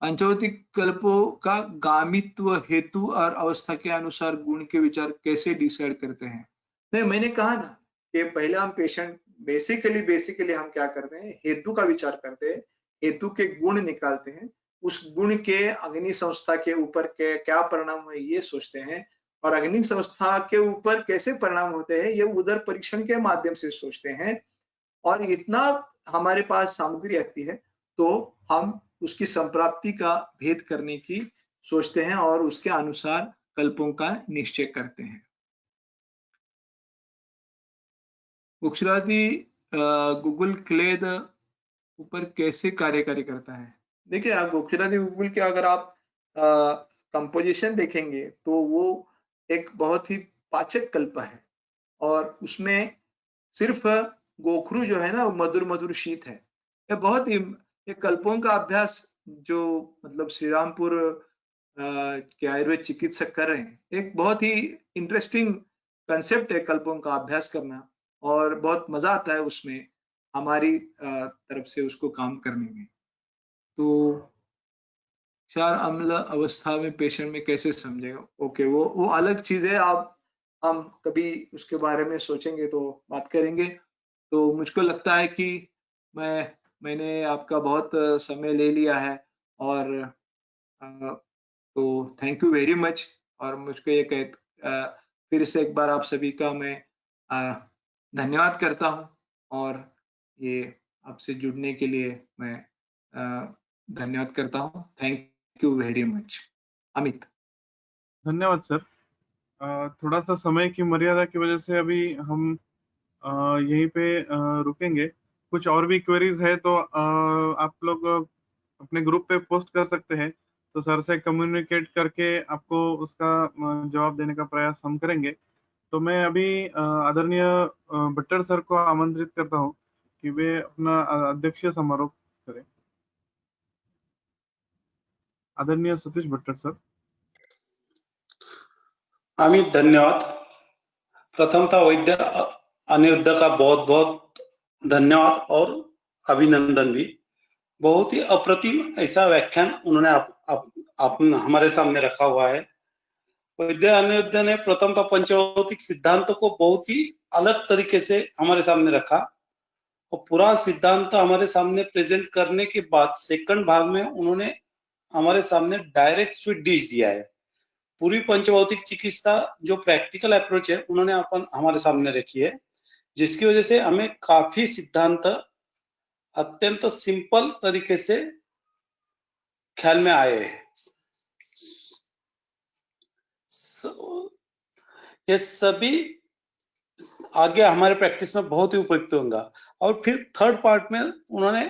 पंचवटी कल्पों का गामित्व हेतु और अवस्था के अनुसार गुण के विचार कैसे डिसाइड करते हैं? नहीं, मैंने कहा ना कि पहले हम पेशेंट बेसिकली हम क्या करते हैं, हेतु का विचार करते हैं, हेतु के गुण निकालते हैं, उस गुण के अग्नि संस्था के ऊपर क्या परिणाम है ये सोचते हैं, और अग्नि संस्था के ऊपर कैसे परिणाम होते हैं ये उदर परीक्षण के माध्यम से सोचते हैं। और इतना हमारे पास सामग्री आती है तो हम उसकी संप्राप्ति का भेद करने की सोचते हैं और उसके अनुसार कल्पों का निश्चय करते हैं। गुजराती गूगल क्लेद ऊपर कैसे कार्यकारी करता है? देखिए, आप गुजराती गूगल के अगर आप कंपोजिशन देखेंगे तो वो एक बहुत ही पाचक कल्प है, और उसमें सिर्फ गोखरू जो है ना, मधुर मधुर शीत है। ये बहुत ही, ये कल्पों का अभ्यास जो मतलब श्रीरामपुर के आयुर्वेद चिकित्सक कर रहे हैं, एक बहुत ही इंटरेस्टिंग कंसेप्ट है कल्पों का अभ्यास करना, और बहुत मजा आता है उसमें हमारी तरफ से उसको काम करने में। तो क्षार अम्ल अवस्था में पेशेंट में कैसे समझेगा, ओके, वो अलग चीज है। आप हम कभी उसके बारे में सोचेंगे तो बात करेंगे। तो मुझको लगता है कि मैंने आपका बहुत समय ले लिया है, और तो थैंक यू वेरी मच। और मुझको ये फिर से एक बार आप सभी का मैं धन्यवाद करता हूँ, और ये आपसे जुड़ने के लिए मैं धन्यवाद करता हूँ। Thank you very much. Amit. धन्यवाद सर। थोड़ा सा समय की मर्यादा की वजह से अभी हम यहीं पे रुकेंगे। कुछ और भी क्वेरीज है तो आप लोग अपने ग्रुप पे पोस्ट कर सकते हैं, तो सर से कम्युनिकेट करके आपको उसका जवाब देने का प्रयास हम करेंगे। तो मैं अभी आदरणीय भट्टर सर को आमंत्रित करता हूँ कि वे अपना अध्यक्षीय समारोह करें। आदरणीय सतीश भट्टर सर। अमित, धन्यवाद। प्रथमतः वैद्य अनिरुद्ध का बहुत बहुत धन्यवाद और अभिनंदन भी। बहुत ही अप्रतिम ऐसा व्याख्यान उन्होंने आप हमारे सामने रखा हुआ है। वैद्य अनिरुद्ध ने प्रथमतः पंचभौतिक सिद्धांत को बहुत ही अलग तरीके से हमारे सामने रखा, और पूरा सिद्धांत हमारे सामने प्रेजेंट करने के बाद सेकंड भाग में उन्होंने हमारे सामने डायरेक्ट स्वीट डिश दिया है। पूरी पंचभौतिक चिकित्सा जो प्रैक्टिकल अप्रोच है उन्होंने हमारे सामने रखी है, जिसकी वजह से हमें काफी सिद्धांत अत्यंत सिंपल तरीके से ख्याल में आए हैं। ये सभी आगे हमारे प्रैक्टिस में बहुत ही उपयुक्त होगा। और फिर थर्ड पार्ट में उन्होंने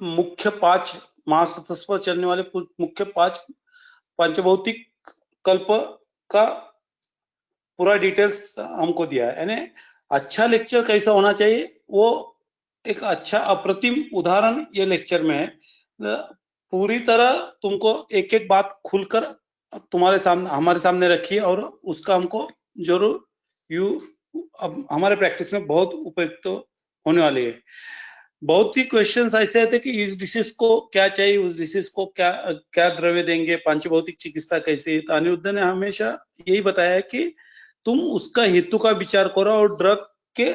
मुख्य 5 महासूत्र पर चलने वाले मुख्य 5 पंचभौतिक कल्प का पूरा डिटेल्स हमको दिया है। यानी अच्छा लेक्चर कैसा होना चाहिए, वो एक अच्छा अप्रतिम उदाहरण ये लेक्चर में है। पूरी तरह तुमको एक एक बात खुलकर तुम्हारे सामने हमारे सामने रखी है, और उसका हमको जरूर अब हमारे प्रैक्टिस में बहुत उपयुक्त होने वाली है। बहुत ही क्वेश्चंस ऐसे थे कि इस डिसीज को क्या चाहिए, उस डिसीज को क्या द्रव्य देंगे, पंचभौतिक चिकित्सा कैसे। तो अनिरुद्ध ने हमेशा यही बताया कि तुम उसका हेतु का विचार करो, और ड्रग के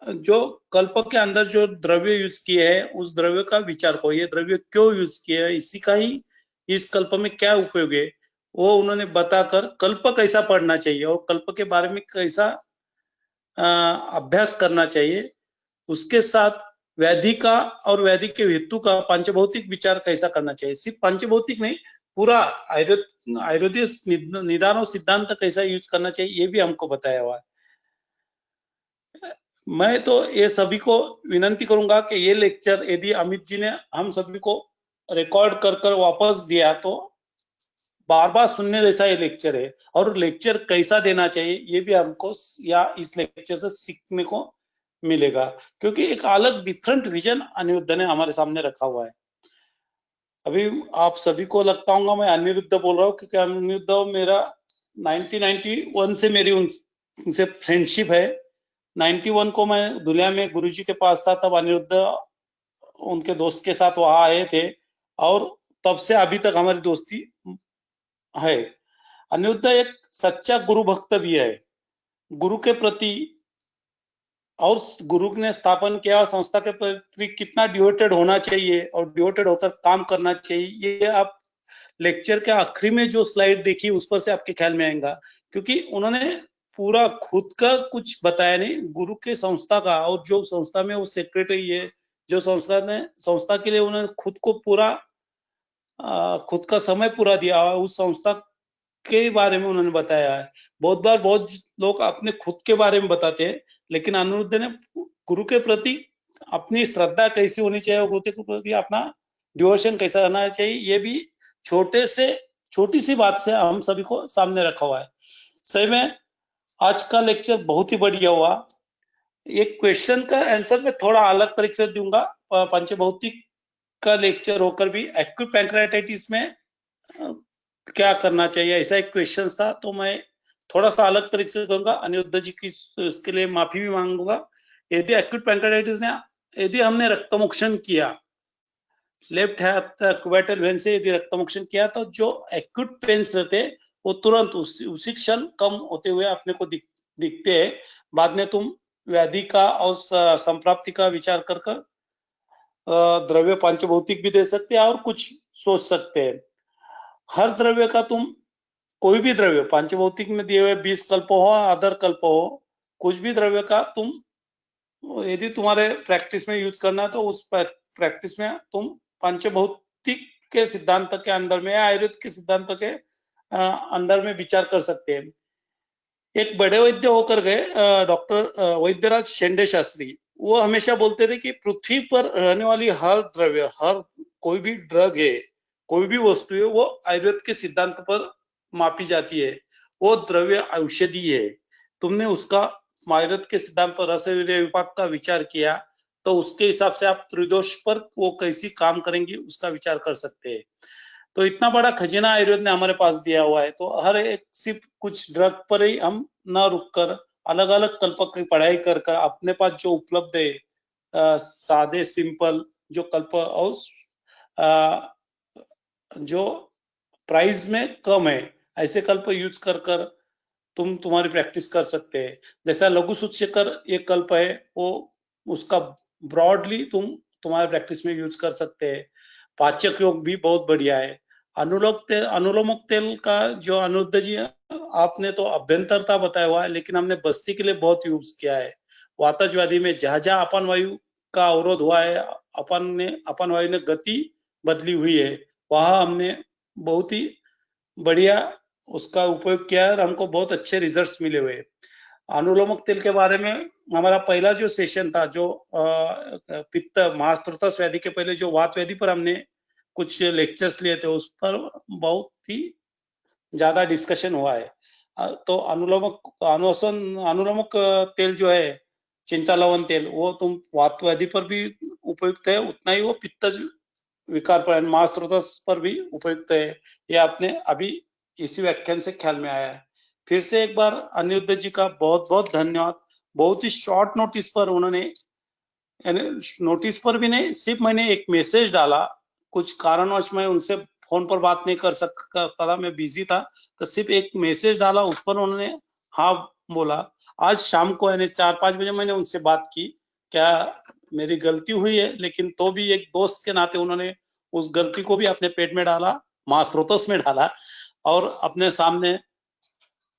जो कल्प के अंदर जो द्रव्य यूज किए हैं उस द्रव्य का विचार करो, ये द्रव्य क्यों यूज किए है, इसी का ही इस कल्प में क्या उपयोग है, वो उन्होंने बताकर कल्प कैसा पढ़ना चाहिए और कल्प के बारे में कैसा अभ्यास करना चाहिए, उसके साथ व्याधि का और व्याधि के हेतु का पंचभौतिक विचार कैसा करना चाहिए। सिर्फ पंचभौतिक नहीं, पूरा आयुर्वेदिक निदान और सिद्धांत कैसा यूज करना चाहिए ये भी हमको बताया हुआ है। मैं तो ये सभी को विनंती करूंगा कि ये लेक्चर यदि अमित जी ने हम सभी को रिकॉर्ड कर वापस दिया तो बार बार सुनने जैसा ये लेक्चर है, और लेक्चर कैसा देना चाहिए ये भी हमको या इस लेक्चर से सीखने को मिलेगा, क्योंकि एक अलग डिफरेंट विजन अनिरुद्ध ने हमारे सामने रखा हुआ है। अभी आप सभी को लगता होगा मैं अनिरुद्ध बोल रहा हूँ, क्योंकि अनिरुद्ध मेरा 1991 से मेरी उनसे फ्रेंडशिप है। 91 को मैं दुनिया में गुरुजी के पास था, तब अनिरुद्ध उनके दोस्त के साथ वहां आए थे, और तब से अभी तक हमारी दोस्ती है। अनिरुद्ध एक सच्चा गुरु भक्त भी है। गुरु के प्रति और गुरु ने स्थापन किया संस्था के प्रति कितना डिवोटेड होना चाहिए और डिवोटेड होकर काम करना चाहिए, ये आप लेक्चर के आखिरी में जो स्लाइड देखी उस पर से आपके ख्याल में आएगा, क्योंकि उन्होंने पूरा खुद का कुछ बताया नहीं, गुरु के संस्था का, और जो संस्था में वो सेक्रेटरी है, जो संस्था के लिए उन्होंने खुद को पूरा खुद का समय पूरा दिया, उस संस्था के बारे में उन्होंने बताया है। बहुत लोग अपने खुद के बारे में बताते हैं, लेकिन अनिरुद्ध ने गुरु के प्रति अपनी श्रद्धा कैसी होनी चाहिए और गुरु के प्रति अपना डिवोशन कैसा रहना चाहिए, ये भी छोटी सी बात से हम सभी को सामने रखा हुआ है। सही में आज का लेक्चर बहुत ही बढ़िया हुआ। एक क्वेश्चन का आंसर मैं थोड़ा अलग तरीके से दूंगा। पंचभौतिक का लेक्चर होकर भी एक्यूट पैंक्रेatitis में क्या करना चाहिए, ऐसा एक क्वेश्चन था, तो मैं थोड़ा सा अलग तरीके से कहूंगा। अनिरुद्ध जी की इसके लिए माफी भी मांगूंगा। यदि एक्यूट पैंक्रेatitis ने यदि हमने रक्तमोक्षण किया, लेफ्ट हाथ क्वेटल वेन से यदि रक्तमोक्षण किया, तो जो एक्यूट पेन्स रहते वो तुरंत उसी क्षण कम होते हुए अपने को दिखते हैं। बाद में तुम व्याधि का और संप्राप्ति का विचार कर द्रव्य पंचभौतिक भी दे सकते हैं और कुछ सोच सकते हैं। हर द्रव्य का तुम कोई भी द्रव्य पंचभौतिक में दिए हुए 20 कल्प हो, अदर कल्प हो, कुछ भी द्रव्य का तुम यदि तुम्हारे प्रैक्टिस में यूज करना, तो उस प्रैक्टिस में तुम पंचभौतिक के सिद्धांत के अंदर में, आयुर्वेद के सिद्धांत के अंदर में विचार कर सकते हैं। एक बड़े वैद्य होकर गए डॉक्टर वैद्यराज शेंडे शास्त्री, वो हमेशा बोलते थे कि पृथ्वी पर रहने वाली हर द्रव्य, हर कोई भी ड्रग है, कोई भी वस्तु है, वो आयुर्वेद के सिद्धांत पर मापी जाती है। वो द्रव्य औषधि है। तुमने उसका आयुर्वेद के सिद्धांत पर रस विभाग का विचार किया, तो उसके हिसाब से आप त्रिदोष पर वो कैसी काम करेंगी उसका विचार कर सकते हैं। तो इतना बड़ा खजाना आयुर्वेद ने हमारे पास दिया हुआ है, तो हर एक सिर्फ कुछ ड्रग पर ही हम ना रुककर अलग अलग कल्प की पढ़ाई कर अपने पास जो उपलब्ध है सादे सिंपल जो कल्प और जो प्राइस में कम है, ऐसे कल्प यूज कर तुम तुम्हारी प्रैक्टिस कर सकते हैं। जैसा लघु सूच्यकर एक कल्प है, वो उसका ब्रॉडली तुम तुम्हारे प्रैक्टिस में यूज कर सकते हैं। पाचक योग भी बहुत बढ़िया है। अनुलोमक तेल का जो अनिरुद्ध जी आपने तो अभ्यंतरता बताया हुआ है, लेकिन हमने बस्ती के लिए बहुत यूज किया है। वातज व्याधि में जहां जहां अपन वायु का अवरोध हुआ है, अपन वायु ने गति बदली हुई है, वहां हमने बहुत ही बढ़िया उसका उपयोग किया है और हमको बहुत अच्छे रिजल्ट्स मिले हुए। अनुलोमक तेल के बारे में हमारा पहला जो सेशन था, जो पित्त महास्त्रोतस व्याधि के पहले जो वात व्याधि पर हमने कुछ लेक्चर्स लिए थे, उस पर बहुत ही ज्यादा डिस्कशन हुआ है। तो अनुलोमक तेल जो है चिंचा लवन तेल, वो तुम वात व्याधि पर भी उपयुक्त है, उतना ही वो पित्त विकार पर महास्त्रोतस पर भी उपयुक्त है। ये आपने अभी इसी व्याख्यान से ख्याल में आया है। फिर से एक बार अनिरुद्ध जी का बहुत बहुत धन्यवाद। बहुत ही शॉर्ट नोटिस पर उन्होंने, नोटिस पर भी नहीं, सिर्फ मैंने एक मैसेज डाला, कुछ कारणवश मैं उनसे फोन पर बात नहीं कर सकता था, मैं बिजी था, तो सिर्फ एक मैसेज डाला, उस पर उन्होंने हाँ बोला। आज शाम को यानी 4-5 बजे मैंने उनसे बात की, क्या मेरी गलती हुई है, लेकिन तो भी एक दोस्त के नाते उन्होंने उस गलती को भी अपने पेट में डाला, महास्त्रोतस में डाला, और अपने सामने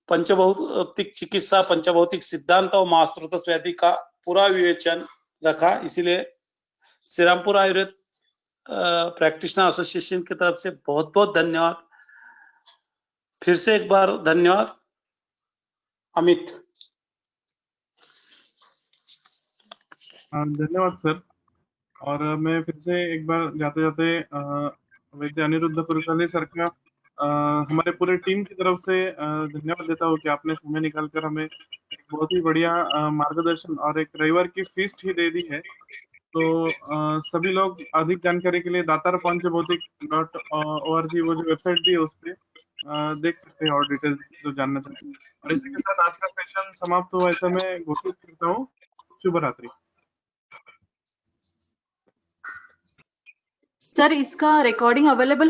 पंचभौतिक चिकित्सा, पंचभौतिक सिद्धांत और महास्त्रोतस व्याधि का पूरा विवेचन रखा। इसीलिए श्रीरामपुर आयुर्वेद प्रैक्टिशनर एसोसिएशन की तरफ से बहुत बहुत धन्यवाद। फिर से एक बार धन्यवाद। अमित। धन्यवाद सर। और मैं फिर से एक बार जाते जाते वैद्य अनिरुद्ध कुलकर्णी सर का हमारे पूरे टीम की तरफ से धन्यवाद देता हूँ कि आपने समय निकालकर हमें एक बहुत ही बढ़िया मार्गदर्शन और एक रविवार की फीस्ट ही दे दी है। तो सभी लोग अधिक जानकारी के लिए datarpanchbhautik.org वो जो वेबसाइट दी है उस पे देख सकते हैं और डिटेल्स जो जानना चाहते हैं। और इसी के साथ आज का सेशन समाप्त हुआ, ऐसा मैं घोषित करता हूँ। शुभ रात्रि। सर, इसका रिकॉर्डिंग अवेलेबल